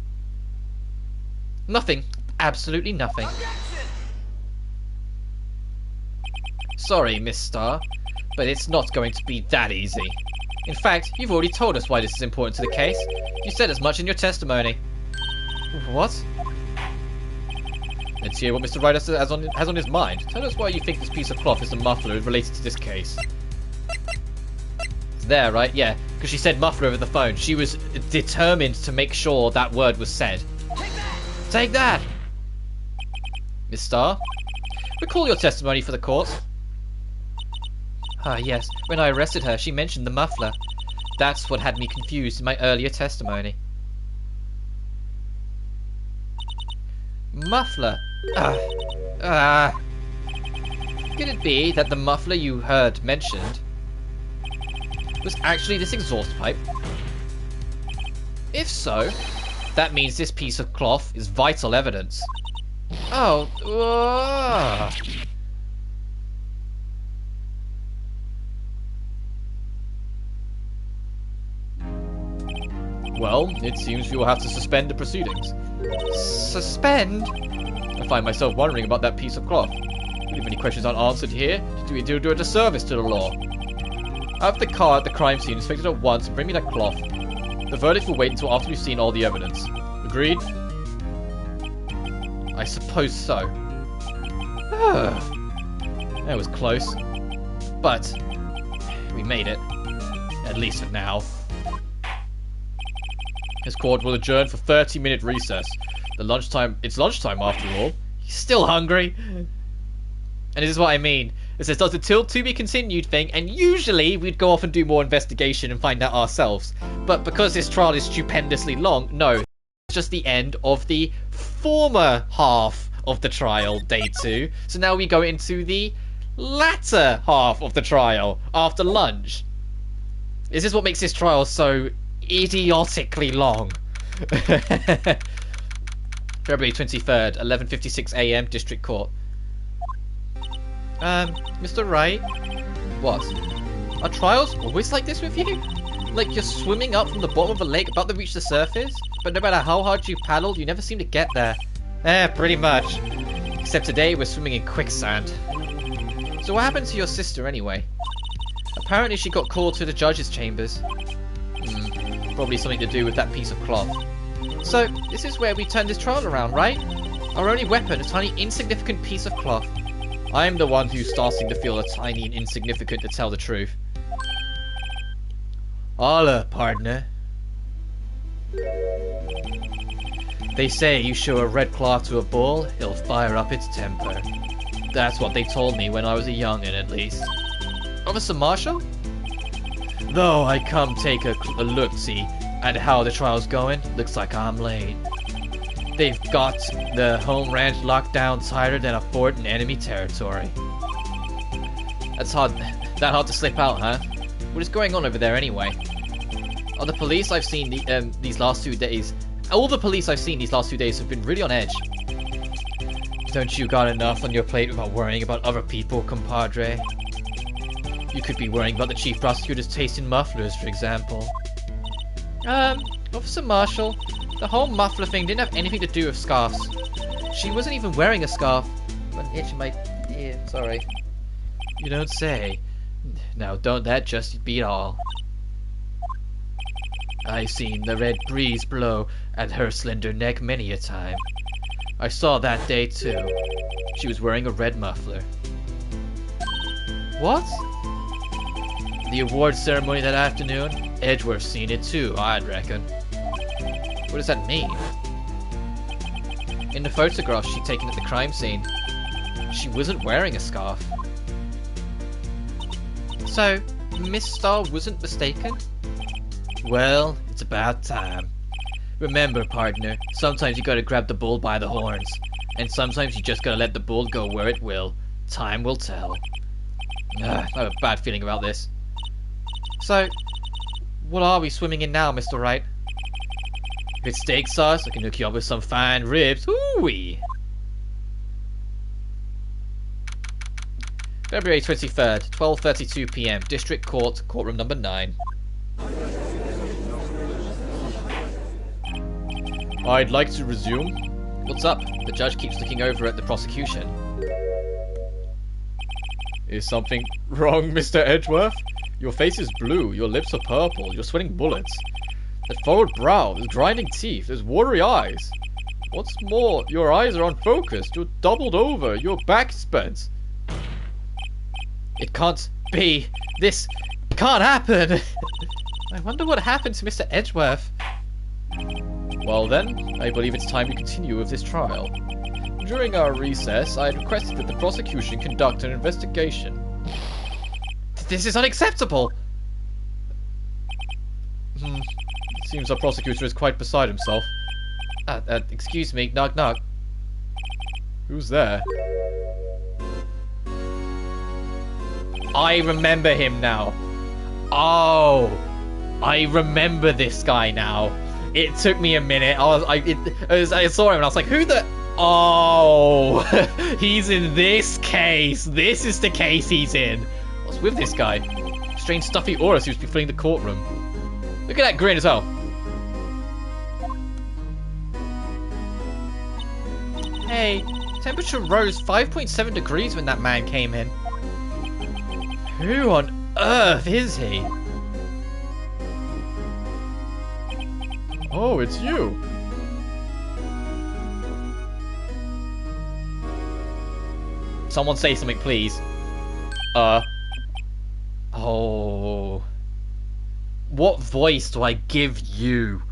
Nothing. Absolutely nothing. Sorry, Miss Starr, but it's not going to be that easy. In fact, you've already told us why this is important to the case. You said as much in your testimony. What? Let's hear what Mr. Wright has on his mind. Tell us why you think this piece of cloth is the muffler related to this case. It's there, right? Yeah, because she said muffler over the phone. She was determined to make sure that word was said. Take that! Take that! Miss Starr, recall your testimony for the court. Ah, yes. When I arrested her, she mentioned the muffler. That's what had me confused in my earlier testimony. Muffler. Could it be that the muffler you heard mentioned was actually this exhaust pipe? If so, that means this piece of cloth is vital evidence. Oh. Well, it seems we will have to suspend the proceedings. Suspend? I find myself wondering about that piece of cloth. If any questions aren't answered here, do we do a disservice to the law? Have the car at the crime scene inspected at once and bring me that cloth. The verdict will wait until after we've seen all the evidence. Agreed? I suppose so. That was close. But we made it. At least for now. This court will adjourn for 30-minute recess. It's lunchtime after all. He's still hungry. And this is what I mean. It says does the till to be continued thing, and usually we'd go off and do more investigation and find out ourselves. But because this trial is stupendously long, no. It's just the end of the former half of the trial, day 2. So now we go into the latter half of the trial, after lunch. This is what makes this trial so idiotically long. February 23rd, 11:56 AM, District Court. Mr. Wright? What? Are trials always like this with you? Like you're swimming up from the bottom of a lake about to reach the surface, but no matter how hard you paddle, you never seem to get there. Pretty much. Except today we're swimming in quicksand. So what happened to your sister anyway? Apparently she got called to the judge's chambers. Probably something to do with that piece of cloth. So, this is where we turn this trial around, right? Our only weapon, a tiny insignificant piece of cloth. I am the one who's starting to feel tiny and insignificant, to tell the truth. Holla, partner. They say you show a red cloth to a bull, he'll fire up its temper. That's what they told me when I was a young'un, at least. Officer Marshall? Though I come take a look-see at how the trial's going, looks like I'm late. They've got the home ranch locked down tighter than a fort in enemy territory. That's hard to slip out, huh? What is going on over there anyway? All the police I've seen these last 2 days have been really on edge. Don't you got enough on your plate without worrying about other people, compadre? You could be worrying about the chief prosecutor's taste in mufflers, for example. Officer Marshall, the whole muffler thing didn't have anything to do with scarves. She wasn't even wearing a scarf. Got an itch in my ear, sorry. You don't say. Now don't that just beat all? I've seen the red breeze blow at her slender neck many a time. I saw that day too. She was wearing a red muffler. What? The award ceremony that afternoon? Edgeworth seen it too, I'd reckon. What does that mean? In the photograph she'd taken at the crime scene, she wasn't wearing a scarf. So, Miss Starr wasn't mistaken? Well, it's about time. Remember, partner, sometimes you gotta grab the bull by the horns, and sometimes you just gotta let the bull go where it will. Time will tell. I have a bad feeling about this. So, what are we swimming in now, Mr. Wright? If it's steak sauce, I can hook you up with some fine ribs. Ooh-wee! February 23rd, 12:32 PM, District Court, Courtroom number 9. I'd like to resume. What's up? The judge keeps looking over at the prosecution. Is something wrong, Mr. Edgeworth? Your face is blue, your lips are purple, you're sweating bullets. That furrowed brow, there's grinding teeth, there's watery eyes. What's more, your eyes are unfocused, you're doubled over, your back's bent. It can't be. This can't happen. I wonder what happened to Mr. Edgeworth. Well then, I believe it's time to continue with this trial. During our recess, I had requested that the prosecution conduct an investigation. This is unacceptable! It seems our prosecutor is quite beside himself. Excuse me, knock knock. Who's there? I remember him now. Oh, I remember this guy now. It took me a minute. I saw him and I was like, who the... Oh, he's in this case. This is the case he's in. What's with this guy? Strange stuffy aura seems to be filling the courtroom. Look at that grin as well. Hey, temperature rose 5.7 degrees when that man came in. Who on earth is he? Oh, it's you. Someone say something, please. Oh. What voice do I give you?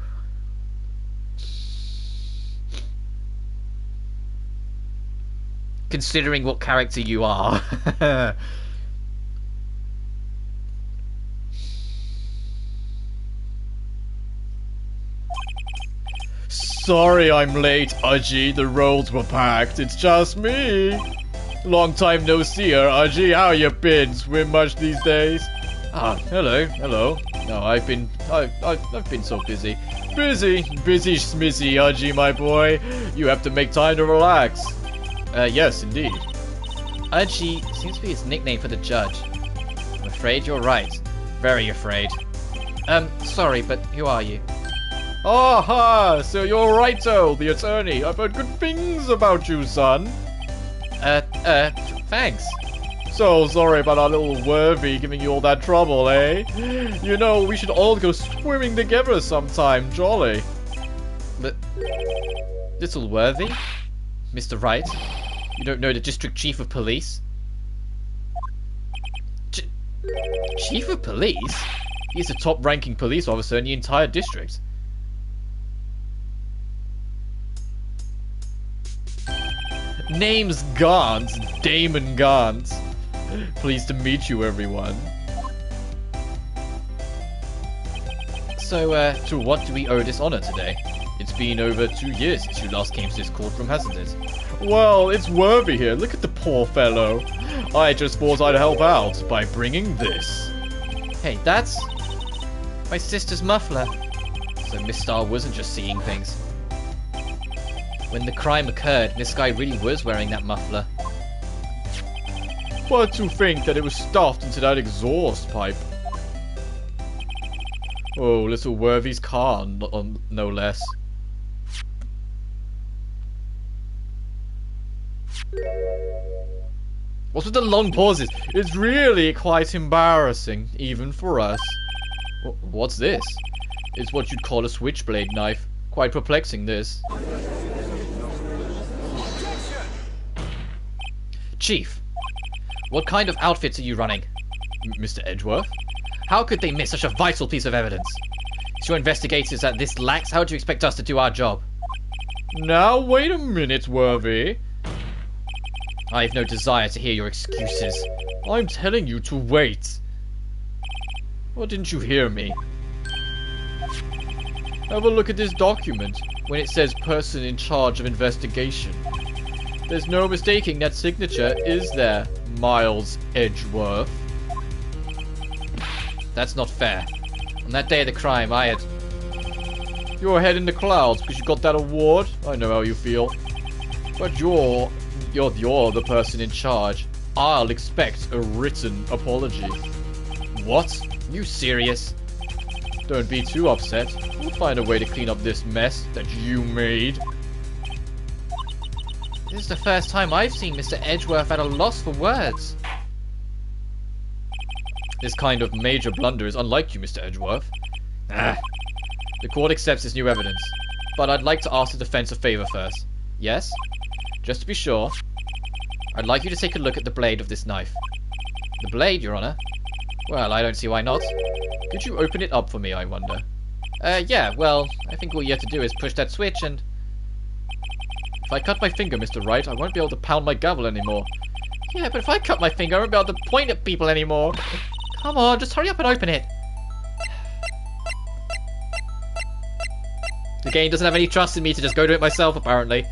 Considering what character you are. Sorry I'm late, Aji. The roads were packed. It's just me. Long time no see her, Aji. How you been? Swim much these days? Ah, hello. No, I've been so busy. Busy smizzy, Aji, my boy. You have to make time to relax. Yes, indeed. Udgy seems to be his nickname for the judge. I'm afraid you're right. Very afraid. Sorry, but who are you? Aha! So you're Wrighto, the attorney. I've heard good things about you, son. Thanks. So sorry about our little Worthy giving you all that trouble, eh? You know, we should all go swimming together sometime, jolly. But... Little Worthy? Mr. Wright? You don't know the District Chief of Police? Chief of Police? He's the top-ranking police officer in the entire district. Name's Gaunt, Damon Gaunt. Pleased to meet you, everyone. So, to what do we owe this honor today? It's been over 2 years since you last came to this courtroom, hasn't it? Well, it's Worthy here. Look at the poor fellow. I just thought I'd help out by bringing this. Hey, that's... my sister's muffler. So Miss Star wasn't just seeing things. When the crime occurred, Miss Guy really was wearing that muffler. But to think that it was stuffed into that exhaust pipe. Oh, little Worthy's car, no less. What's with the long pauses? It's really quite embarrassing, even for us. What's this? It's what you'd call a switchblade knife. Quite perplexing, this. Chief, what kind of outfits are you running? Mr. Edgeworth? How could they miss such a vital piece of evidence? Is your investigators at this lax? How do you expect us to do our job? Now, wait a minute, Worthy. I have no desire to hear your excuses. I'm telling you to wait. Or didn't you hear me? Have a look at this document when it says person in charge of investigation. There's no mistaking that signature, is there, Miles Edgeworth? That's not fair. On that day of the crime, I had... Your head in the clouds because you got that award? I know how you feel. But you're the person in charge. I'll expect a written apology. What? You serious? Don't be too upset. We'll find a way to clean up this mess that you made. This is the first time I've seen Mr. Edgeworth at a loss for words. This kind of major blunder is unlike you, Mr. Edgeworth. The court accepts this new evidence, but I'd like to ask the defense a favor first. Yes? Just to be sure, I'd like you to take a look at the blade of this knife. The blade, Your Honor? Well, I don't see why not. Could you open it up for me, I wonder? Yeah, well, I think all you have to do is push that switch and... If I cut my finger, Mr. Wright, I won't be able to pound my gavel anymore. Yeah, but if I cut my finger, I won't be able to point at people anymore. Come on, just hurry up and open it. The game doesn't have any trust in me to just go do it myself, apparently.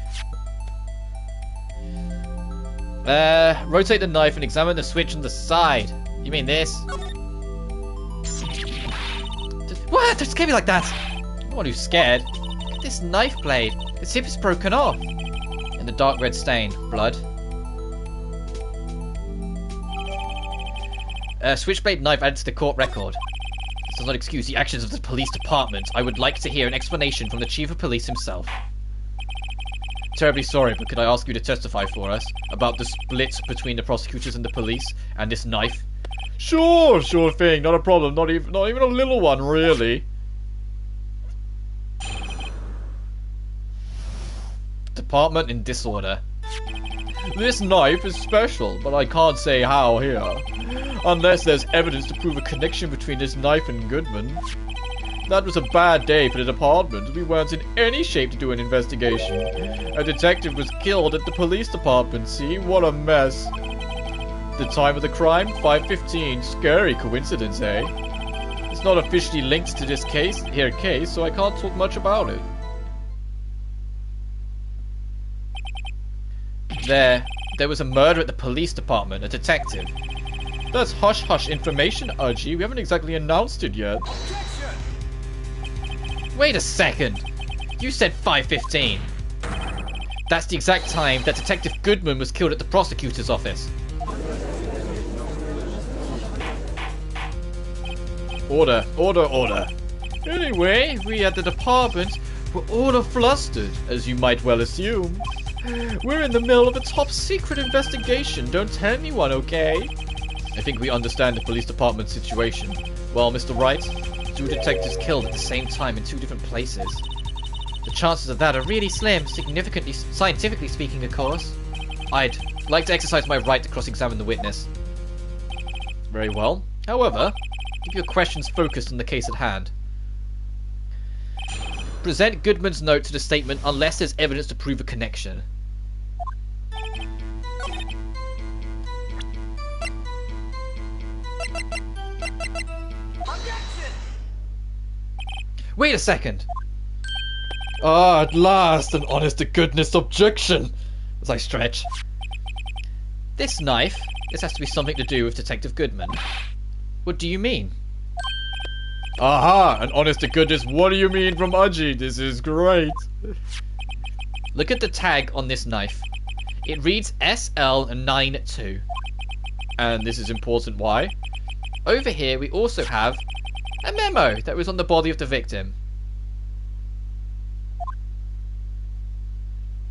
Rotate the knife and examine the switch on the side. You mean this? What? Don't scare me like that! I'm the one who's scared. Look at this knife blade. Its tip is broken off. And the dark red stain. Blood. Switchblade knife added to the court record. This does not excuse the actions of the police department. I would like to hear an explanation from the chief of police himself. Terribly sorry, but could I ask you to testify for us about the split between the prosecutors and the police and this knife? Sure thing, not a problem, not even a little one, really. department in disorder. This knife is special, but I can't say how here. Unless there's evidence to prove a connection between this knife and Goodman. That was a bad day for the department. We weren't in any shape to do an investigation. A detective was killed at the police department, see? What a mess. The time of the crime? 5:15. Scary coincidence, eh? It's not officially linked to this case, so I can't talk much about it. There was a murder at the police department, a detective. That's hush-hush information, Udgy. We haven't exactly announced it yet. Wait a second! You said 5:15. That's the exact time that Detective Goodman was killed at the prosecutor's office. Order, order, order. Anyway, we at the department were all flustered, as you might well assume. We're in the middle of a top-secret investigation. Don't tell anyone, okay? I think we understand the police department situation. Well, Mr. Wright, 2 detectives killed at the same time in 2 different places. The chances of that are really slim, scientifically speaking, of course. I'd like to exercise my right to cross-examine the witness. Very well. However, keep your questions focused on the case at hand. Present Goodman's note to the statement unless there's evidence to prove a connection. Wait a second! Ah, at last, an honest-to-goodness objection! As I stretch. This knife, this has to be something to do with Detective Goodman. What do you mean? Aha! An honest-to-goodness, what do you mean from Udgy? This is great! Look at the tag on this knife. It reads SL92. And this is important, why? Over here we also have a memo that was on the body of the victim.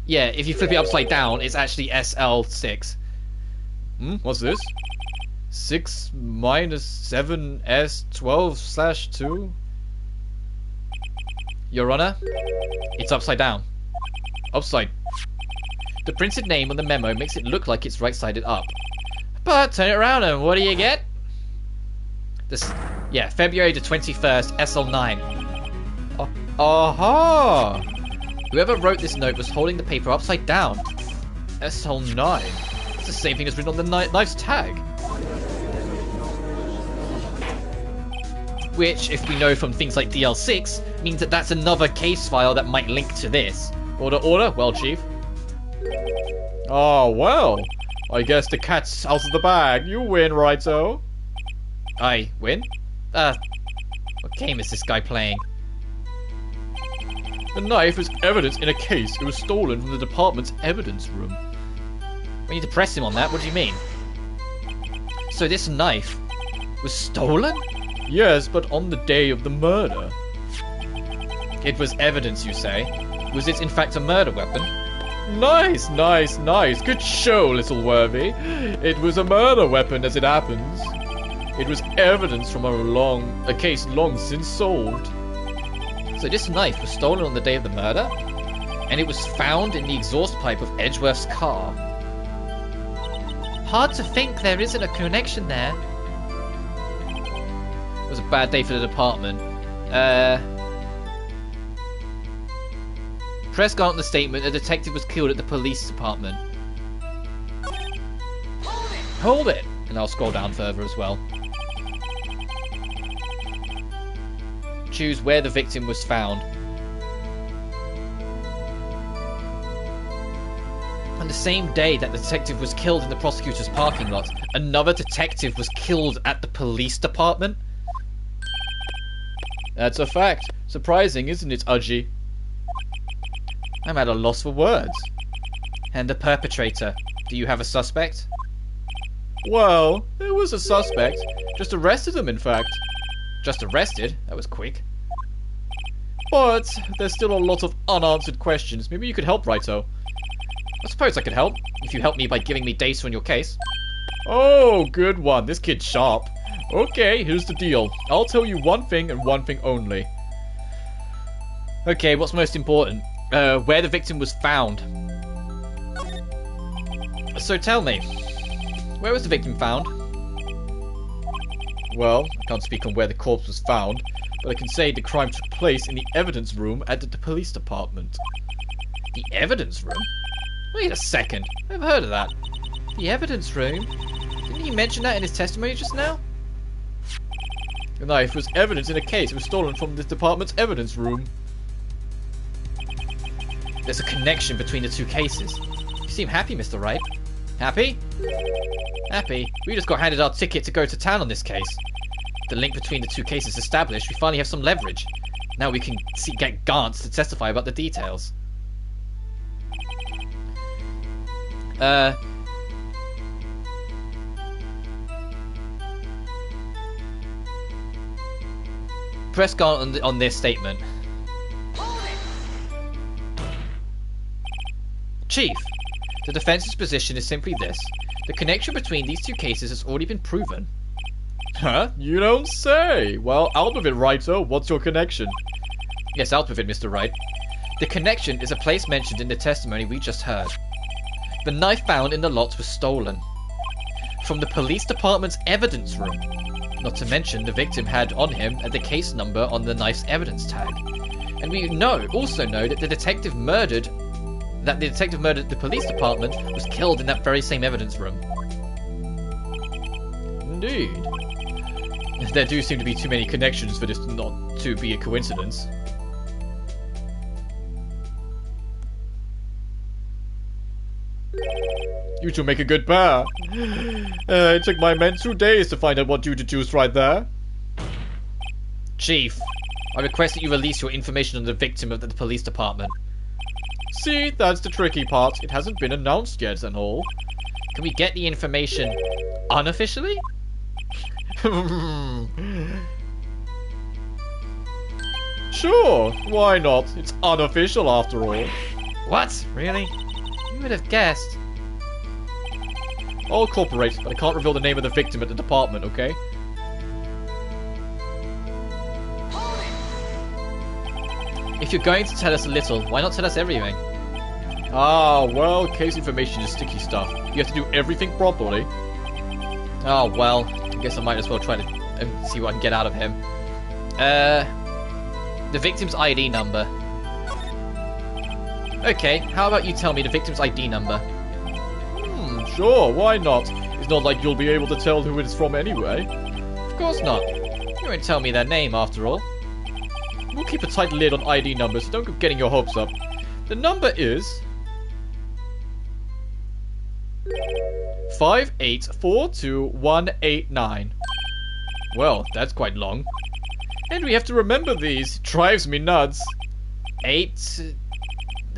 Yeah, if you flip it upside down, it's actually SL6. What's this? 6 minus 7S12/2? Your Honor, it's upside down. Upside. The printed name on the memo makes it look like it's right-sided up. But turn it around and what do you get? This, yeah, February the 21st, SL9. Aha! Whoever wrote this note was holding the paper upside down. SL9. It's the same thing as written on the knife's tag. Which, if we know from things like DL6, means that that's another case file that might link to this. Order, order. Well, Chief. Oh, well. I guess the cat's out of the bag. You win, righto. I win? What game is this guy playing? The knife is evidence in a case. It was stolen from the department's evidence room. We need to press him on that. What do you mean? So this knife was stolen? Yes, but on the day of the murder. It was evidence, you say? Was it in fact a murder weapon? Nice, nice, nice. Good show, little Worthy. It was a murder weapon as it happens. It was evidence from a case long since solved. So this knife was stolen on the day of the murder? And it was found in the exhaust pipe of Edgeworth's car? Hard to think there isn't a connection there. It was a bad day for the department. Press got on the statement a detective was killed at the police department. Hold it! And I'll scroll down further as well. Choose where the victim was found. On the same day that the detective was killed in the prosecutor's parking lot, another detective was killed at the police department? That's a fact. Surprising, isn't it, Udgy? I'm at a loss for words. And the perpetrator. Do you have a suspect? Well, there was a suspect. Just arrested him, in fact. Just arrested? That was quick. But there's still a lot of unanswered questions. Maybe you could help, Righto. I suppose I could help, if you help me by giving me data on your case. Oh, good one. This kid's sharp. Okay, here's the deal. I'll tell you one thing and one thing only. Okay, what's most important? Where the victim was found. So tell me, where was the victim found? Well, I can't speak on where the corpse was found, but I can say the crime took place in the evidence room at the police department. The evidence room? Wait a second, I've heard of that. The evidence room? Didn't he mention that in his testimony just now? The knife was evidence in a case. It was stolen from this department's evidence room. There's a connection between the two cases. You seem happy, Mr. Wright. Happy? Happy? We just got handed our ticket to go to town on this case. The link between the two cases established, we finally have some leverage. Now we can get Gantz to testify about the details. Press Gant on this statement. Chief, the defense's position is simply this. The connection between these two cases has already been proven. Huh? You don't say. Well, out with it, Wrighto. What's your connection? Yes, out with it, Mr. Wright. The connection is a place mentioned in the testimony we just heard. The knife found in the lots was stolen from the police department's evidence room. Not to mention the victim had on him the case number on the knife's evidence tag. And we also know that the detective murdered the police department was killed in that very same evidence room. Indeed. There do seem to be too many connections for this not to be a coincidence. You two make a good pair. It took my men 2 days to find out what you deduced right there. Chief, I request that you release your information on the victim of the police department. See, that's the tricky part. It hasn't been announced yet and all. Can we get the information unofficially? Sure, why not? It's unofficial after all. What? Really? You would have guessed. I'll cooperate, but I can't reveal the name of the victim at the department, okay? If you're going to tell us a little, why not tell us everything? Ah, well, case information is sticky stuff. You have to do everything properly. Oh, well, I guess I might as well try to see what I can get out of him. The victim's ID number. Okay, how about you tell me the victim's ID number? Sure, why not? It's not like you'll be able to tell who it's from anyway. Of course not. You won't tell me their name after all. We'll keep a tight lid on ID numbers, so don't go getting your hopes up. The number is 5842189. Well, that's quite long. And we have to remember these. Drives me nuts. 8...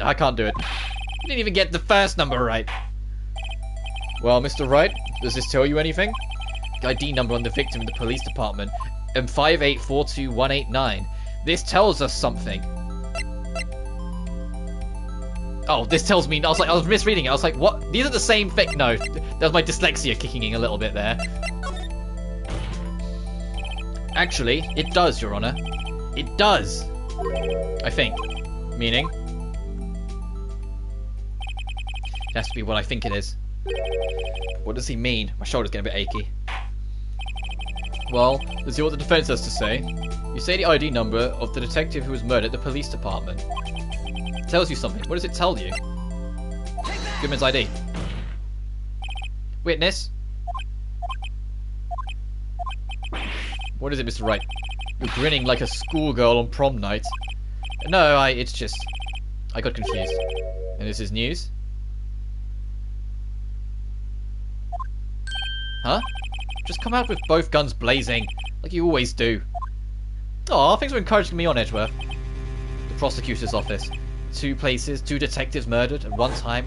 I can't do it. You didn't even get the first number right. Well, Mr. Wright, does this tell you anything? The ID number on the victim in the police department, 5842189. This tells us something. Oh, this tells me... I was misreading it. I was like, what? These are the same thing. No, that was my dyslexia kicking in a little bit there. Actually, it does, Your Honor. It does. I think. Meaning? It has to be what I think it is. What does he mean? My shoulder's getting a bit achy. Well, let's see what the defense has to say. You say the ID number of the detective who was murdered at the police department. It tells you something. What does it tell you? Goodman's ID. Witness. What is it, Mr. Wright? You're grinning like a schoolgirl on prom night. No, it's just... I got confused. And this is news? Huh? Just come out with both guns blazing, like you always do. Aw, thanks for encouraging me on, Edgeworth. The prosecutor's office. 2 places, 2 detectives murdered at one time.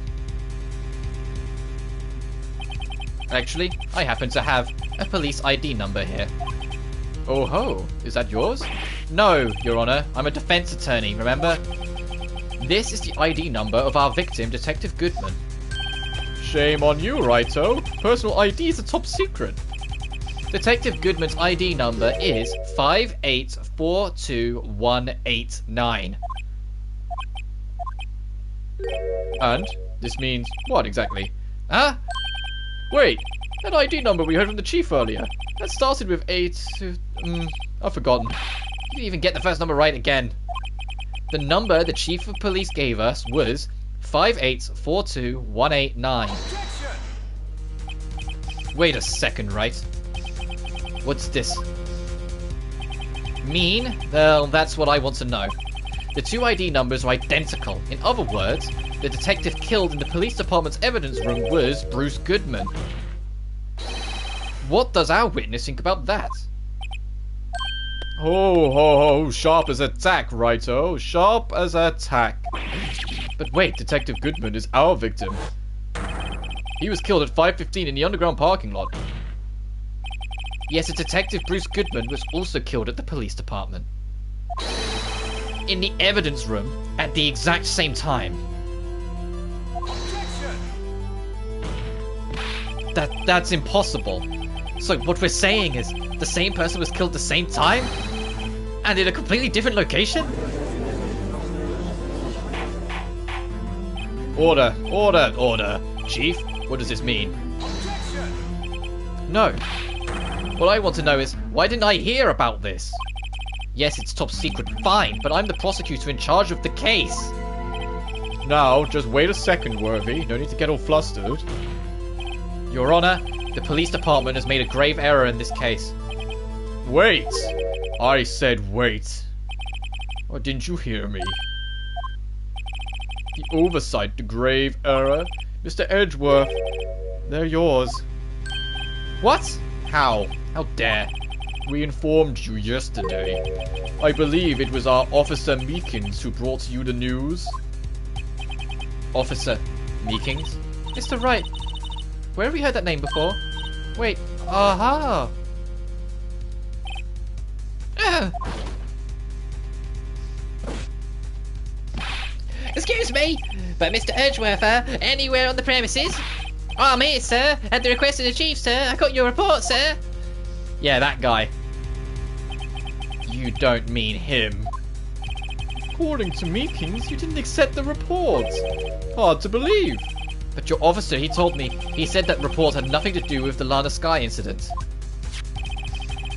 Actually, I happen to have a police ID number here. Oh ho, is that yours? No, Your Honor, I'm a defense attorney, remember? This is the ID number of our victim, Detective Goodman. Shame on you, Wrighto. Personal ID is a top secret. Detective Goodman's ID number is 5842189. And this means what exactly? Huh? Wait, that ID number we heard from the chief earlier. That started with 8... I've forgotten. You didn't even get the first number right again. The number the chief of police gave us was 5842189. Wait a second, Wright. What's this? Mean? Well, that's what I want to know. The two ID numbers are identical. In other words, the detective killed in the police department's evidence room was Bruce Goodman. What does our witness think about that? Ho, ho, ho, sharp as a tack, righto. Sharp as a tack. But wait, Detective Goodman is our victim. He was killed at 5:15 in the underground parking lot. Yes, a Detective Bruce Goodman was also killed at the police department. In the evidence room at the exact same time. That's impossible. So what we're saying is the same person was killed at the same time? And in a completely different location? Order, order, order. Chief, what does this mean? No. What I want to know is, why didn't I hear about this? Yes, it's top secret, fine, but I'm the prosecutor in charge of the case. Now, just wait a second, Worthy. No need to get all flustered. Your Honor, the police department has made a grave error in this case. Wait! I said wait. Or didn't you hear me? The oversight, the grave error. Mr. Edgeworth, they're yours. What? How? How dare? We informed you yesterday. I believe it was our Officer Meekins who brought you the news. Officer Meekins? Mr. Wright, where have we heard that name before? Wait, aha! Excuse me, but Mr. Edgeworth, anywhere on the premises? Oh, I'm here, sir, at the request of the chief, sir. I got your report, sir. Yeah, that guy. You don't mean him. According to Meekins, you didn't accept the report. Hard to believe. But your officer, he told me, he said that report had nothing to do with the Lana Sky incident.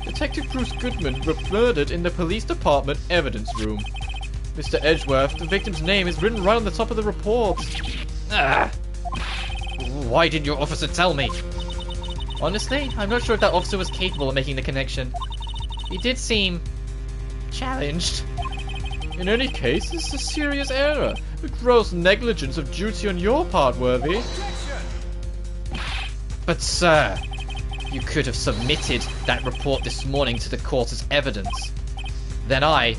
Detective Bruce Goodman was murdered in the police department evidence room. Mr. Edgeworth, the victim's name is written right on the top of the report. Ah! Why didn't your officer tell me? Honestly, I'm not sure if that officer was capable of making the connection. He did seem challenged. In any case, this is a serious error. A gross negligence of duty on your part, Worthy. But sir, you could have submitted that report this morning to the court as evidence. Then I...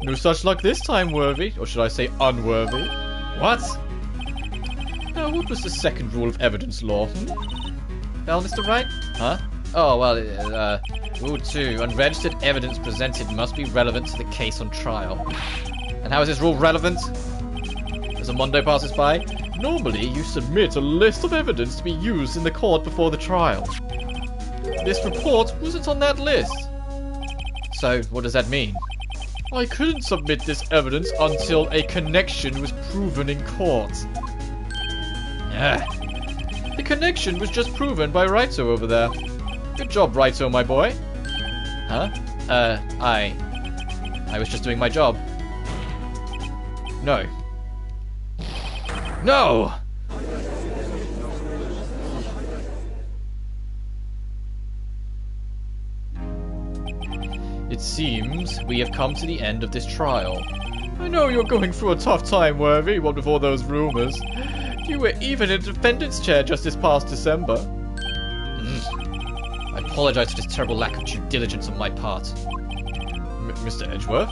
No such luck this time, Worthy. Or should I say unworthy? What? Now, what was the second rule of evidence law? Well, Mr. Wright? Huh? Oh, well, Rule 2. Unregistered evidence presented must be relevant to the case on trial. And how is this rule relevant? As a Monday passes by? Normally, you submit a list of evidence to be used in the court before the trial. This report wasn't on that list. So, what does that mean? I couldn't submit this evidence until a connection was proven in court. The connection was just proven by Wrighto over there. Good job, Wrighto, my boy. Huh? I was just doing my job. No. No! It seems we have come to the end of this trial. I know you're going through a tough time, Worthy, what with all those rumors. You were even in a defendant's chair just this past December. I apologize for this terrible lack of due diligence on my part. Mr. Edgeworth?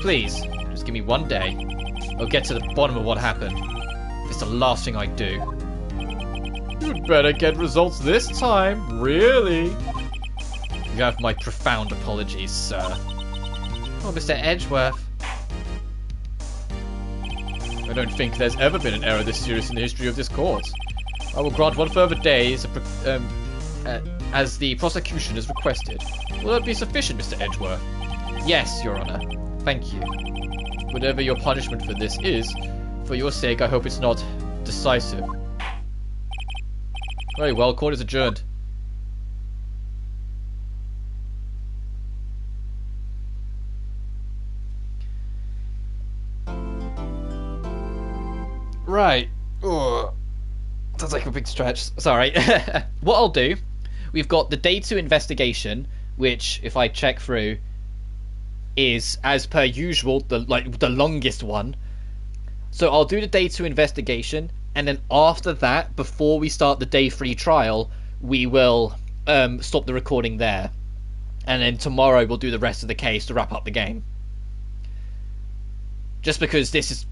Please, just give me one day. I'll get to the bottom of what happened. It's the last thing I do. You'd better get results this time, really. You have my profound apologies, sir. Oh, Mr. Edgeworth. I don't think there's ever been an error this serious in the history of this court. I will grant one further day as a as the prosecution has requested. Will that be sufficient, Mr. Edgeworth? Yes, Your Honor. Thank you. Whatever your punishment for this is, for your sake, I hope it's not decisive. Very well, court is adjourned. Right. Ugh. Sounds like a big stretch. Sorry. What I'll do, we've got the day 2 investigation, which, if I check through, is, as per usual, the longest one. So I'll do the day 2 investigation, and then after that, before we start the day 3 trial, we will stop the recording there. And then tomorrow we'll do the rest of the case to wrap up the game. Just because this is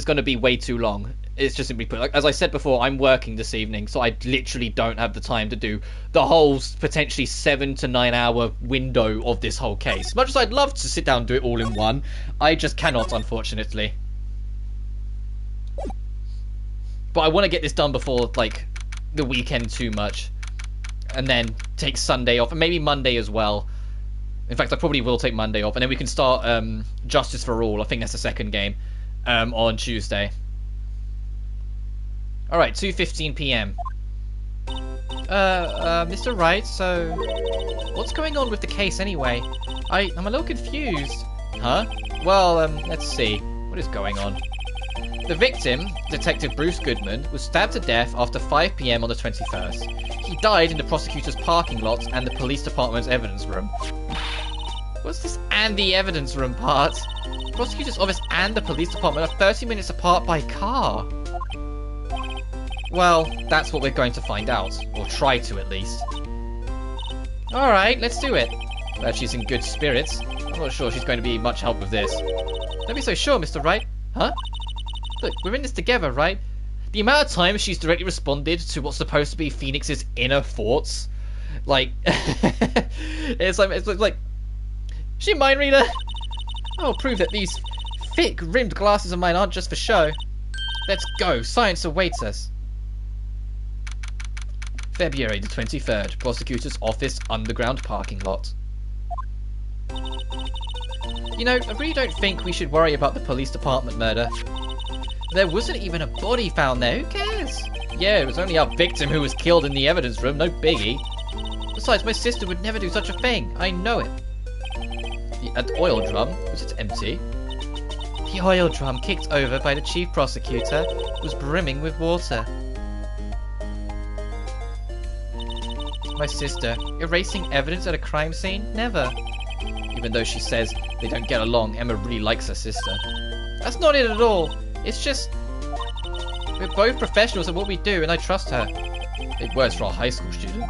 going to be way too long. It's just simply put, like, as I said before, I'm working this evening, so I literally don't have the time to do the whole potentially 7 to 9 hour window of this whole case. Much as I'd love to sit down and do it all in one, I just cannot, unfortunately. But I want to get this done before, like, the weekend too much, and then take Sunday off, and maybe Monday as well. In fact, I probably will take Monday off, and then we can start Justice for All. I think that's the second game on Tuesday. Alright, 2:15 p.m. Mr. Wright, so what's going on with the case anyway? I'm a little confused. Huh? Well, let's see. What is going on? The victim, Detective Bruce Goodman, was stabbed to death after 5 p.m. on the 21st. He died in the prosecutor's parking lot and the police department's evidence room. What's this "and the evidence room" part? The prosecutor's office and the police department are 30 minutes apart by car. Well, that's what we're going to find out. Or try to, at least. Alright, let's do it. Glad she's in good spirits. I'm not sure she's going to be much help with this. Don't be so sure, Mr. Wright. Huh? Look, we're in this together, right? The amount of times she's directly responded to what's supposed to be Phoenix's inner thoughts, like, it's like, she a mind reader? I'll prove that these thick rimmed glasses of mine aren't just for show. Let's go. Science awaits us. February the 23rd, prosecutor's office, underground parking lot. You know, I really don't think we should worry about the police department murder. There wasn't even a body found there, who cares? Yeah, it was only our victim who was killed in the evidence room, no biggie. Besides, my sister would never do such a thing, I know it. The oil drum, was it empty? The oil drum, kicked over by the chief prosecutor, was brimming with water. My sister, erasing evidence at a crime scene? Never. Even though she says they don't get along, Emma really likes her sister. That's not it at all. It's just, we're both professionals at what we do, and I trust her. Big words for a high school student.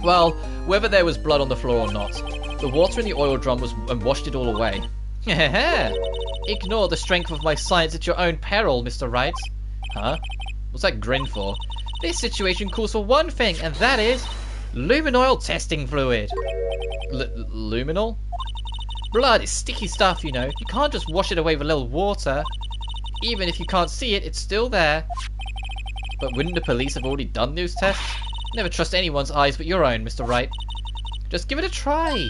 Well, whether there was blood on the floor or not, the water in the oil drum washed it all away. Ignore the strength of my science at your own peril, Mr. Wright. Huh? What's that grin for? This situation calls for one thing, and that is luminoil testing fluid. Luminol? Blood is sticky stuff, you know. You can't just wash it away with a little water. Even if you can't see it, it's still there. But wouldn't the police have already done those tests? Never trust anyone's eyes but your own, Mr. Wright. Just give it a try.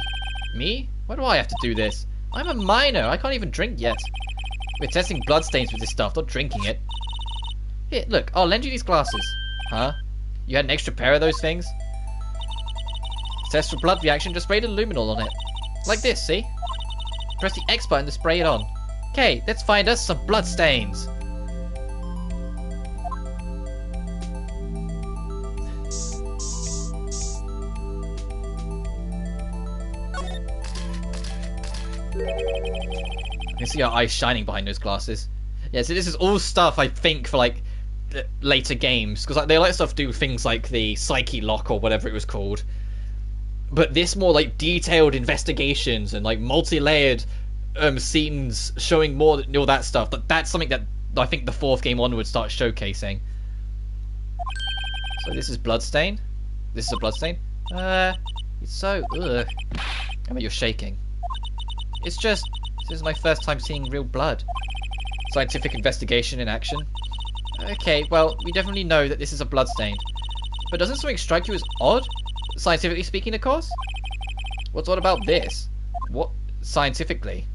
Me? Why do I have to do this? I'm a minor. I can't even drink yet. We're testing bloodstains with this stuff, not drinking it. Here, look. I'll lend you these glasses. Huh? You had an extra pair of those things? Test for blood reaction, just spray the luminol on it. Like this, see? Press the X button to spray it on. Okay, let's find us some blood stains. You can see our eyes shining behind those glasses. Yeah, so this is all stuff I think for like later games, because like, they like stuff to do things like the Psyche Lock or whatever it was called. But this more like detailed investigations and like multi-layered scenes showing more all that stuff. But that's something that I think the 4th game onwards start showcasing. So this is bloodstain. This is a bloodstain. It's so ugh. I mean, you're shaking. It's just this is my first time seeing real blood. Scientific investigation in action. Okay, well, we definitely know that this is a bloodstain. But doesn't something strike you as odd? Scientifically speaking, of course? What's odd about this? What? Scientifically?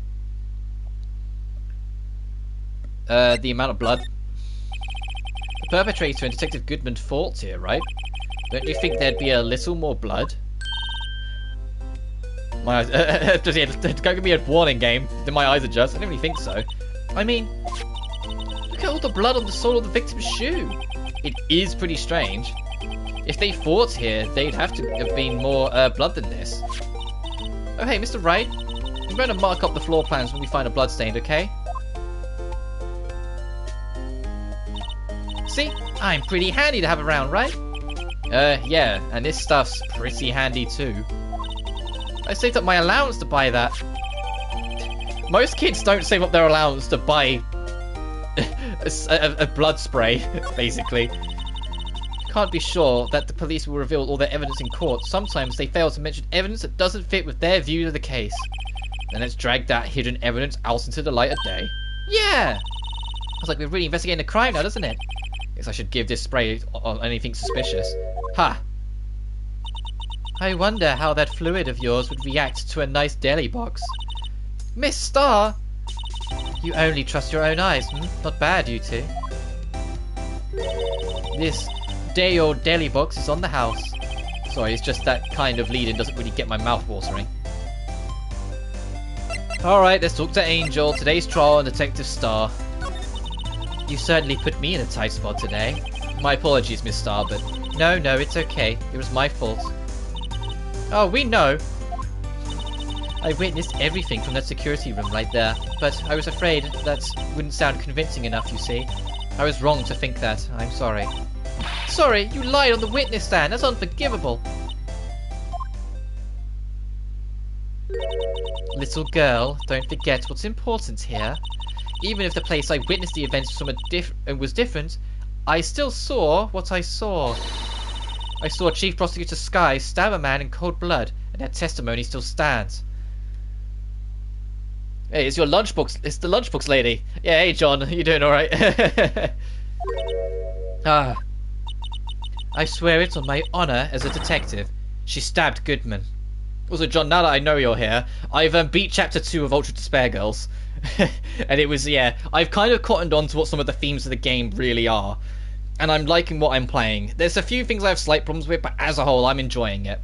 The amount of blood. The perpetrator and Detective Goodman fought here, right? Don't you think there'd be a little more blood? My eyes... don't give me a warning game. Then my eyes adjust. I don't really think so. I mean... Look at all the blood on the sole of the victim's shoe. It is pretty strange. If they fought here, they'd have to have been more blood than this. Oh hey, Mr. Wright. I'm going to mark up the floor plans when we find a bloodstained, okay? See? I'm pretty handy to have around, right? Yeah, and this stuff's pretty handy too. I saved up my allowance to buy that. Most kids don't save up their allowance to buy a blood spray, basically. Can't be sure that the police will reveal all their evidence in court. Sometimes they fail to mention evidence that doesn't fit with their view of the case. Then let's drag that hidden evidence out into the light of day. Yeah! Looks like we're really investigating a crime now, doesn't it? Guess I should give this spray on anything suspicious. Ha! I wonder how that fluid of yours would react to a nice deli box. Miss Starr! You only trust your own eyes, hmm? Not bad, you two. This day-old deli box is on the house. Sorry, it's just that kind of lead-in doesn't really get my mouth watering. Alright, let's talk to Angel, today's trial, and Detective Starr. You certainly put me in a tight spot today. My apologies, Miss Starr, but... No, it's okay. It was my fault. Oh, we know. I witnessed everything from that security room right there, but I was afraid that wouldn't sound convincing enough, you see. I was wrong to think that. I'm sorry. Sorry, you lied on the witness stand. That's unforgivable. Little girl, don't forget what's important here. Even if the place I witnessed the events was different, I still saw what I saw. I saw Chief Prosecutor Sky stab a man in cold blood, and that testimony still stands. Hey, it's your lunchbox. It's the lunchbox lady. Yeah, hey John, you doing all right? Ah, I swear it on my honor as a detective. She stabbed Goodman. Also, John, now that I know you're here, I've beat Chapter 2 of Ultra Despair Girls. And it was, yeah, I've kind of cottoned on to what some of the themes of the game really are. And I'm liking what I'm playing. There's a few things I have slight problems with, but as a whole, I'm enjoying it.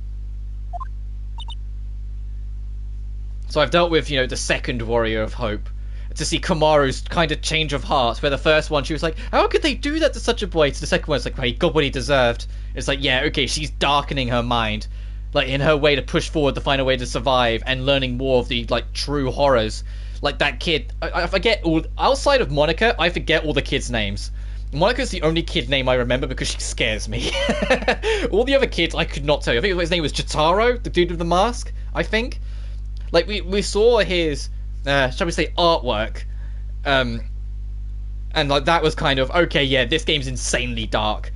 So I've dealt with, the second Warrior of Hope. To see Kamaru's kind of change of heart, where the first one, she was like, how could they do that to such a boy? To the second one, it's like, well, he got what he deserved. It's like, yeah, okay, she's darkening her mind. Like, in her way to push forward to find a way to survive, and learning more of the, true horrors. Like that kid, I forget all, outside of Monica, I forget all the kids' names. Monica's the only kid name I remember because she scares me. All the other kids I could not tell you. I think his name was Jotaro, the dude with the mask, I think. Like, we saw his, shall we say, artwork. And, like, that was kind of, okay, yeah, this game's insanely dark.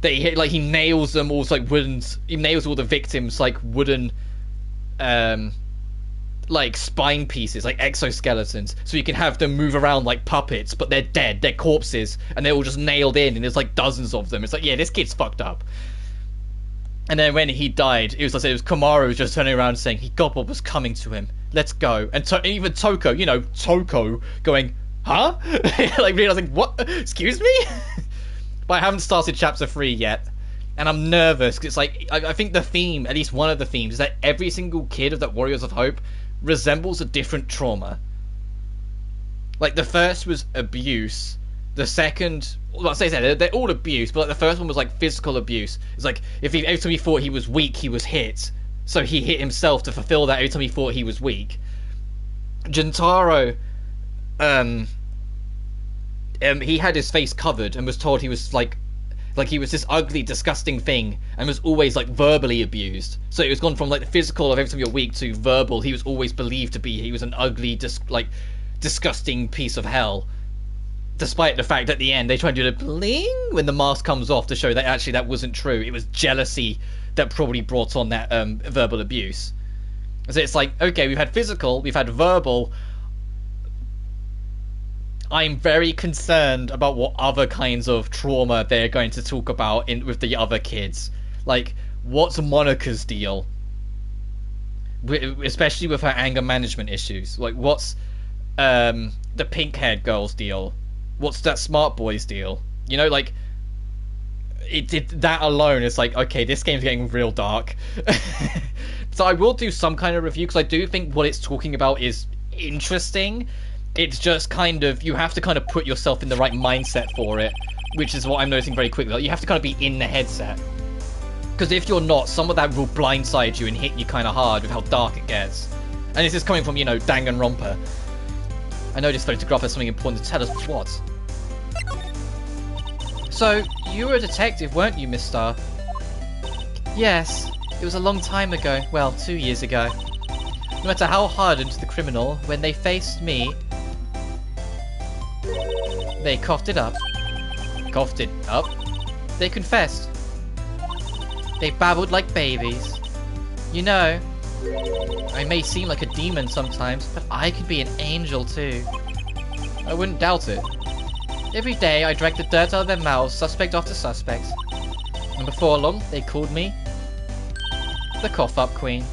That he nails them all, he nails all the victims, wooden, spine pieces, like exoskeletons, so you can have them move around like puppets, but they're dead, they're corpses, and they're all just nailed in, and there's dozens of them. It's like, yeah, this kid's fucked up. And then when he died, it was Kamaru just turning around saying he got what was coming to him. Let's go. And even Toko, Toko going, huh? Realizing, what? Excuse me? But I haven't started chapter 3 yet. And I'm nervous, because it's I think the theme, at least one of the themes, is that every single kid of that Warriors of Hope resembles a different trauma. Like, the first was abuse. The second, well, they're all abuse, but the first one was physical abuse. It's every time he thought he was weak, he was hit. So he hit himself to fulfill that every time he thought he was weak. Jintaro, he had his face covered and was told he was he was this ugly, disgusting thing, and was always verbally abused. So it was gone from the physical of every time you're weak to verbal. He was always believed to be, he was an ugly, disgusting piece of hell. Despite the fact at the end they try to do the bling when the mask comes off to show that actually that wasn't true. It was jealousy that probably brought on that verbal abuse. So it's okay, we've had physical, we've had verbal. I'm very concerned about what other kinds of trauma they're going to talk about with the other kids. Like, what's Monica's deal? Especially with her anger management issues. Like, what's the pink-haired girl's deal? What's that smart boy's deal? You know, like, that alone is like, okay, this game's getting real dark. So I will do some kind of review, because I do think what it's talking about is interesting. It's just kind of, you have to kind of put yourself in the right mindset for it, which is what I'm noticing very quickly. Like, you have to kind of be in the headset. Because if you're not, some of that will blindside you and hit you kind of hard with how dark it gets. And this is coming from, you know, Danganronpa. I know this photograph has something important to tell us, but what? So, you were a detective, weren't you, Miss Star? Yes, it was a long time ago. Well, 2 years ago. No matter how hardened the criminal, when they faced me, they coughed it up. Coughed it up? They confessed. They babbled like babies. You know, I may seem like a demon sometimes, but I could be an angel too. I wouldn't doubt it. Every day I dragged the dirt out of their mouths, suspect after suspect. And before long, they called me the cough-up queen.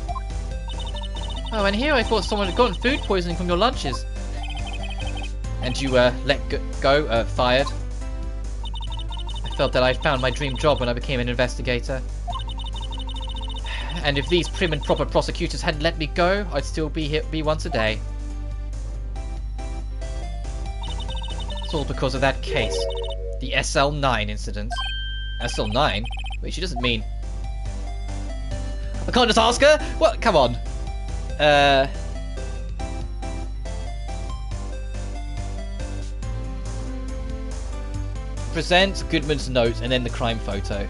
Oh, and here I thought someone had gotten food poisoning from your lunches. And you let go, fired. I felt that I'd found my dream job when I became an investigator. And if these prim and proper prosecutors hadn't let me go, I'd still be here, be one today. It's all because of that case. The SL9 incident. SL9? Wait, she doesn't mean... I can't just ask her? What? Come on. Present Goodman's note and then the crime photo.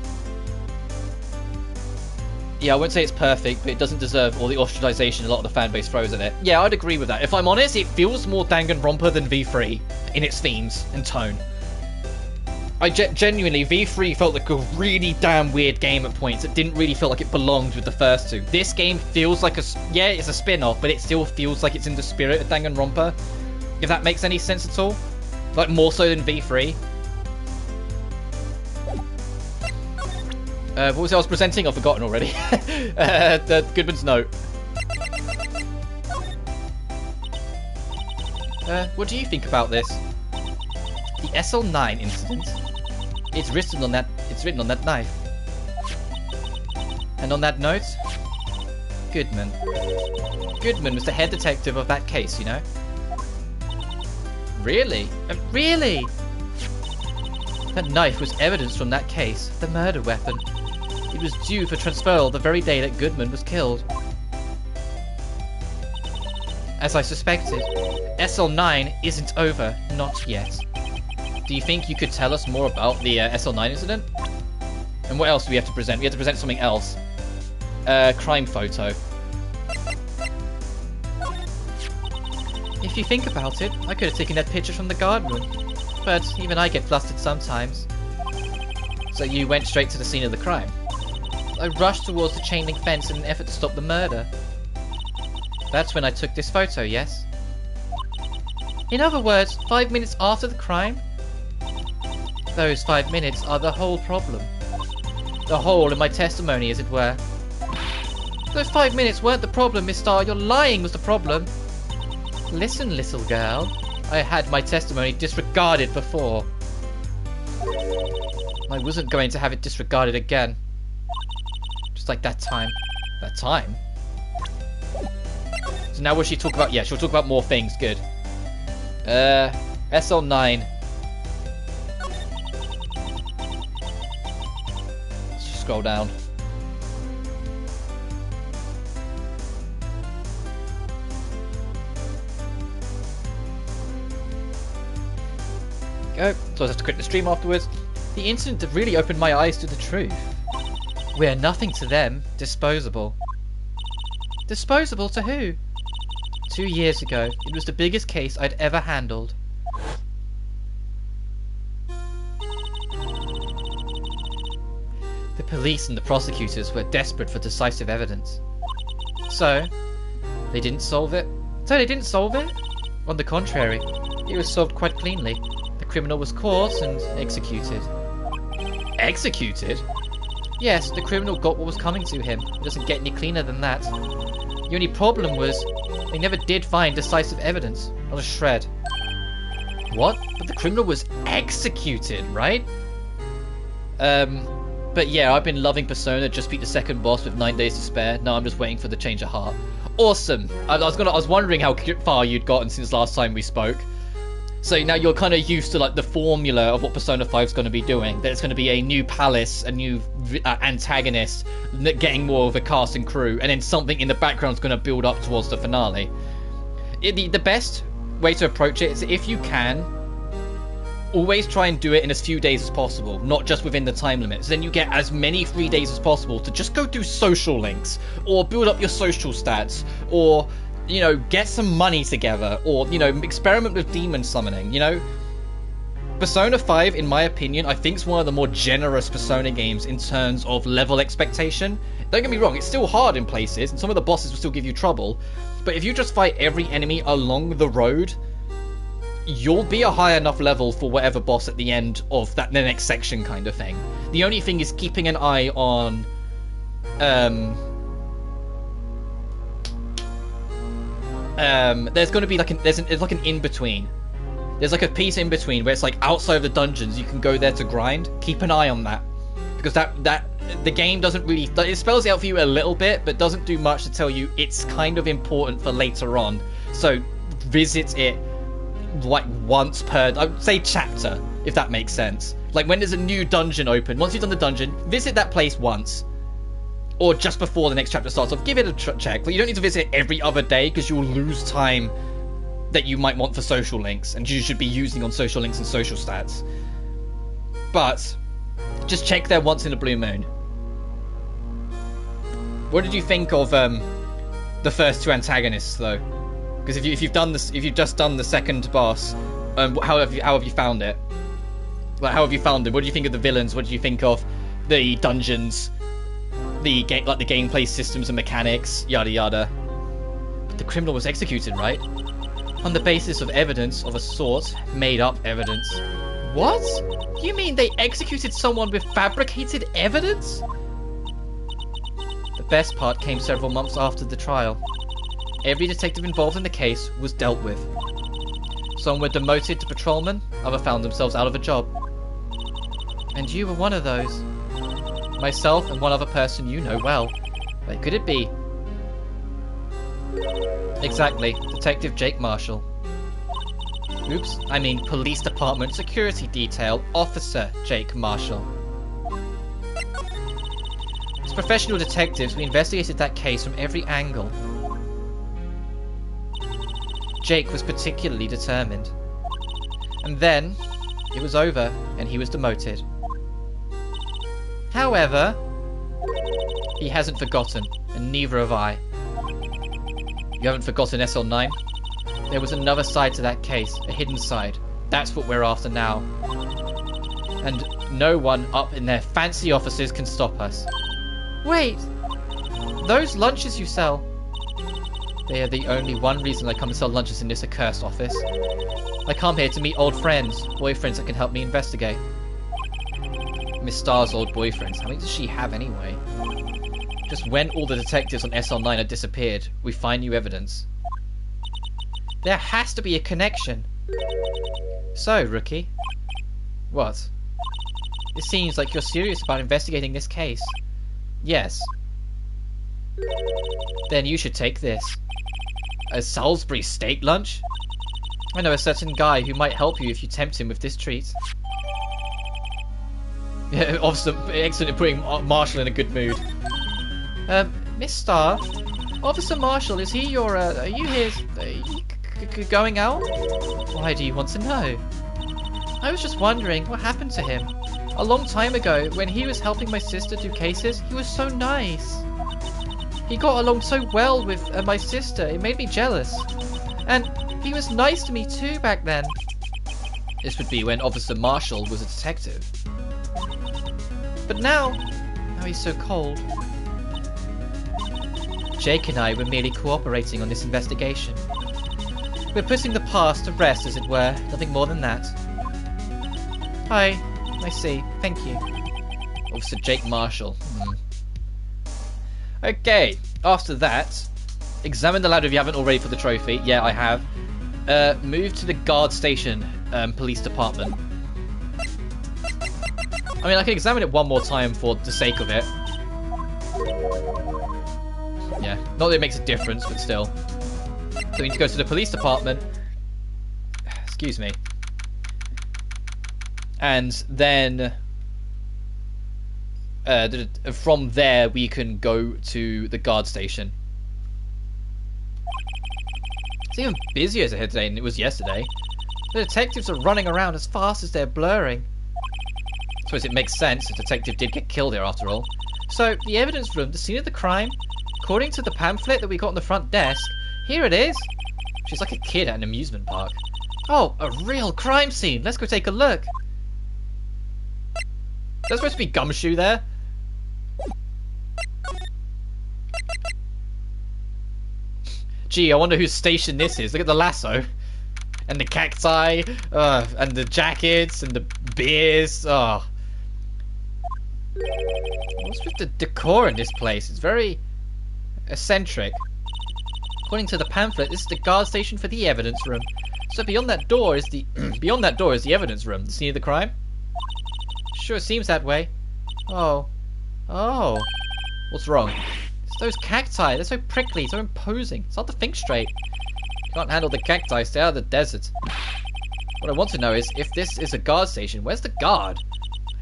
Yeah, I wouldn't say it's perfect, but it doesn't deserve all the ostracization a lot of the fan base throws at it. Yeah, I'd agree with that. If I'm honest, it feels more Danganronpa than V3 in its themes and tone. I genuinely, V3 felt like a really damn weird game at points. It didn't really feel like it belonged with the first two. This game feels like yeah, it's a spin-off, but it still feels like it's in the spirit of Danganronpa. If that makes any sense at all. Like, more so than V3. What was it I was presenting? I've forgotten already. The Goodman's note. What do you think about this? The SL9 incident. It's written on that knife. And on that note, Goodman. Goodman was the head detective of that case, you know? Really? Really? That knife was evidence from that case, the murder weapon. It was due for transferal the very day that Goodman was killed. As I suspected, SL9 isn't over, not yet. Do you think you could tell us more about the SL9 incident? And what else do we have to present? We have to present something else. Crime photo. If you think about it, I could have taken that picture from the guard room. But even I get flustered sometimes. So you went straight to the scene of the crime? I rushed towards the chain link fence in an effort to stop the murder. That's when I took this photo, yes? In other words, 5 minutes after the crime? Those 5 minutes are the whole problem. The hole in my testimony, as it were. Those 5 minutes weren't the problem, Miss Starr. Your lying was the problem. Listen, little girl. I had my testimony disregarded before. I wasn't going to have it disregarded again. Just like that time. That time? So now will she talk about... Yeah, she'll talk about more things. Good. SL9. Let's just scroll down. Go. So I have to quit the stream afterwards. The incident that really opened my eyes to the truth. We're nothing to them. Disposable. Disposable to who? 2 years ago, it was the biggest case I'd ever handled. The police and the prosecutors were desperate for decisive evidence. So, they didn't solve it? On the contrary, It was solved quite cleanly. The criminal was caught and executed. Executed? Yes, the criminal got what was coming to him. It doesn't get any cleaner than that. The only problem was they never did find decisive evidence. Not a shred. What? But the criminal was executed, right? But yeah, I've been loving Persona. Just beat the second boss with 9 days to spare. Now I'm just waiting for the change of heart. Awesome. I was wondering how far you'd gotten since last time we spoke. So now you're kind of used to like the formula of what Persona 5 is going to be doing. There's going to be a new palace, a new antagonist, getting more of a cast and crew, and then something in the background is going to build up towards the finale. The best way to approach it is, if you can, always try and do it in as few days as possible, not just within the time limits. Then you get as many free days as possible to just go do social links, or build up your social stats, or, you know, get some money together, or, you know, experiment with demon summoning, you know? Persona 5, in my opinion, I think is one of the more generous Persona games in terms of level expectation. Don't get me wrong, it's still hard in places, and some of the bosses will still give you trouble, but if you just fight every enemy along the road, you'll be a high enough level for whatever boss at the end of the next section kind of thing. The only thing is keeping an eye on there's going to be like there's like an in-between. There's like a piece in between where it's like outside of the dungeons, you can go there to grind. Keep an eye on that, because that the game doesn't really, it spells it out for you a little bit, but doesn't do much to tell you it's kind of important for later on. So visit it like once per, I'd say, chapter, if that makes sense. Like when there's a new dungeon open, once you've done the dungeon, visit that place once, or just before the next chapter starts off, give it a check. But you don't need to visit it every other day, because you'll lose time that you might want for social links, and you should be using on social links and social stats. But just check there once in a blue moon. What did you think of the first two antagonists, though? Because if you've just done the second boss, how have you found it? Like, how have you found it? What do you think of the villains? What do you think of the dungeons, the gameplay systems and mechanics, yada yada? But the criminal was executed, right? On the basis of evidence of a sort, made up evidence. What? You mean they executed someone with fabricated evidence? The best part came several months after the trial. Every detective involved in the case was dealt with. Some were demoted to patrolmen, others found themselves out of a job. And you were one of those. Myself and one other person you know well. Where could it be? Exactly, Detective Jake Marshall. Oops, I mean Police Department Security Detail Officer Jake Marshall. As professional detectives, we investigated that case from every angle. Jake was particularly determined. And then, it was over, and he was demoted. However, he hasn't forgotten, and neither have I. You haven't forgotten SL9? There was another side to that case, a hidden side. That's what we're after now. And no one up in their fancy offices can stop us. Wait! Those lunches you sell... They are the only one reason I come to sell lunches in this accursed office. I come here to meet old friends, boyfriends that can help me investigate. Miss Star's old boyfriends, how many does she have anyway? Just when all the detectives on SL9 had disappeared, we find new evidence. There has to be a connection. So, Rookie. What? It seems like you're serious about investigating this case. Yes. Then you should take this. A Salisbury steak lunch? I know a certain guy who might help you if you tempt him with this treat. Yeah, Officer, excellent at putting Marshall in a good mood. Miss Starr? Officer Marshall, is he your, are you his, going out? Why do you want to know? I was just wondering what happened to him. A long time ago, when he was helping my sister do cases, he was so nice. He got along so well with my sister, it made me jealous. And he was nice to me too back then. This would be when Officer Marshall was a detective. But now he's so cold. Jake and I were merely cooperating on this investigation. We're putting the past to rest, as it were. Nothing more than that. Hi. I see. Thank you. Officer Jake Marshall. Okay, after that, examine the ladder if you haven't already for the trophy. Yeah, I have. Move to the guard station, police department. I mean, I can examine it one more time for the sake of it. Yeah, not that it makes a difference, but still. So we need to go to the police department. Excuse me. And then from there we can go to the guard station. It's even busier as ahead today than it was yesterday. The detectives are running around as fast as they're blurring. I suppose it makes sense. The detective did get killed here after all. So, the evidence room, the scene of the crime, according to the pamphlet that we got on the front desk, here it is. She's like a kid at an amusement park. Oh, a real crime scene. Let's go take a look. There's supposed to be Gumshoe there. Gee, I wonder whose station this is. Look at the lasso. And the cacti. And the jackets. And the beers. Oh. What's with the decor in this place? It's very eccentric. According to the pamphlet, this is the guard station for the evidence room. So beyond that door is the evidence room. The scene of the crime? Sure seems that way. Oh. What's wrong? It's those cacti. They're so prickly, so imposing. It's hard to think straight. Can't handle the cacti. Stay out of the desert. What I want to know is, if this is a guard station, where's the guard?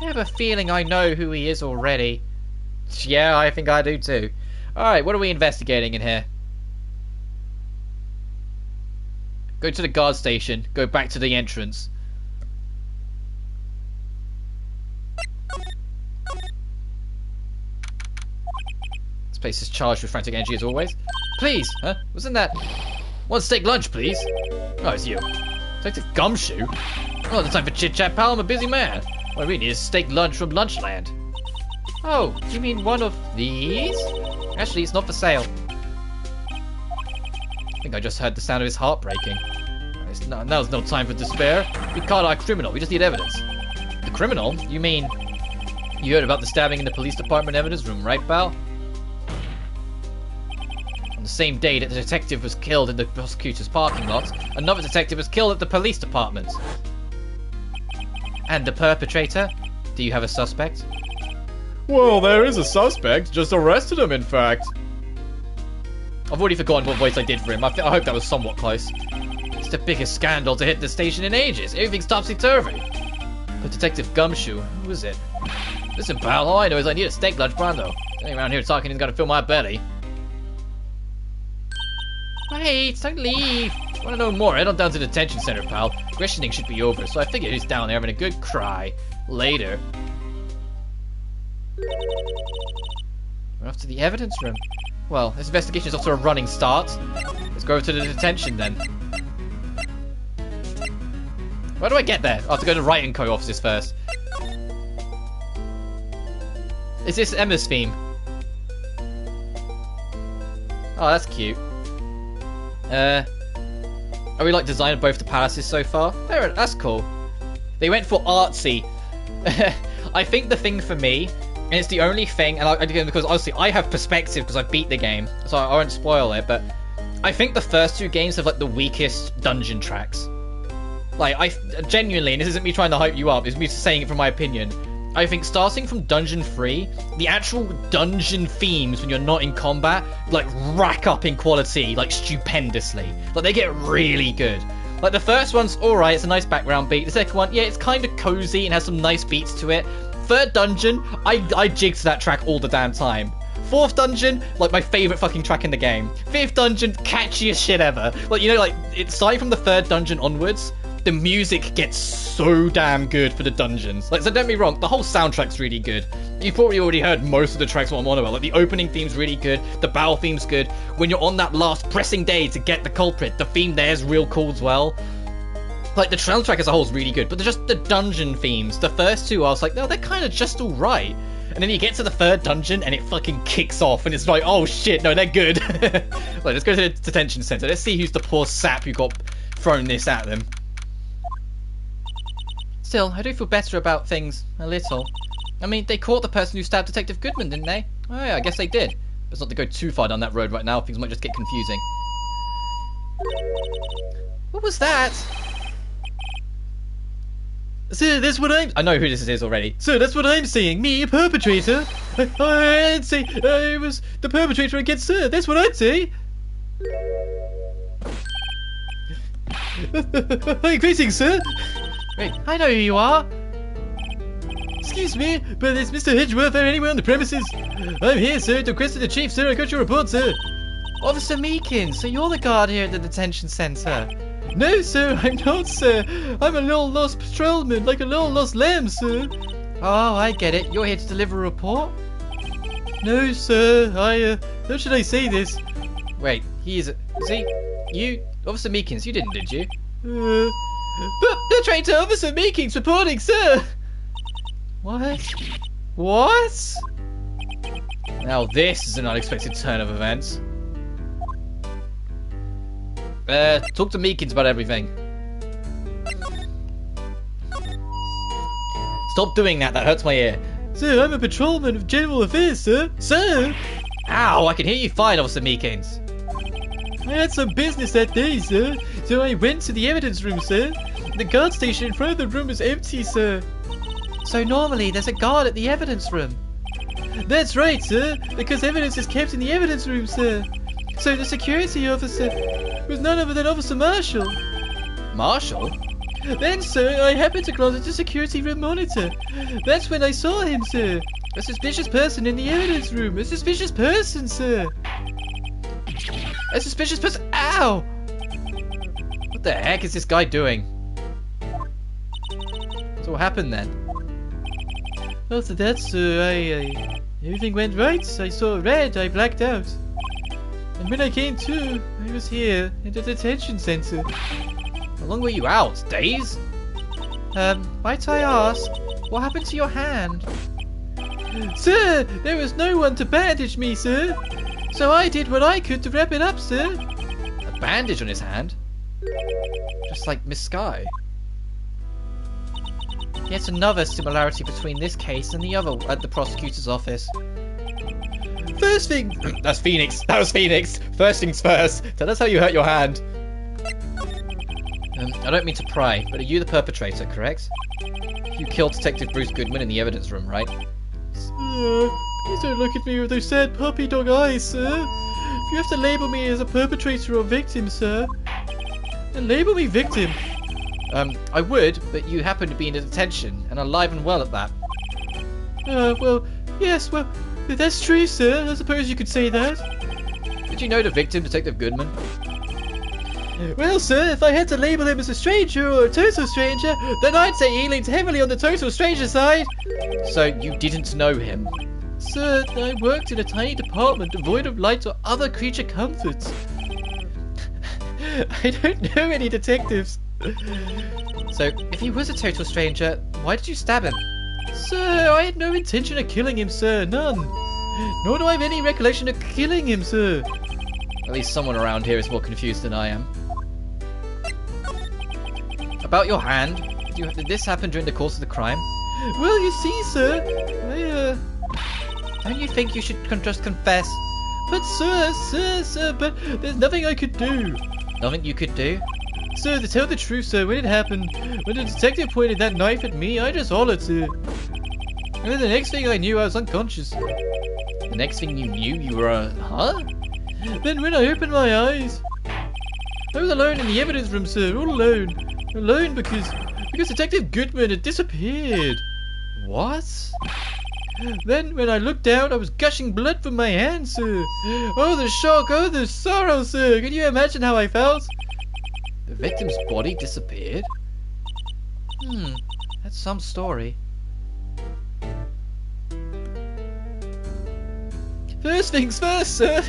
I have a feeling I know who he is already. Yeah, I think I do too. Alright, what are we investigating in here? Go to the guard station. Go back to the entrance. This place is charged with frantic energy as always. Please! Huh? Wasn't that... One steak lunch, please? Oh, it's you. Detective Gumshoe? Oh, the time for chit-chat, pal. I'm a busy man. What I mean is steak lunch from Lunchland. Oh, you mean one of these? Actually, it's not for sale. I think I just heard the sound of his heart breaking. Now's no time for despair. We caught our criminal. We just need evidence. The criminal? You mean... You heard about the stabbing in the police department evidence room, right, pal? On the same day that the detective was killed in the prosecutor's parking lot, another detective was killed at the police department. And the perpetrator? Do you have a suspect? Well, there is a suspect. Just arrested him, in fact. I've already forgotten what voice I did for him. I hope that was somewhat close. It's the biggest scandal to hit the station in ages. Everything's topsy-turvy. But Detective Gumshoe, who is it? Listen, pal, all I know is I need a steak lunch pronto. Standing around here talking is gonna fill my belly. Wait, don't leave. Wanna know more? Head on down to the detention center, pal. Questioning should be over, so I figure he's down there having a good cry. Later. We're off to the evidence room. Well, this investigation is off to a running start. Let's go over to the detention then. Where do I get there? I have to go to Wright & Co. offices first. Is this Emma's theme? Oh, that's cute. Are we like designed both the palaces so far? That's cool. They went for artsy. I think the thing for me, and it's the only thing, and again because honestly I have perspective because I've beat the game, so I won't spoil it, but I think the first two games have like the weakest dungeon tracks. Like, I genuinely, and this isn't me trying to hype you up, it's me saying it from my opinion, I think starting from Dungeon 3, the actual dungeon themes when you're not in combat, like, rack up in quality, like, stupendously. Like, they get really good. Like, the first one's alright, it's a nice background beat. The second one, yeah, it's kind of cozy and has some nice beats to it. Third dungeon, I jigged to that track all the damn time. Fourth dungeon, like my favourite fucking track in the game. Fifth dungeon, catchiest shit ever. Like, you know, like, it's starting from the third dungeon onwards, the music gets so damn good for the dungeons. Like, so don't be wrong, the whole soundtrack's really good. You've probably already heard most of the tracks what I'm on about. Like, the opening theme's really good, the battle theme's good. When you're on that last pressing day to get the culprit, the theme there's real cool as well. Like, the soundtrack as a whole is really good, but they're just the dungeon themes. The first two, I was like, no, they're kind of just alright. And then you get to the third dungeon and it fucking kicks off and it's like, oh shit, no, they're good. Like, let's go to the detention center. Let's see who's the poor sap who got thrown this at them. Still, I do feel better about things, a little. I mean, they caught the person who stabbed Detective Goodman, didn't they? Oh yeah, I guess they did. But it's not to go too far down that road right now, things might just get confusing. What was that? Sir, that's what I know who this is already. Sir, that's what I'm saying. Me, a perpetrator. I'd say I was the perpetrator against Sir. That's what I'd say. Hi, greetings, sir. Wait, I know who you are. Excuse me, but is Mr. Edgeworth or anyone on the premises? I'm here, sir, to request the chief, sir. I got your report, sir. Officer Meekins, so you're the guard here at the detention centre. No, sir, I'm not, sir. I'm a little lost patrolman, like a little lost lamb, sir. Oh, I get it. You're here to deliver a report? No, sir. How should I say this? Wait, is he? You, Officer Meekins, you didn't, did you? Perpetrator Officer Meekins reporting, sir. What? What? Now this is an unexpected turn of events. Talk to Meekins about everything. Stop doing that, that hurts my ear. Sir, I'm a patrolman of general affairs, sir. Sir! Ow, I can hear you fine, Officer Meekins. I had some business that day, sir. So I went to the evidence room, sir. The guard station in front of the room is empty, sir. So normally there's a guard at the evidence room. That's right, sir. Because evidence is kept in the evidence room, sir. So the security officer was none other than Officer Marshall. Marshall? Then, sir, I happened to glance at the security room monitor. That's when I saw him, sir. A suspicious person in the evidence room. A suspicious person, sir. A suspicious person. Ow! What the heck is this guy doing? So what happened then? After that, sir, everything went right. I saw red. I blacked out. And when I came to, I was here in the detention center. How long were you out? Days? Might I ask, what happened to your hand? Sir, there was no one to bandage me, sir. So I did what I could to wrap it up, sir. A bandage on his hand? Just like Miss Sky. Yet another similarity between this case and the other at the prosecutor's office. First thing... That's Phoenix. That was Phoenix. First things first. Tell us how you hurt your hand. I don't mean to pry, but are you the perpetrator, correct? You killed Detective Bruce Goodman in the evidence room, right? Sir, please don't look at me with those sad puppy dog eyes, sir. If you have to label me as a perpetrator or victim, sir, then label me victim. I would, but you happen to be in detention, and alive and well at that. Well, yes, well, that's true, sir. I suppose you could say that. Did you know the victim, Detective Goodman? Well, sir, if I had to label him as a stranger or a total stranger, then I'd say he leans heavily on the total stranger side. So you didn't know him? Sir, I worked in a tiny department devoid of light or other creature comforts. I don't know any detectives. So, if he was a total stranger, why did you stab him? Sir, I had no intention of killing him, sir. None. Nor do I have any recollection of killing him, sir. At least someone around here is more confused than I am. About your hand, did this happen during the course of the crime? Well, you see, sir, Don't you think you should just confess? But sir, but there's nothing I could do. Nothing you could do? Sir, to tell the truth, sir, when it happened, when the detective pointed that knife at me, I just hollered, sir. And then the next thing I knew, I was unconscious. The next thing you knew, you were huh? Then when I opened my eyes, I was alone in the evidence room, sir, all alone. Alone because Detective Goodman had disappeared. What? Then when I looked down, I was gushing blood from my hand, sir. Oh, the shock, oh, the sorrow, sir. Can you imagine how I felt? The victim's body disappeared? That's some story. First things first, sir.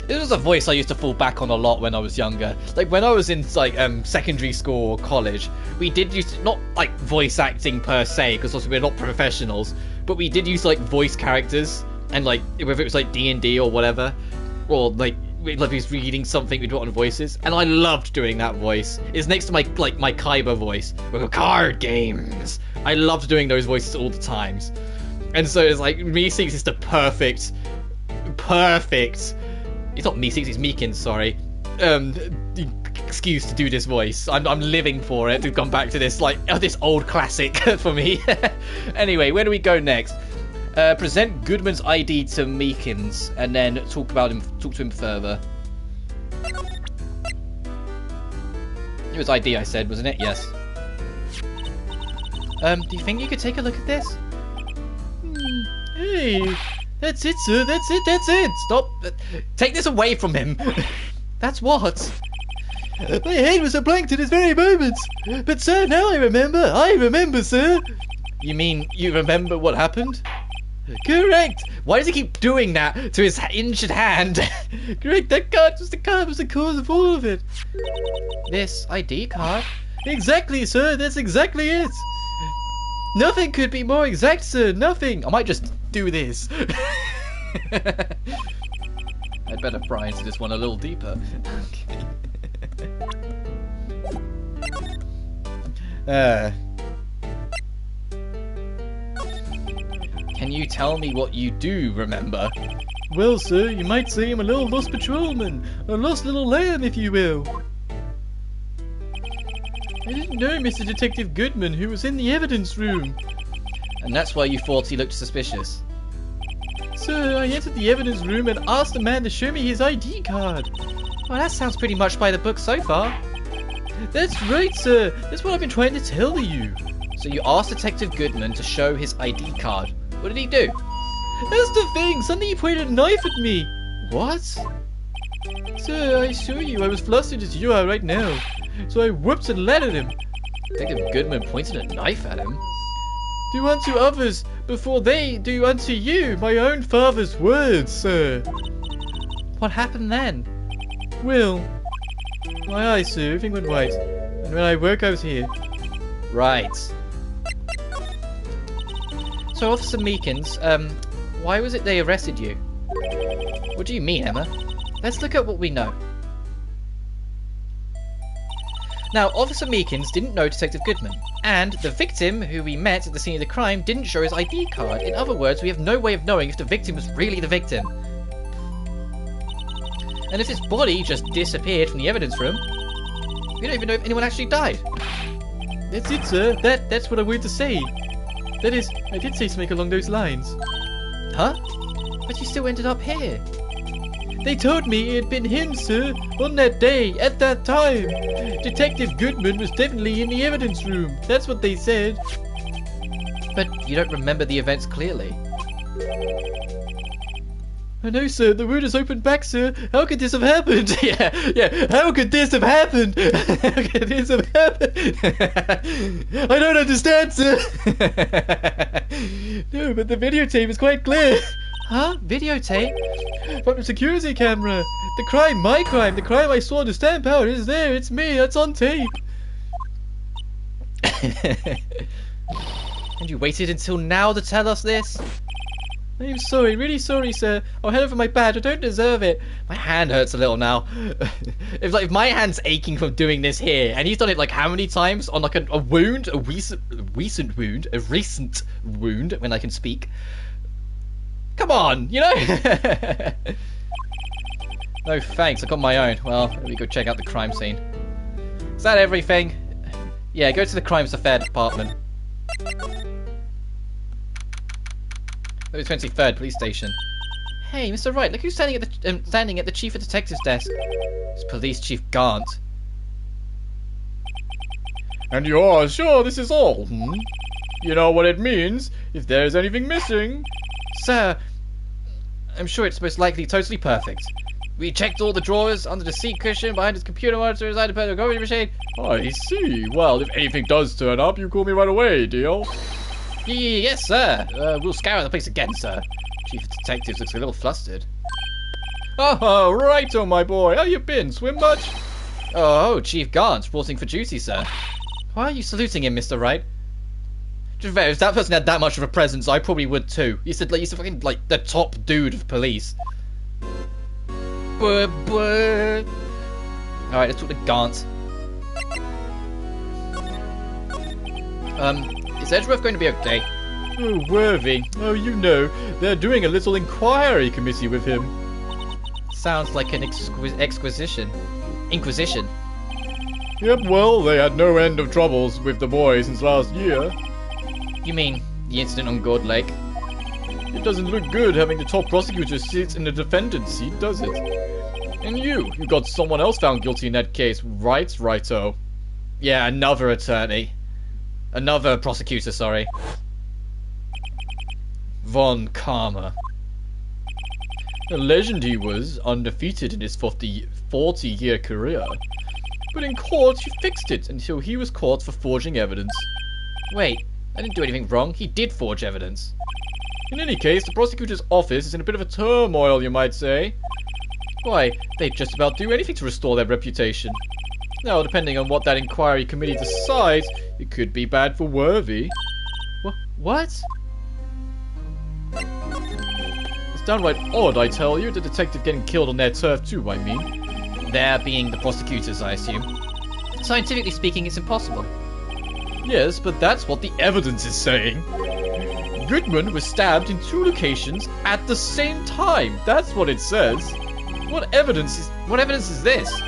This was a voice I used to fall back on a lot when I was younger. Like when I was in secondary school or college, we did use not like voice acting per se, because also we're not professionals, but we did use like voice characters, and like whether it was like D&D or whatever, or like like he's reading something with on voices, and I loved doing that voice. It's next to my Kaiba voice. Card games. I loved doing those voices all the times, and so it's like Meeseeks is the perfect. It's not Meeseeks, it's Meekins. Sorry. Excuse to do this voice. I'm living for it to come back to this this old classic for me. Anyway, where do we go next? Present Goodman's ID to Meekins, and then talk to him further. It was ID, I said, wasn't it? Yes. Do you think you could take a look at this? Hey, that's it, sir. That's it. Stop. Take this away from him. That's what? My head was a blank to this very moment. But, sir, now I remember, sir. You mean you remember what happened? Correct! Why does he keep doing that to his injured hand? Correct, that card was the cause of all of it. This ID card? Exactly, sir, that's exactly it. Nothing could be more exact, sir, nothing. I might just do this. I'd better pry into this one a little deeper. Can you tell me what you do remember? Well, sir, you might say I'm a little lost patrolman, a lost little lamb, if you will. I didn't know Mr. Detective Goodman, who was in the evidence room. And that's why you thought he looked suspicious? Sir, I entered the evidence room and asked the man to show me his ID card. Well, that sounds pretty much by the book so far. That's right, sir. That's what I've been trying to tell you. So you asked Detective Goodman to show his ID card. What did he do? That's the thing! Suddenly he pointed a knife at me! What? Sir, I assure you, I was flustered as you are right now. So I whooped and let at him. Detective Goodman pointed a knife at him? Do unto others before they do unto you, my own father's words, sir. What happened then? Well, my eyes, sir, everything went white. And when I woke, I was here. Right. So, Officer Meekins, why was it they arrested you? What do you mean, Emma? Let's look at what we know. Now, Officer Meekins didn't know Detective Goodman, and the victim, who we met at the scene of the crime, didn't show his ID card. In other words, we have no way of knowing if the victim was really the victim. And if his body just disappeared from the evidence room, we don't even know if anyone actually died. That's it, sir. That's what I wanted to say. That is, I did say something along those lines. Huh? But you still ended up here. They told me it had been him, sir, on that day, at that time. Detective Goodman was definitely in the evidence room. That's what they said. But you don't remember the events clearly. I know, sir. The wound is opened back, sir. How could this have happened? yeah. How could this have happened? How could this have happened? I don't understand, sir. No, but the videotape is quite clear. Huh? Videotape? From the security camera. The crime, my crime, the crime I saw to stamp out is there. It's me. It's on tape. And you waited until now to tell us this? I'm sorry, really sorry, sir. I'll head over my badge. I don't deserve it. My hand hurts a little now. if my hand's aching from doing this here, and he's done it like how many times on like a wound, a recent wound when I can speak. Come on, you know. No thanks. I got my own. Well, let me go check out the crime scene. Is that everything? Yeah, go to the Crimes Affair department. 23rd Police Station. Hey, Mr. Wright, look who's standing at the Chief of Detectives desk. It's Police Chief Gant. And you're sure this is all, hmm? You know what it means, if there's anything missing. Sir, I'm sure it's most likely totally perfect. We checked all the drawers, under the seat cushion, behind his computer monitor, his iPad, coffee machine. I see. Well, if anything does turn up, you call me right away, deal? Yes, sir. We'll scour the place again, sir. Chief of Detectives looks a little flustered. Oh, righto, my boy. How you been? Swim much? Oh, Chief Gant, reporting for duty, sir. Why are you saluting him, Mr. Wright? Just fair, if that person had that much of a presence, I probably would too. He's fucking like the top dude of police. Alright, let's talk to Gant. Is Edgeworth going to be okay? Oh, Worthy. Oh, you know, they're doing a little inquiry committee with him. Sounds like an Inquisition. Yep, well, they had no end of troubles with the boy since last year. You mean the incident on God Lake? It doesn't look good having the top prosecutor sit in the defendant's seat, does it? And you got someone else found guilty in that case, right, Righto? Yeah, another attorney. Another prosecutor, sorry. Von Karma. A legend he was, undefeated in his 40-year career. But in court, he fixed it until he was caught for forging evidence. Wait, I didn't do anything wrong. He did forge evidence. In any case, the prosecutor's office is in a bit of a turmoil, you might say. Why, they'd just about do anything to restore their reputation. Now, depending on what that inquiry committee decides, it could be bad for Worthy. What? It's downright odd, I tell you, the detective getting killed on their turf too, I mean. There being the prosecutors, I assume. Scientifically speaking, it's impossible. Yes, but that's what the evidence is saying. Goodman was stabbed in 2 locations at the same time. That's what it says. What evidence is this?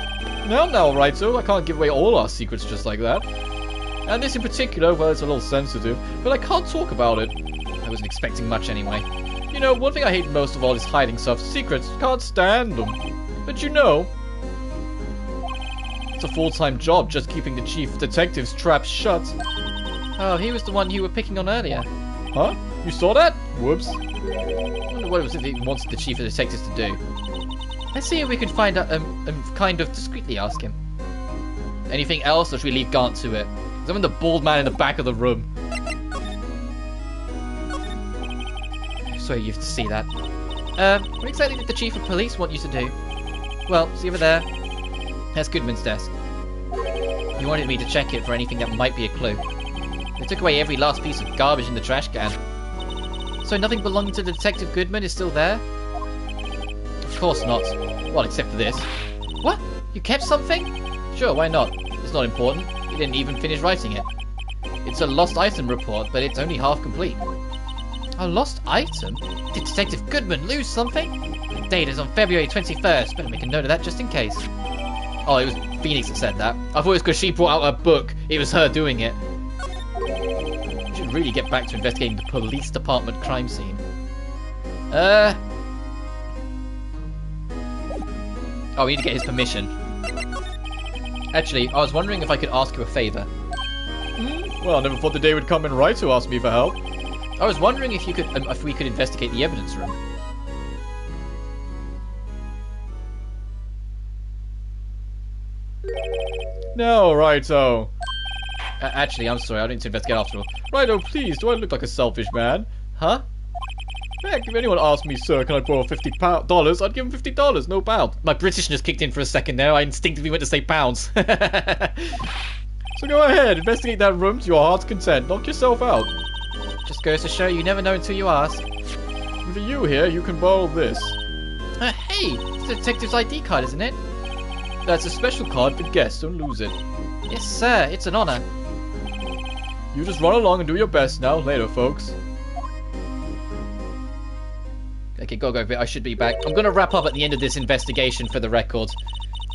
Now, Righto, I can't give away all our secrets just like that. And this in particular, well, it's a little sensitive, but I can't talk about it. I wasn't expecting much anyway. You know, one thing I hate most of all is hiding stuff. Secrets, can't stand them. But you know, it's a full-time job just keeping the chief detective's trap shut. Oh, he was the one you were picking on earlier. Huh? You saw that? Whoops. I wonder what it was that he wanted the chief of detectives to do. Let's see if we can find out and kind of discreetly ask him. Anything else, or should we leave Gant to it? I'm the bald man in the back of the room. So you have to see that. What exactly did the chief of police want you to do? Well, see over there. There's Goodman's desk. He wanted me to check it for anything that might be a clue. They took away every last piece of garbage in the trash can. So nothing belonging to Detective Goodman is still there? Of course not. Well, except for this. What? You kept something? Sure, why not? It's not important. He didn't even finish writing it. It's a lost item report, but it's only half complete. A lost item? Did Detective Goodman lose something? The date is on February 21st. Better make a note of that just in case. Oh, it was Phoenix that said that. I thought it was because she brought out her book. It was her doing it. We should really get back to investigating the police department crime scene. Oh, we need to get his permission. Actually, I was wondering if I could ask you a favour. Well, I never thought the day would come and Wright to ask me for help. I was wondering if you could, if we could investigate the evidence room. No, Righto. Actually, I'm sorry, I didn't need to investigate after all. Righto, please, do I look like a selfish man? Huh? Heck, if anyone asked me, sir, can I borrow $50, I'd give him $50, no pound. My Britishness kicked in for a second there. I instinctively went to say pounds. So go ahead, investigate that room to your heart's content. Knock yourself out. Just goes to show you never know until you ask. And for you here, you can borrow this. Hey, it's the detective's ID card, isn't it? That's a special card for guests, don't lose it. Yes, sir, it's an honour. You just run along and do your best now. Later, folks. Okay, go. I should be back. I'm going to wrap up at the end of this investigation for the record,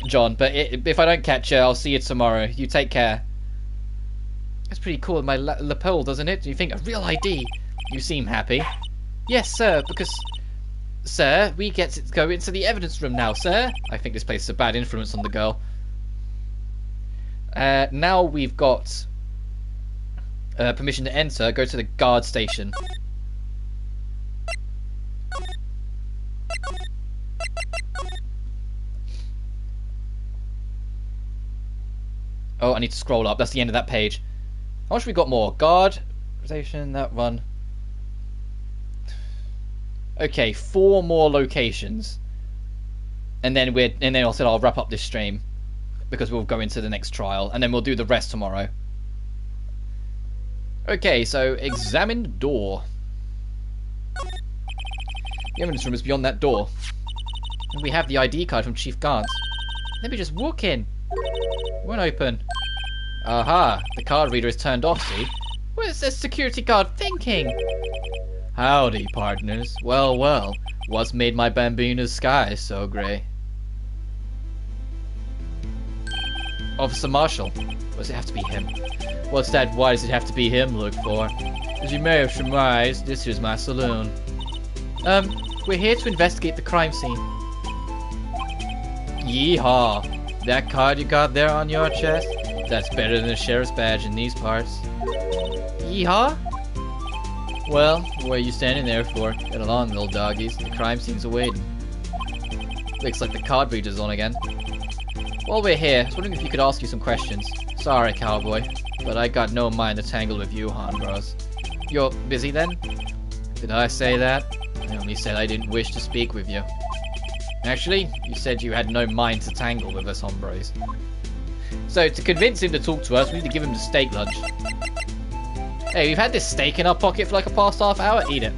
John. But if I don't catch you, I'll see you tomorrow. You take care. That's pretty cool with my lapel, doesn't it? Do you think a real ID? You seem happy. Yes, sir, because... Sir, we get to go into the evidence room now, sir. I think this places a bad influence on the girl. Now we've got permission to enter. Go to the guard station. Oh, I need to scroll up. That's the end of that page. How much we got more? Guard station, that one. Okay, 4 more locations, and then I said I'll wrap up this stream because we'll go into the next trial, and then we'll do the rest tomorrow. Okay, so examine door. The evidence room is beyond that door. And we have the ID card from Chief Gant. Let me just walk in. Won't open. Aha, the card reader is turned off, see? What is this security guard thinking? Howdy, partners. Well, well. What's made my Bambina's sky so grey? Officer Marshall. Does it have to be him? What's that? Why does it have to be him, look for? As you may have surmised, this is my saloon. We're here to investigate the crime scene. Yeehaw! That card you got there on your chest? That's better than a sheriff's badge in these parts. Yeehaw? Well, what are you standing there for? Get along, little doggies. The crime scene's awaiting. Looks like the card reader's on again. While we're here, I was wondering if you could ask you some questions. Sorry, cowboy, but I got no mind to tangle with you, Honbros. You're busy then? Did I say that? I only said I didn't wish to speak with you. Actually, you said you had no mind to tangle with us, hombres. So, to convince him to talk to us, we need to give him the steak lunch. Hey, we've had this steak in our pocket for like a past half hour. Eat it.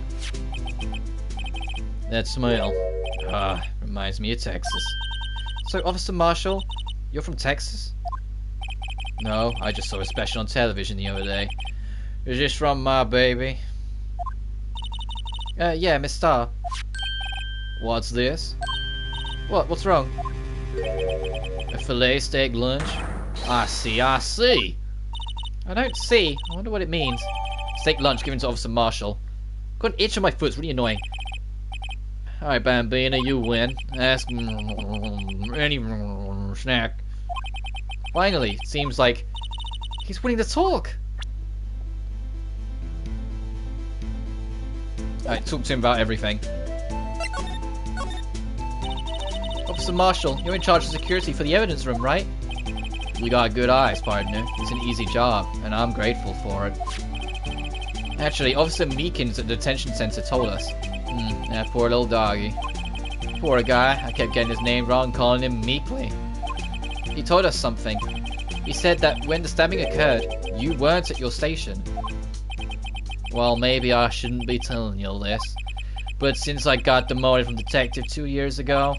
That smell. Reminds me of Texas. So, Officer Marshall, you're from Texas? No, I just saw a special on television the other day. Is this from my baby? Yeah, Miss Starr. What's this? What's wrong? A filet steak lunch? I see. I don't see. I wonder what it means. Steak lunch given to Officer Marshall. Got an itch on my foot, it's really annoying. Alright, Bambina, you win. Ask any snack. Finally, it seems like he's willing to talk. Alright, talk to him about everything. Officer Marshall, you're in charge of security for the evidence room, right? You got good eyes, partner. It's an easy job, and I'm grateful for it. Actually, Officer Meekins at the detention center told us. That poor little doggy. Poor guy, I kept getting his name wrong, calling him Meekly. He told us something. He said that when the stabbing occurred, you weren't at your station. Well, maybe I shouldn't be telling you this, but since I got demoted from detective 2 years ago,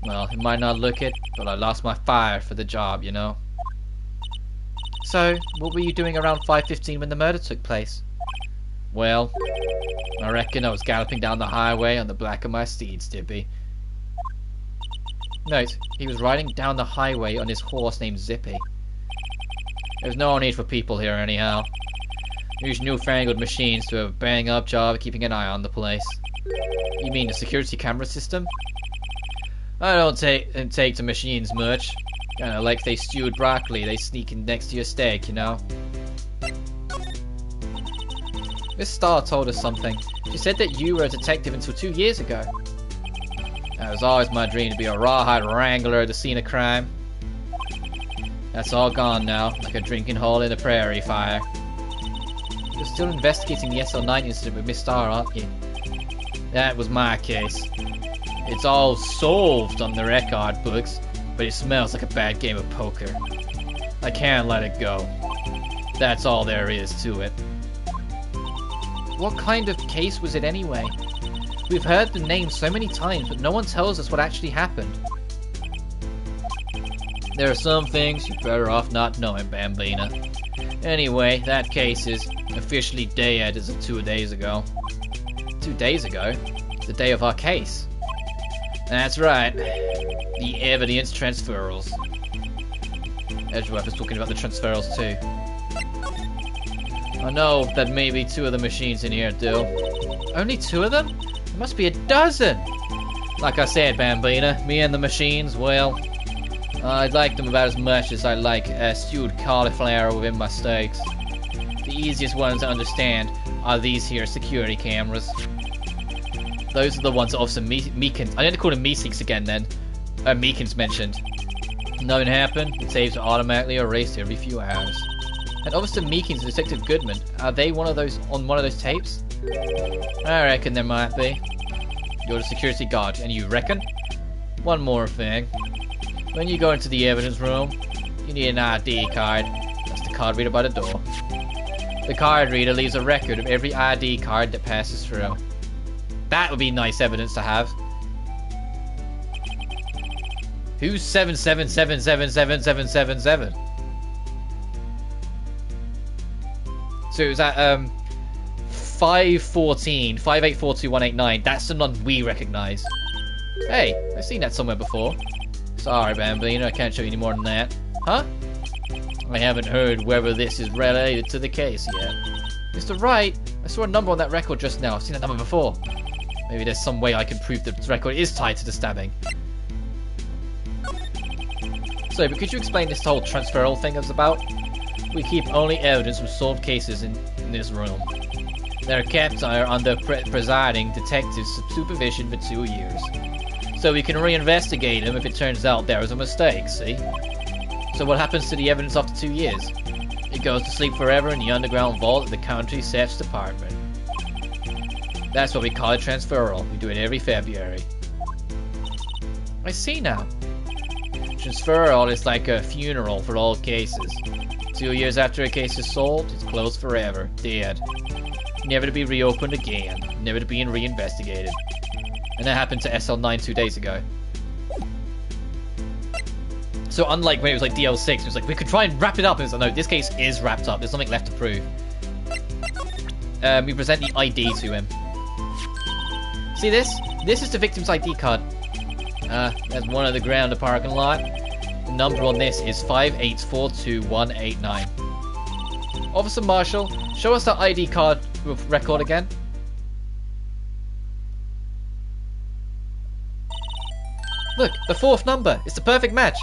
well, you might not look it, but I lost my fire for the job, you know. So, what were you doing around 5:15 when the murder took place? Well, I reckon I was galloping down the highway on the back of my steed, Stippy. Note, he was riding down the highway on his horse named Zippy. There's no need for people here anyhow. These newfangled machines do a bang-up job of keeping an eye on the place. You mean the security camera system? I don't take to machines much. Kinda like they stewed broccoli, they sneak in next to your steak, you know? Miss Starr told us something. She said that you were a detective until 2 years ago. It was always my dream to be a rawhide wrangler at the scene of crime. That's all gone now, like a drinking hole in a prairie fire. You're still investigating the SL9 incident with Miss Starr, aren't you? That was my case. It's all solved on the record books, but it smells like a bad game of poker. I can't let it go. That's all there is to it. What kind of case was it anyway? We've heard the name so many times, but no one tells us what actually happened. There are some things you're better off not knowing, Bambina. Anyway, that case is officially dead as of 2 days ago. 2 days ago? The day of our case? That's right. The evidence transferals. Edgeworth is talking about the transferals too. I know that maybe 2 of the machines in here do. Only 2 of them? There must be a dozen! Like I said, Bambina, me and the machines, well, I'd like them about as much as I like stewed cauliflower within my steaks. The easiest ones to understand are these here security cameras. Those are the ones that Officer Meekins... I need to call him Meeseeks again then. Meekins mentioned. Nothing happened. The tapes are automatically erased every few hours. And Officer Meekins and Detective Goodman, are they on one of those tapes? I reckon there might be. You're the security guard, and you reckon? One more thing. When you go into the evidence room, you need an ID card. That's the card reader by the door. The card reader leaves a record of every ID card that passes through. That would be nice evidence to have. Who's 77777777? So it was at 514 5842189. That's the one we recognise. Hey, I've seen that somewhere before. Sorry, Bambino, I can't show you any more than that. Huh? I haven't heard whether this is related to the case yet. Mr. Wright, I saw a number on that record just now. I've seen that number before. Maybe there's some way I can prove that this record is tied to the stabbing. So, but could you explain this whole transferal thing is about? We keep only evidence from solved cases in this room. They're kept under presiding detective's supervision for 2 years. So we can reinvestigate them if it turns out there was a mistake, see? So what happens to the evidence after 2 years? It goes to sleep forever in the underground vault of the county sheriff's department. That's what we call a transferal. We do it every February. I see now. Transferal is like a funeral for all cases. 2 years after a case is solved, it's closed forever, dead. Never to be reopened again, never to be reinvestigated. And that happened to SL9 2 days ago. So unlike when it was like DL6, it was like, we could try and wrap it up. And it's like, no, this case is wrapped up. There's something left to prove. We present the ID to him. See this? This is the victim's ID card. There's one on the ground in the parking lot. The number on this is 5842189. Officer Marshall, show us that ID card record again. Look, the fourth number. It's the perfect match.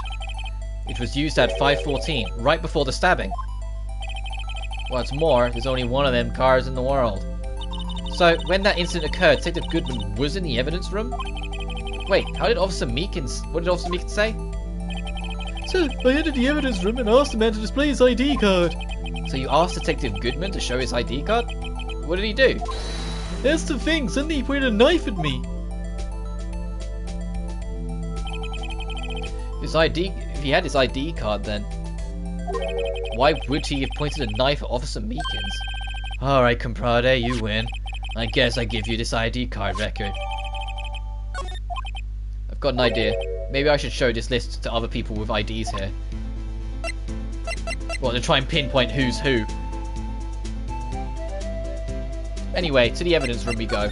It was used at 5:14, right before the stabbing. What's more, there's only one of them cars in the world. So, when that incident occurred, Detective Goodman was in the evidence room? Wait, how did Officer Meekins... What did Officer Meekins say? So, I entered the evidence room and asked the man to display his ID card. So you asked Detective Goodman to show his ID card? What did he do? That's the thing, suddenly he pointed a knife at me. His ID... If he had his ID card, then... Why would he have pointed a knife at Officer Meekins? Alright, compadre, you win. I guess I give you this ID card record. I've got an idea. Maybe I should show this list to other people with IDs here. Well, to try and pinpoint who's who. Anyway, to the evidence room we go.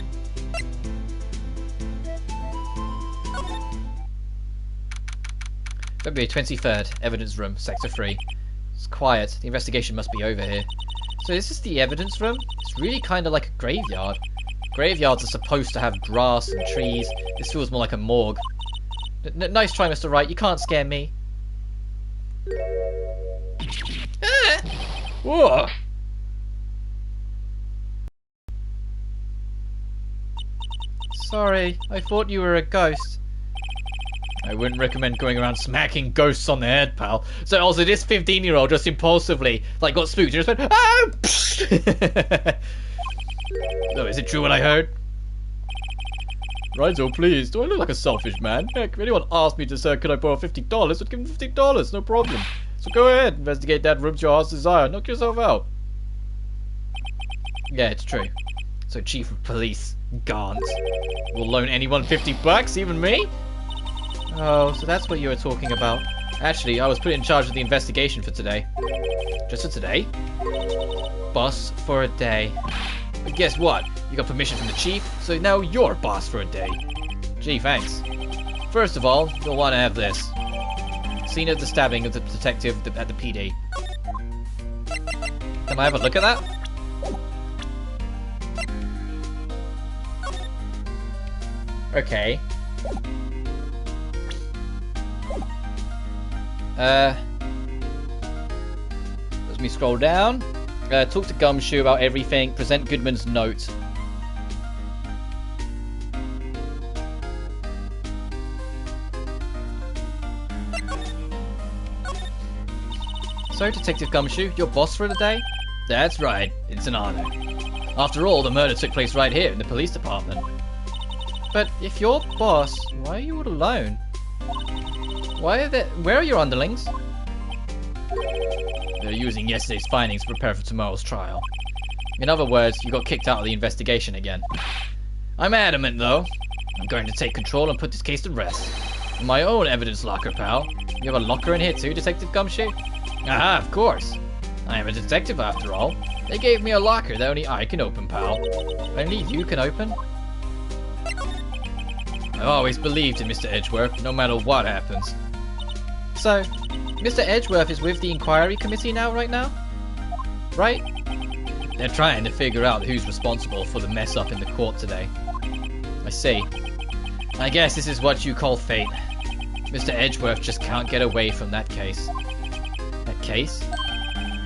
February 23rd, evidence room, sector 3. It's quiet. The investigation must be over here. So this is the evidence room? It's really kind of like a graveyard. Graveyards are supposed to have grass and trees. This feels more like a morgue. Nice try, Mr. Wright. You can't scare me. Ah! Whoa! Sorry, I thought you were a ghost. I wouldn't recommend going around smacking ghosts on the head, pal. So also this 15-year-old just impulsively, like, got spooked and just went, ah! So is it true what I heard? Right, oh please, do I look like a selfish man? Heck, if anyone asked me to say, could I borrow $50, I'd give them $50, no problem. So go ahead, investigate that room to your heart's desire, knock yourself out. Yeah, it's true. So Chief of Police, Gaunt, will loan anyone $50, even me? Oh, so that's what you were talking about. Actually, I was put in charge of the investigation for today. Just for today? Boss for a day. But guess what? You got permission from the chief, so now you're boss for a day. Gee, thanks. First of all, you'll want to have this. Scene of the stabbing of the detective at the PD. Can I have a look at that? Okay. Let me scroll down. Talk to Gumshoe about everything. Present Goodman's note. So, Detective Gumshoe, your boss for the day? That's right. It's an honor. After all, the murder took place right here in the police department. But if you're boss, why are you all alone? Where are your underlings? They're using yesterday's findings to prepare for tomorrow's trial. In other words, you got kicked out of the investigation again. I'm adamant, though. I'm going to take control and put this case to rest. My own evidence locker, pal. You have a locker in here too, Detective Gumshoe? Aha, of course. I am a detective after all. They gave me a locker that only I can open, pal. Only you can open? I've always believed in Mr. Edgeworth, no matter what happens. So, Mr. Edgeworth is with the inquiry committee right now? Right? They're trying to figure out who's responsible for the mess up in the court today. I see. I guess this is what you call fate. Mr. Edgeworth just can't get away from that case. That case?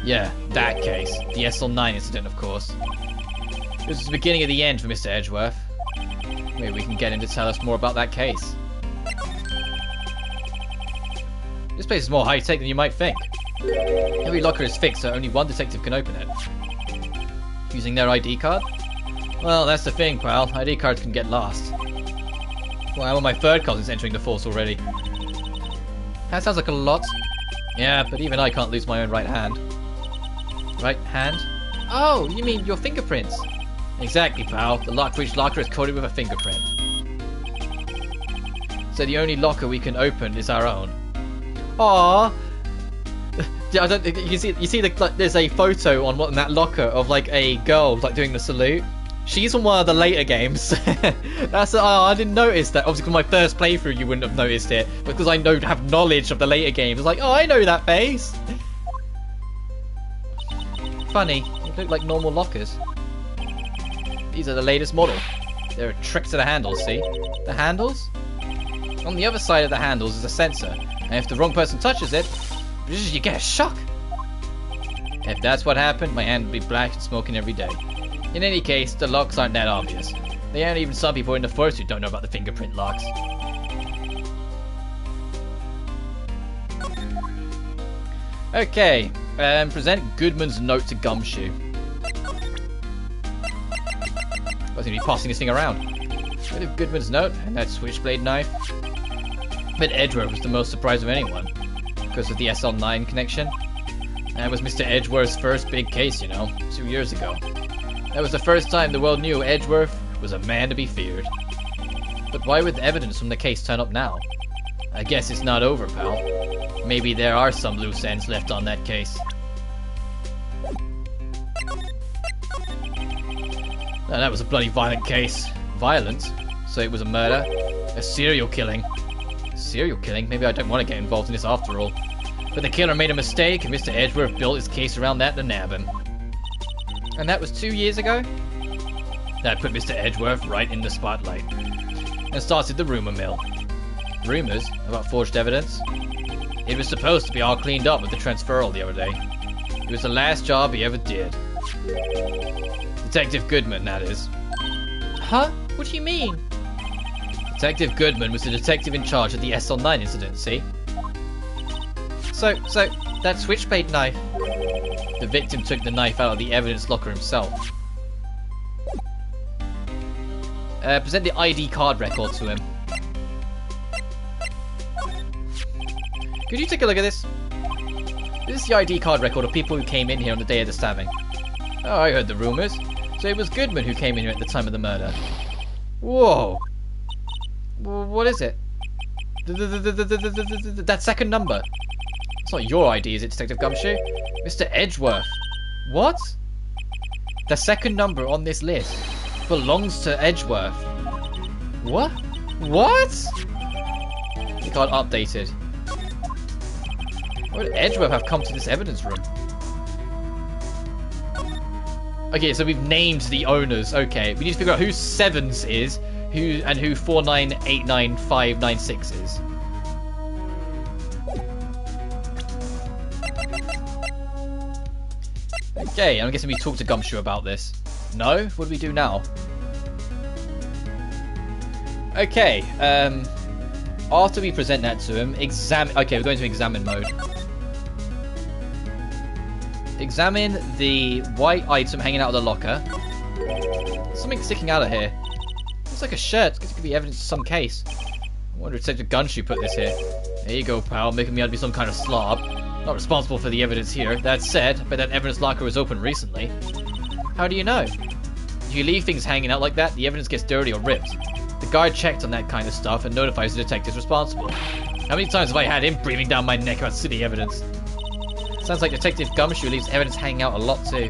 Yeah, that case. The SL9 incident, of course. This is the beginning of the end for Mr. Edgeworth. Maybe we can get him to tell us more about that case. This place is more high-tech than you might think. Every locker is fixed so only one detective can open it. Using their ID card? Well, that's the thing, pal. ID cards can get lost. Well, I'm on my third cousin's entering the force already. That sounds like a lot. Yeah, but even I can't lose my own right hand. Right hand? Oh, you mean your fingerprints? Exactly, pal. The lock for each locker is coded with a fingerprint. So the only locker we can open is our own. Aww. I don't. You see, there's a photo on that locker of like a girl like doing the salute. She's from one of the later games. I didn't notice that. Obviously, because my first playthrough, you wouldn't have noticed it, because I have knowledge of the later games. It's like, oh, I know that face. Funny, they look like normal lockers. These are the latest model. There are tricks to the handles. See, the handles? On the other side of the handles is a sensor, and if the wrong person touches it, you get a shock. If that's what happened, my hand would be black and smoking every day. In any case, the locks aren't that obvious. There aren't even some people in the force who don't know about the fingerprint locks. Okay, present Goodman's note to Gumshoe. I was going to be passing this thing around. Rid of Goodman's note and that switchblade knife. But Edgeworth was the most surprised of anyone, because of the SL9 connection. That was Mr. Edgeworth's first big case, 2 years ago. That was the first time the world knew Edgeworth was a man to be feared. But why would the evidence from the case turn up now? I guess it's not over, pal. Maybe there are some loose ends left on that case. No, that was a bloody violent case. Violent? So it was a murder? A serial killing? Serial killing? Maybe I don't want to get involved in this after all. But the killer made a mistake, and Mr. Edgeworth built his case around that to nab him. And that was 2 years ago? That put Mr. Edgeworth right in the spotlight. And started the rumour mill. Rumours about forged evidence? It was supposed to be all cleaned up with the transferal the other day. It was the last job he ever did. Detective Goodman, that is. Huh? What do you mean? Detective Goodman was the detective in charge of the SL9 incident, see? So, that switchblade knife. The victim took the knife out of the evidence locker himself. Present the ID card record to him. Could you take a look at this? This is the ID card record of people who came in here on the day of the stabbing. Oh, I heard the rumours. So it was Goodman who came in here at the time of the murder. Whoa! What is it? That second number. It's not your ID, is it, Detective Gumshoe? Mr. Edgeworth. What? The second number on this list belongs to Edgeworth. What? What? The card updated. Why would Edgeworth have come to this evidence room? Okay, so we've named the owners. Okay, we need to figure out who Sevens is, who 4989596 is. Okay, I'm guessing we talked to Gumshoe about this. No? What do we do now? Okay, after we present that to him, okay, we're going to examine mode. Examine the white item hanging out of the locker. Something sticking out of here. Looks like a shirt. It could be evidence of some case. I wonder if Detective Gumshoe put this here. There you go, pal, making me out to be some kind of slob. Not responsible for the evidence here. That said, I bet that evidence locker was open recently. How do you know? If you leave things hanging out like that, the evidence gets dirty or ripped. The guard checked on that kind of stuff and notifies the detectives responsible. How many times have I had him breathing down my neck about city evidence? Sounds like Detective Gumshoe leaves evidence hanging out a lot too.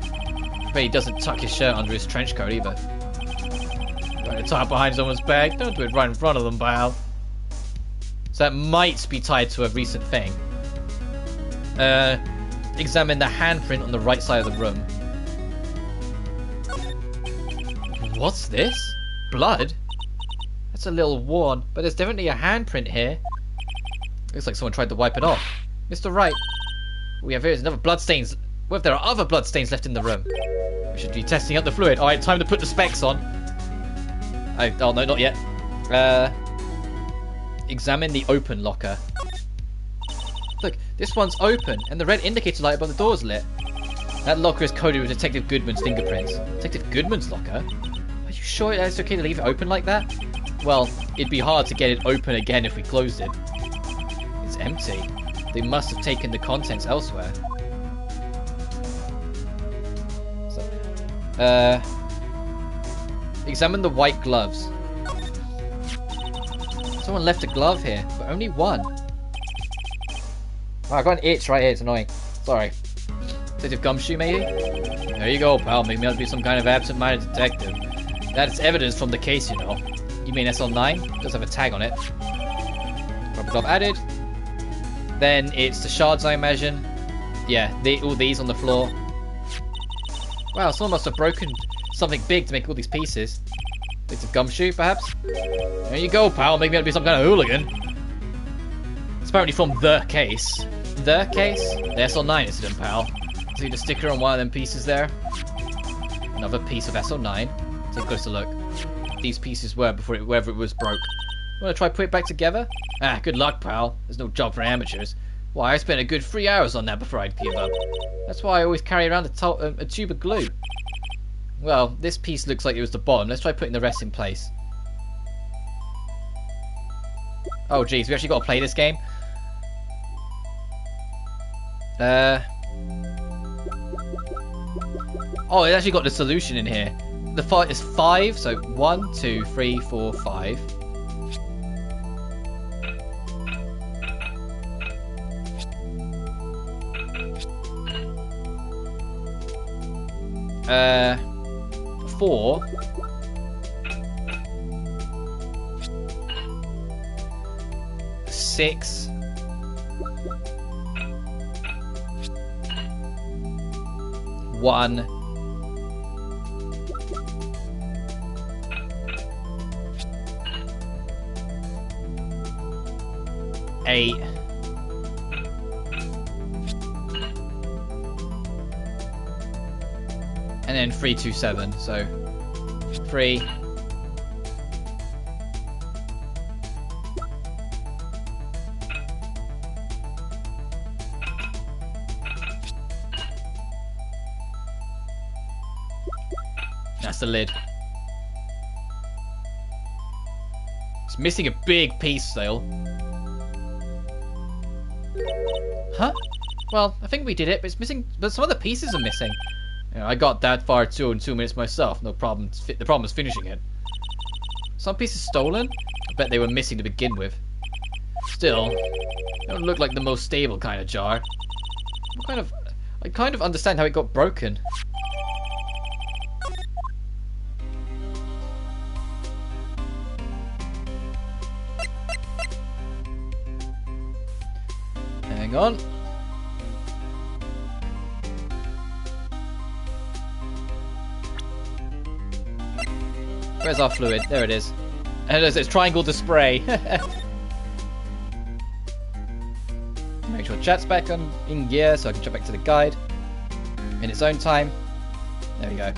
But he doesn't tuck his shirt under his trench coat either. Trying to tie behind someone's back? Don't do it right in front of them, pal. So that might be tied to a recent thing. Examine the handprint on the right side of the room. What's this? Blood? That's a little worn, but there's definitely a handprint here. Looks like someone tried to wipe it off. Mr. Wright, we have here another bloodstains. What if there are other bloodstains left in the room? We should be testing out the fluid. Alright, time to put the specs on. Oh no, not yet. Examine the open locker. Look, this one's open, and the red indicator light above the door is lit. That locker is coded with Detective Goodman's fingerprints. Detective Goodman's locker? Are you sure it's okay to leave it open like that? Well, it'd be hard to get it open again if we closed it. It's empty. They must have taken the contents elsewhere. So, examine the white gloves. Someone left a glove here, but only one. Oh, I got an itch right here, it's annoying. Sorry. Detective Gumshoe, maybe? There you go, pal. Maybe I'll be some kind of absent-minded detective. That's evidence from the case, you know. You mean SL9? It does have a tag on it. Rubber glove added. Then it's the shards, I imagine. Yeah, all these on the floor. Wow, someone must have broken something big to make all these pieces. Detective Gumshoe, perhaps? There you go, pal. Maybe I'll be some kind of hooligan. It's apparently from the case. The case? The SL9 incident, pal. See the sticker on one of them pieces there? Another piece of SL9. Take a closer look. These pieces were before wherever it was broke. Wanna try put it back together? Ah, good luck, pal. There's no job for amateurs. Why, I spent a good 3 hours on that before I'd give up. That's why I always carry around a tube of glue. Well, this piece looks like it was the bottom. Let's try putting the rest in place. Oh, geez, we actually got to play this game. Oh, it actually got the solution in here. The fight is 5, so 1, 2, 3, 4, 5. Four. Six. One. 8. And then 3, 2, 7. So 3. That's the lid. It's missing a big piece still. Huh? Well, I think we did it, but it's missing. But some of the pieces are missing. You know, I got that far too in 2 minutes myself. No problem. The problem is finishing it. Some pieces stolen? I bet they were missing to begin with. Still, they don't look like the most stable kind of jar. I kind of understand how it got broken. Hang on. Where's our fluid? There it is. And it's triangle to spray. Make sure chat's back in gear so I can jump back to the guide in its own time. There we go.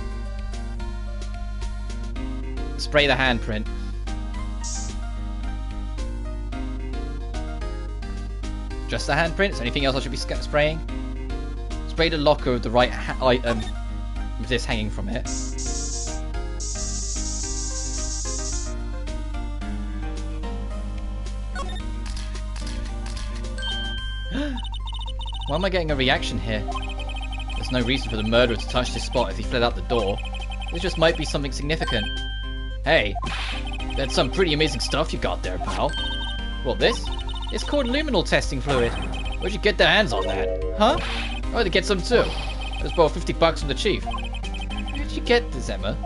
Spray the handprint. Just the handprint? Is there anything else I should be spraying? Spray the locker with the right item with this hanging from it. Why am I getting a reaction here? There's no reason for the murderer to touch this spot as he fled out the door. This just might be something significant. Hey, That's some pretty amazing stuff you got there, pal. What, this? It's called luminal testing fluid. Where'd you get their hands on that? Huh? I wanted to get some too. It was about 50 bucks from the chief. Where'd you get this, Emma?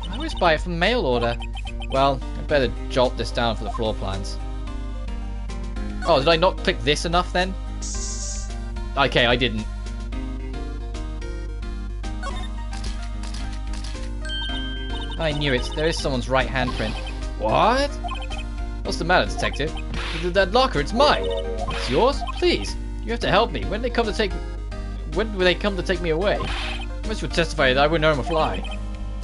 I always buy it from mail order. Well, I better jot this down for the floor plans. Oh, did I not click this enough then? Okay, I didn't. I knew it. There is someone's right handprint. What? What's the matter, detective? That locker, it's mine. It's yours? Please, you have to help me. When will they come to take me away? Unless you testify that I wouldn't harm a fly.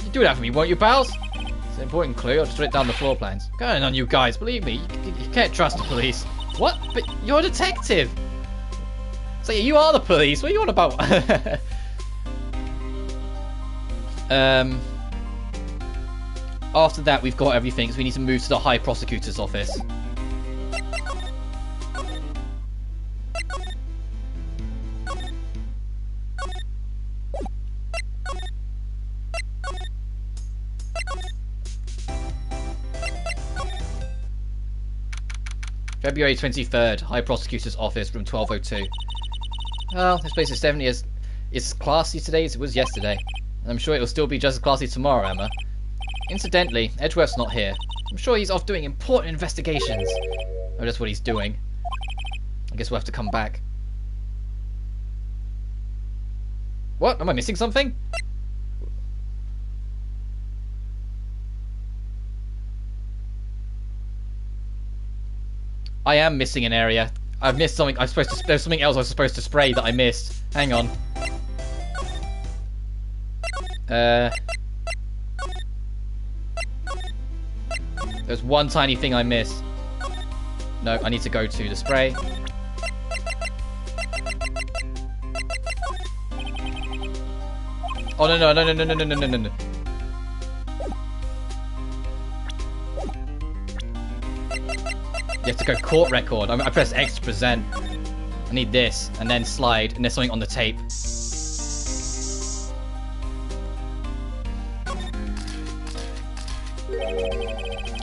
You do that for me, won't you, pals? It's an important clue. I'll just write down the floor plans. Going on, you guys. Believe me, you can't trust the police. What? But you're a detective. So you are the police. What are you on about? After that, we've got everything, so we need to move to the High Prosecutor's office. February 23rd, High Prosecutor's office, room 1202. Well, this place is definitely as classy today as it was yesterday. And I'm sure it will still be just as classy tomorrow, Emma. Incidentally, Edgeworth's not here. I'm sure he's off doing important investigations. Oh, that's what he's doing. I guess we'll have to come back. What? Am I missing something? I am missing an area. I've missed something. There's something else I was supposed to spray that I missed. Hang on. There's one tiny thing I missed. No, I need to go to the spray. Oh no. You have to go court record. I press X to present. I need this, and then slide, and there's something on the tape.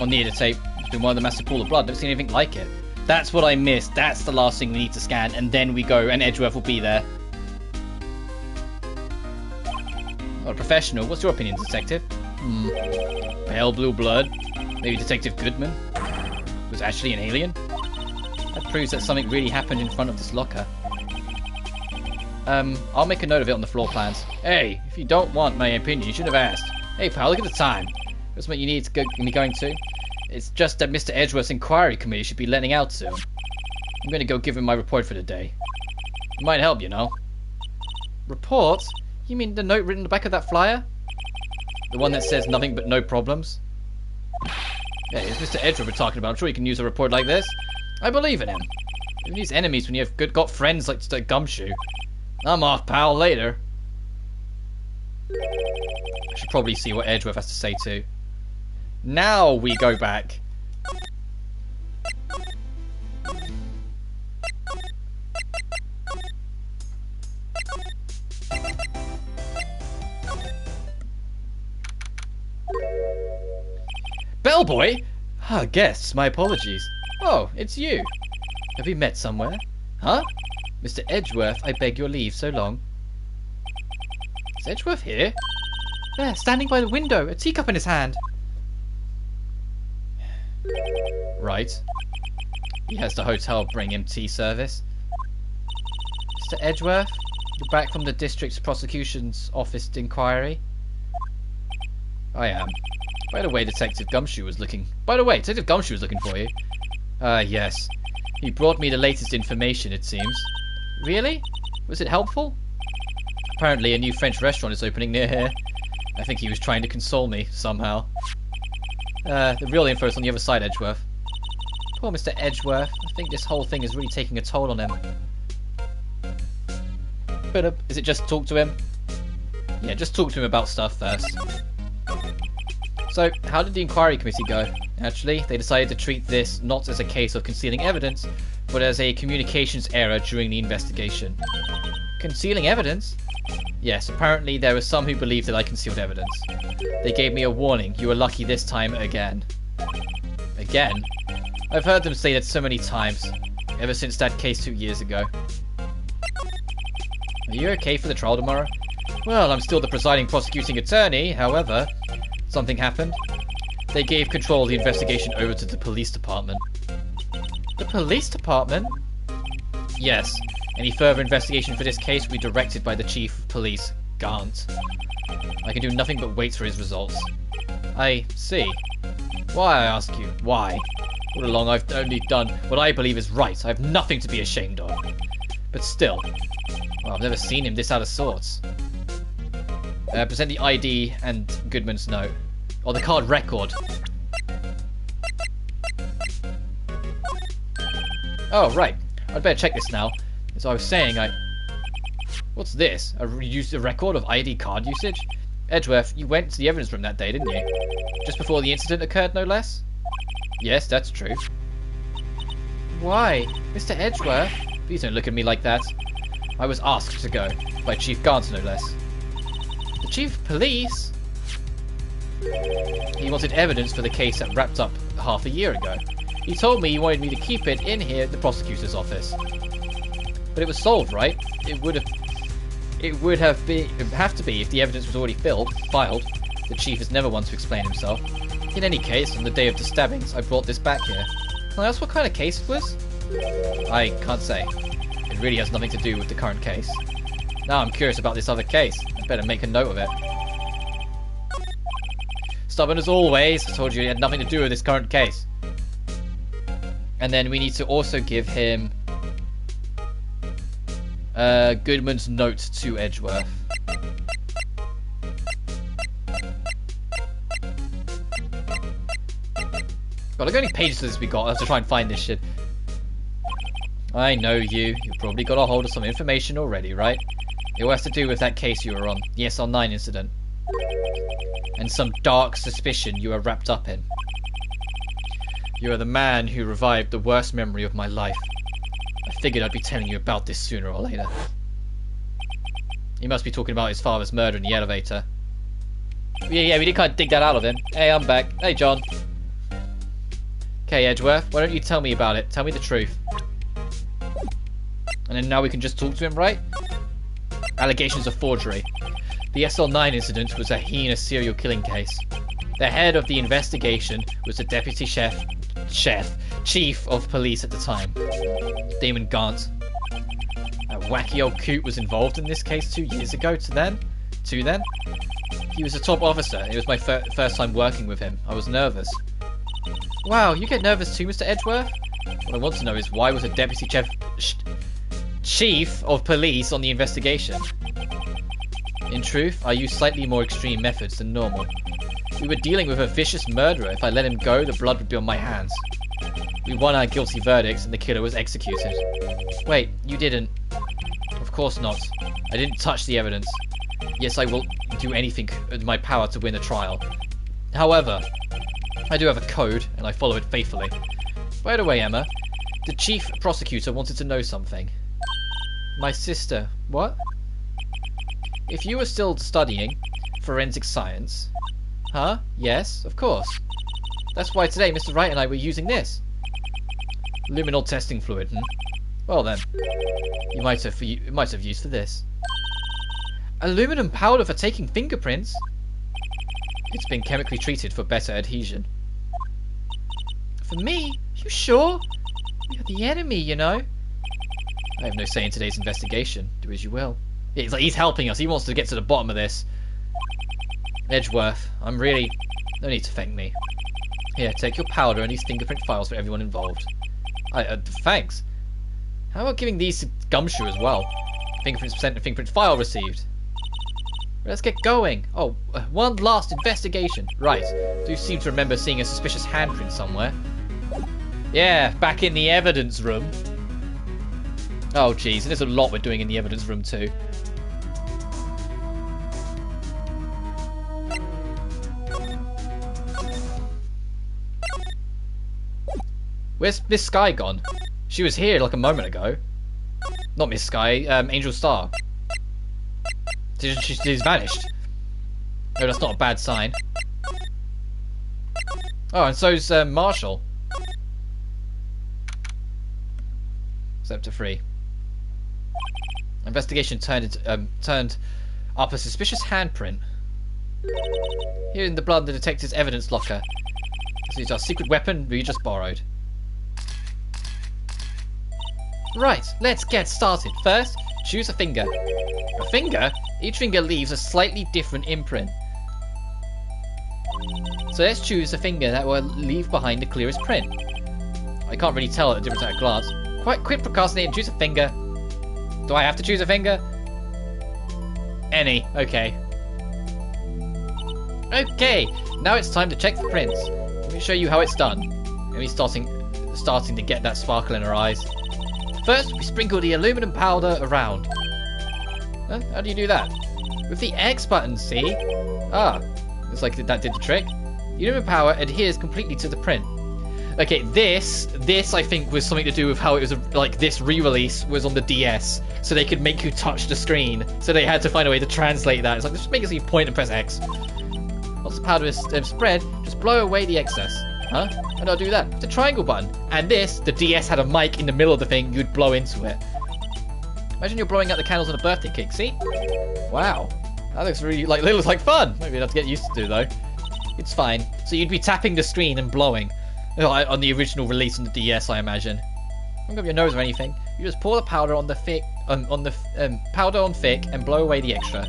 On near the tape. It's been one of the massive pool of blood. Never seen anything like it. That's what I missed. That's the last thing we need to scan, and then we go, and Edgeworth will be there. Not a professional. What's your opinion, detective? Pale blue blood. Maybe Detective Goodman was actually an alien? That proves that something really happened in front of this locker. I'll make a note of it on the floor plans. Hey, if you don't want my opinion, you should have asked. Hey pal, look at the time. What's what you need to be going to? It's just that Mr. Edgeworth's inquiry committee should be letting out soon. I'm gonna go give him my report for the day. It might help, you know. Report? You mean the note written on the back of that flyer? The one that says nothing but no problems? Yeah, it's Mr. Edgeworth we're talking about. I'm sure he can use a report like this. I believe in him. You need enemies when you've got friends like Gumshoe. I'm off, pal. Later. I should probably see what Edgeworth has to say too. Now we go back. Bellboy? Ah, guests, my apologies. Oh, it's you. Have we met somewhere? Huh? Mr. Edgeworth, I beg your leave so long. Is Edgeworth here? There, standing by the window, a teacup in his hand. Right. He has the hotel bring him tea service. Mr. Edgeworth, you're back from the district's prosecution's office inquiry? I am. By the way, Detective Gumshoe was looking... for you. Yes. He brought me the latest information, it seems. Really? Was it helpful? Apparently a new French restaurant is opening near here. I think he was trying to console me, somehow. The real info is on the other side, Edgeworth. Poor Mr. Edgeworth. I think this whole thing is really taking a toll on him. But, is it just talk to him? Yeah, just talk to him about stuff first. So, how did the inquiry committee go? Actually, they decided to treat this not as a case of concealing evidence, but as a communications error during the investigation. Concealing evidence? Yes, apparently there were some who believed that I concealed evidence. They gave me a warning. You were lucky this time again. Again? I've heard them say that so many times, ever since that case 2 years ago. Are you okay for the trial tomorrow? Well, I'm still the presiding prosecuting attorney, however, something happened. They gave control of the investigation over to the police department. The police department? Yes. Any further investigation for this case will be directed by the chief of police, Gant. I can do nothing but wait for his results. I see. Why, I ask you? Why? All along I've only done what I believe is right. I have nothing to be ashamed of. But still, well, I've never seen him this out of sorts. Present the ID and Goodman's note. Or the card record. Oh, right. I'd better check this now. As I was saying, What's this? A record of ID card usage? Edgeworth, you went to the evidence room that day, didn't you? Just before the incident occurred, no less? Yes, that's true. Why? Mr. Edgeworth? Please don't look at me like that. I was asked to go. By Chief Gant, no less. The Chief of Police? He wanted evidence for the case that wrapped up half a year ago. He told me he wanted me to keep it in here at the prosecutor's office. But it was solved, right? It would have to be if the evidence was already filed. The chief is never one to explain himself. In any case, on the day of the stabbings, I brought this back here. Can I ask what kind of case it was? I can't say. It really has nothing to do with the current case. Now I'm curious about this other case. I'd better make a note of it. Stubborn as always. I told you it had nothing to do with this current case. And then we need to also give him Goodman's note to Edgeworth. God, look how many pages of this we got. I have to try and find this shit. I know you. You've probably got a hold of some information already, right? It all has to do with that case you were on. The SL9 incident. And some dark suspicion you are wrapped up in. You are the man who revived the worst memory of my life. I figured I'd be telling you about this sooner or later. He must be talking about his father's murder in the elevator. Yeah, we did kind of dig that out of him. Hey, I'm back. Hey, John. Okay, Edgeworth, why don't you tell me about it? Tell me the truth. And then now we can just talk to him, right? Allegations of forgery. The SL9 incident was a heinous serial killing case. The head of the investigation was the deputy chief of police at the time, Damon Gant. That wacky old coot was involved in this case 2 years ago to then. He was a top officer. It was my first time working with him. I was nervous. Wow, you get nervous too, Mr. Edgeworth? What I want to know is why was a deputy chief of police on the investigation? In truth, I used slightly more extreme methods than normal. We were dealing with a vicious murderer. If I let him go, the blood would be on my hands. We won our guilty verdicts and the killer was executed. Wait, you didn't? Of course not. I didn't touch the evidence. Yes, I will do anything in my power to win the trial. However, I do have a code and I follow it faithfully. By the way, Emma, the chief prosecutor wanted to know something. My sister. What? If you were still studying forensic science... Huh? Yes, of course. That's why today Mr. Wright and I were using this. Luminol testing fluid, Well then, you might have used for this. Aluminum powder for taking fingerprints? It's been chemically treated for better adhesion. For me? You sure? You're the enemy, you know. I have no say in today's investigation. Do as you will. It's like he's helping us. He wants to get to the bottom of this. Edgeworth, I'm really... No need to thank me. Here, take your powder and these fingerprint files for everyone involved. Thanks. How about giving these to Gumshoe as well? Fingerprints sent and fingerprint file received. Let's get going. Oh, one last investigation. Right. Do seem to remember seeing a suspicious handprint somewhere. Yeah, back in the evidence room. Oh, jeez. And there's a lot we're doing in the evidence room too. Where's Miss Sky gone? She was here like a moment ago. Not Miss Sky, Angel Star. She's vanished. Oh, that's not a bad sign. Oh, and so's Marshall. Except to 3. Investigation turned up a suspicious handprint. Here in the blood, the detective's evidence locker. This is our secret weapon we just borrowed. Right, let's get started. First, choose a finger. A finger? Each finger leaves a slightly different imprint. So let's choose a finger that will leave behind the clearest print. I can't really tell the difference at a glance. Quit procrastinating, choose a finger. Do I have to choose a finger? Any, okay. Okay, now it's time to check the prints. Let me show you how it's done. Amy starting to get that sparkle in her eyes. First, we sprinkle the aluminum powder around. Huh? How do you do that? With the X button, see? Ah, looks like that did the trick. The aluminum powder adheres completely to the print. Okay, this I think was something to do with how it was like this re-release was on the DS, so they could make you touch the screen. So they had to find a way to translate that. It's like just make it so you point and press X. Once the powder is spread, just blow away the excess. Huh? How do I do that? With the triangle button. And this, the DS had a mic in the middle of the thing. You'd blow into it. Imagine you're blowing out the candles on a birthday cake. See? Wow, that looks really it looks like fun. Maybe I'd have to get used to do though. It's fine. So you'd be tapping the screen and blowing. On the original release on the DS, I imagine. Don't go up your nose or anything. You just pour the powder on the powder on thick and blow away the extra.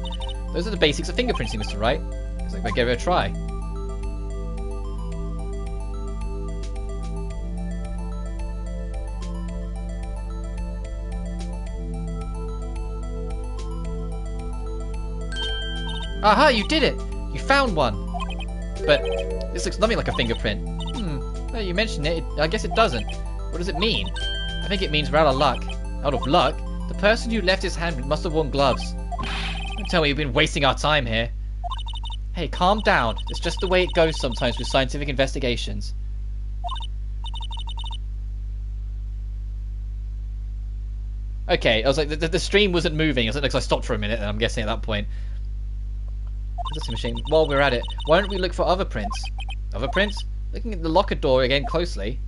Those are the basics of fingerprinting, Mr. Wright. Looks like we give it a try. Aha! You did it! You found one. But this looks nothing like a fingerprint. Well, you mentioned it. I guess it doesn't. What does it mean? I think it means we're out of luck. Out of luck? The person who left his handprint must have worn gloves. Don't tell me you've been wasting our time here. Hey, calm down. It's just the way it goes sometimes with scientific investigations. Okay, I was like, the stream wasn't moving. It was like I stopped for a minute, and I'm guessing at that point. That's a machine. While we're at it, why don't we look for other prints? Other prints? Looking at the locker door again closely.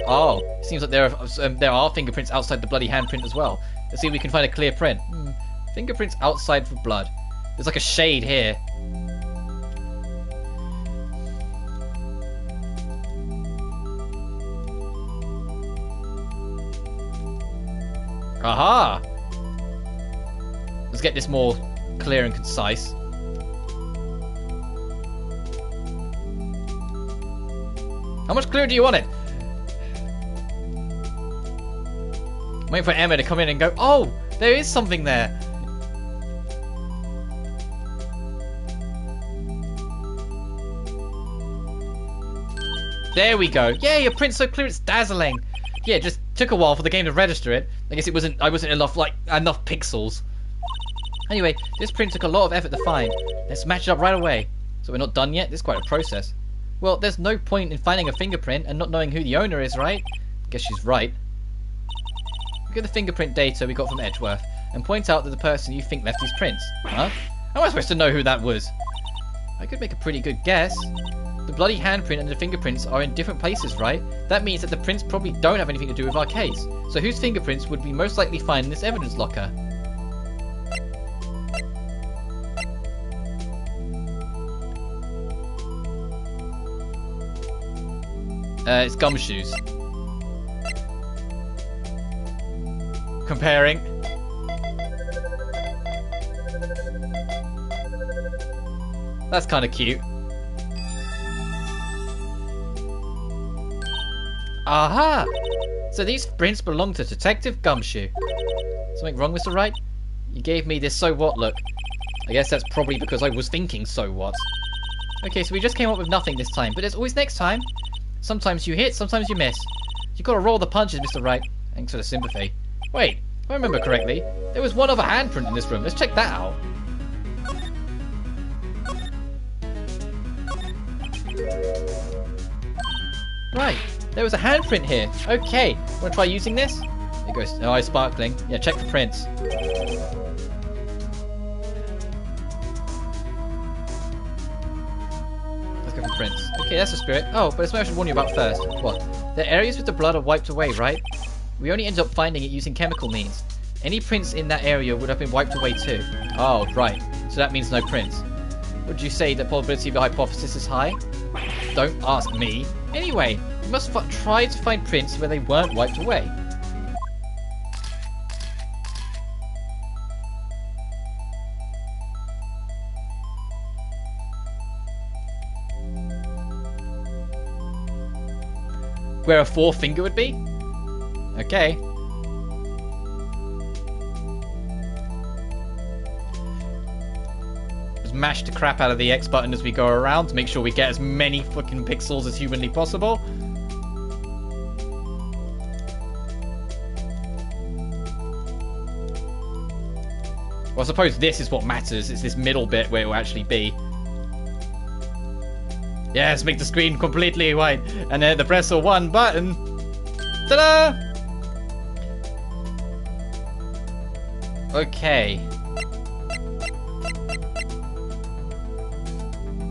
Oh, it seems like there are fingerprints outside the bloody handprint as well. Let's see if we can find a clear print. Fingerprints outside for blood. There's like a shade here. Aha! Let's get this more clear and concise. How much clearer do you want it? I'm waiting for Emma to come in and go, oh, there is something there. There we go. Yeah, your print's so clear it's dazzling. Yeah, it just took a while for the game to register it. I guess I wasn't enough pixels. Anyway, this print took a lot of effort to find. Let's match it up right away. So we're not done yet? This is quite a process. Well, there's no point in finding a fingerprint and not knowing who the owner is, right? Guess she's right. Look at the fingerprint data we got from Edgeworth and point out that the person you think left these prints. Huh? How am I supposed to know who that was? I could make a pretty good guess. The bloody handprint and the fingerprints are in different places, right? That means that the prints probably don't have anything to do with our case. So whose fingerprints would we most likely find in this evidence locker? It's Gumshoe's. Comparing. That's kind of cute. Aha! So these prints belong to Detective Gumshoe. Something wrong, Mr. Wright? You gave me this so what look. I guess that's probably because I was thinking so what. Okay, so we just came up with nothing this time, but there's always next time. Sometimes you hit, sometimes you miss. You gotta roll the punches, Mr. Wright. Thanks for the sympathy. Wait, if I remember correctly, there was one other handprint in this room. Let's check that out. Right, there was a handprint here. Okay, wanna try using this? There it goes. Oh, it's sparkling. Yeah, check the prints. Let's go for prints. Okay. Okay, that's a spirit. Oh, but it's what I should warn you about first. What? The areas with the blood are wiped away, right? We only end up finding it using chemical means. Any prints in that area would have been wiped away too. Oh, right. So that means no prints. Would you say the probability of your hypothesis is high? Don't ask me. Anyway, we must try to find prints where they weren't wiped away. Where a forefinger would be? Okay. Just mash the crap out of the X button as we go around to make sure we get as many fucking pixels as humanly possible. Well, I suppose this is what matters. It's this middle bit where it will actually be. Yes, make the screen completely white. And then press the one button. Ta-da! Okay.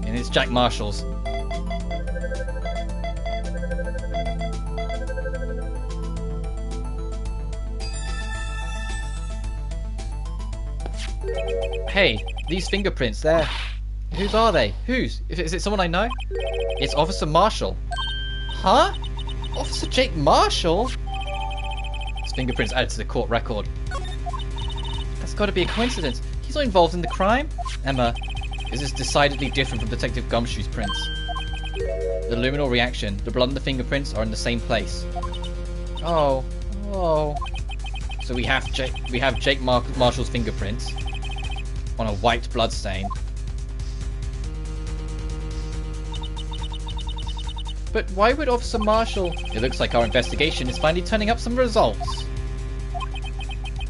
And it's Jack Marshall's. Hey, these fingerprints, they're... Whose are they? Whose? Is it someone I know? It's Officer Marshall. Huh? Officer Jake Marshall? His fingerprints added to the court record. That's got to be a coincidence. He's not involved in the crime. Emma, this is decidedly different from Detective Gumshoe's prints. The luminal reaction. The blood and the fingerprints are in the same place. Oh. Oh. So we have Jake Marshall's fingerprints on a white blood stain. But why would Officer Marshall... It looks like our investigation is finally turning up some results.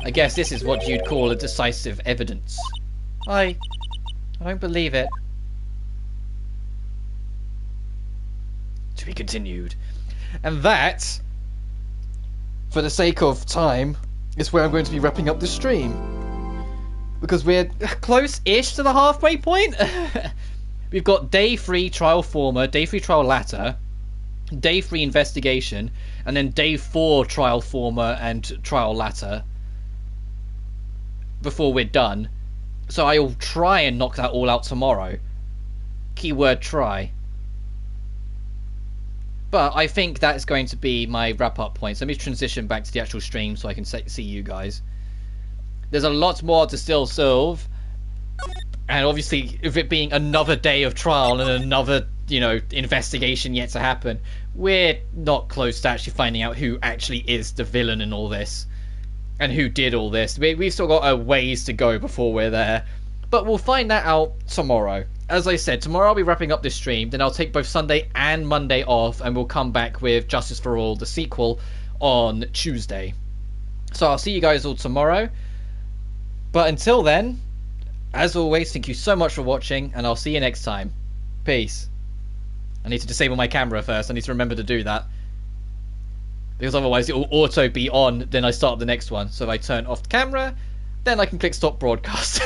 I guess this is what you'd call a decisive evidence. I don't believe it. To be continued. And that, for the sake of time, is where I'm going to be wrapping up the stream. Because we're close-ish to the halfway point. We've got day 3 trial former, day 3 trial latter, day 3 investigation, and then day 4 trial former and trial latter before we're done. So I'll try and knock that all out tomorrow. Keyword try. But I think that's going to be my wrap-up point. So let me transition back to the actual stream so I can see you guys. There's a lot more to still solve. And obviously, if it being another day of trial and another, investigation yet to happen, we're not close to actually finding out who actually is the villain in all this. And who did all this. We've still got a ways to go before we're there. But we'll find that out tomorrow. As I said, tomorrow I'll be wrapping up this stream. Then I'll take both Sunday and Monday off. And we'll come back with Justice for All, the sequel, on Tuesday. So I'll see you guys all tomorrow. But until then, as always, thank you so much for watching. And I'll see you next time. Peace. I need to disable my camera first. I need to remember to do that. Because otherwise it will auto be on, then I start the next one. So if I turn off the camera, then I can click stop broadcast.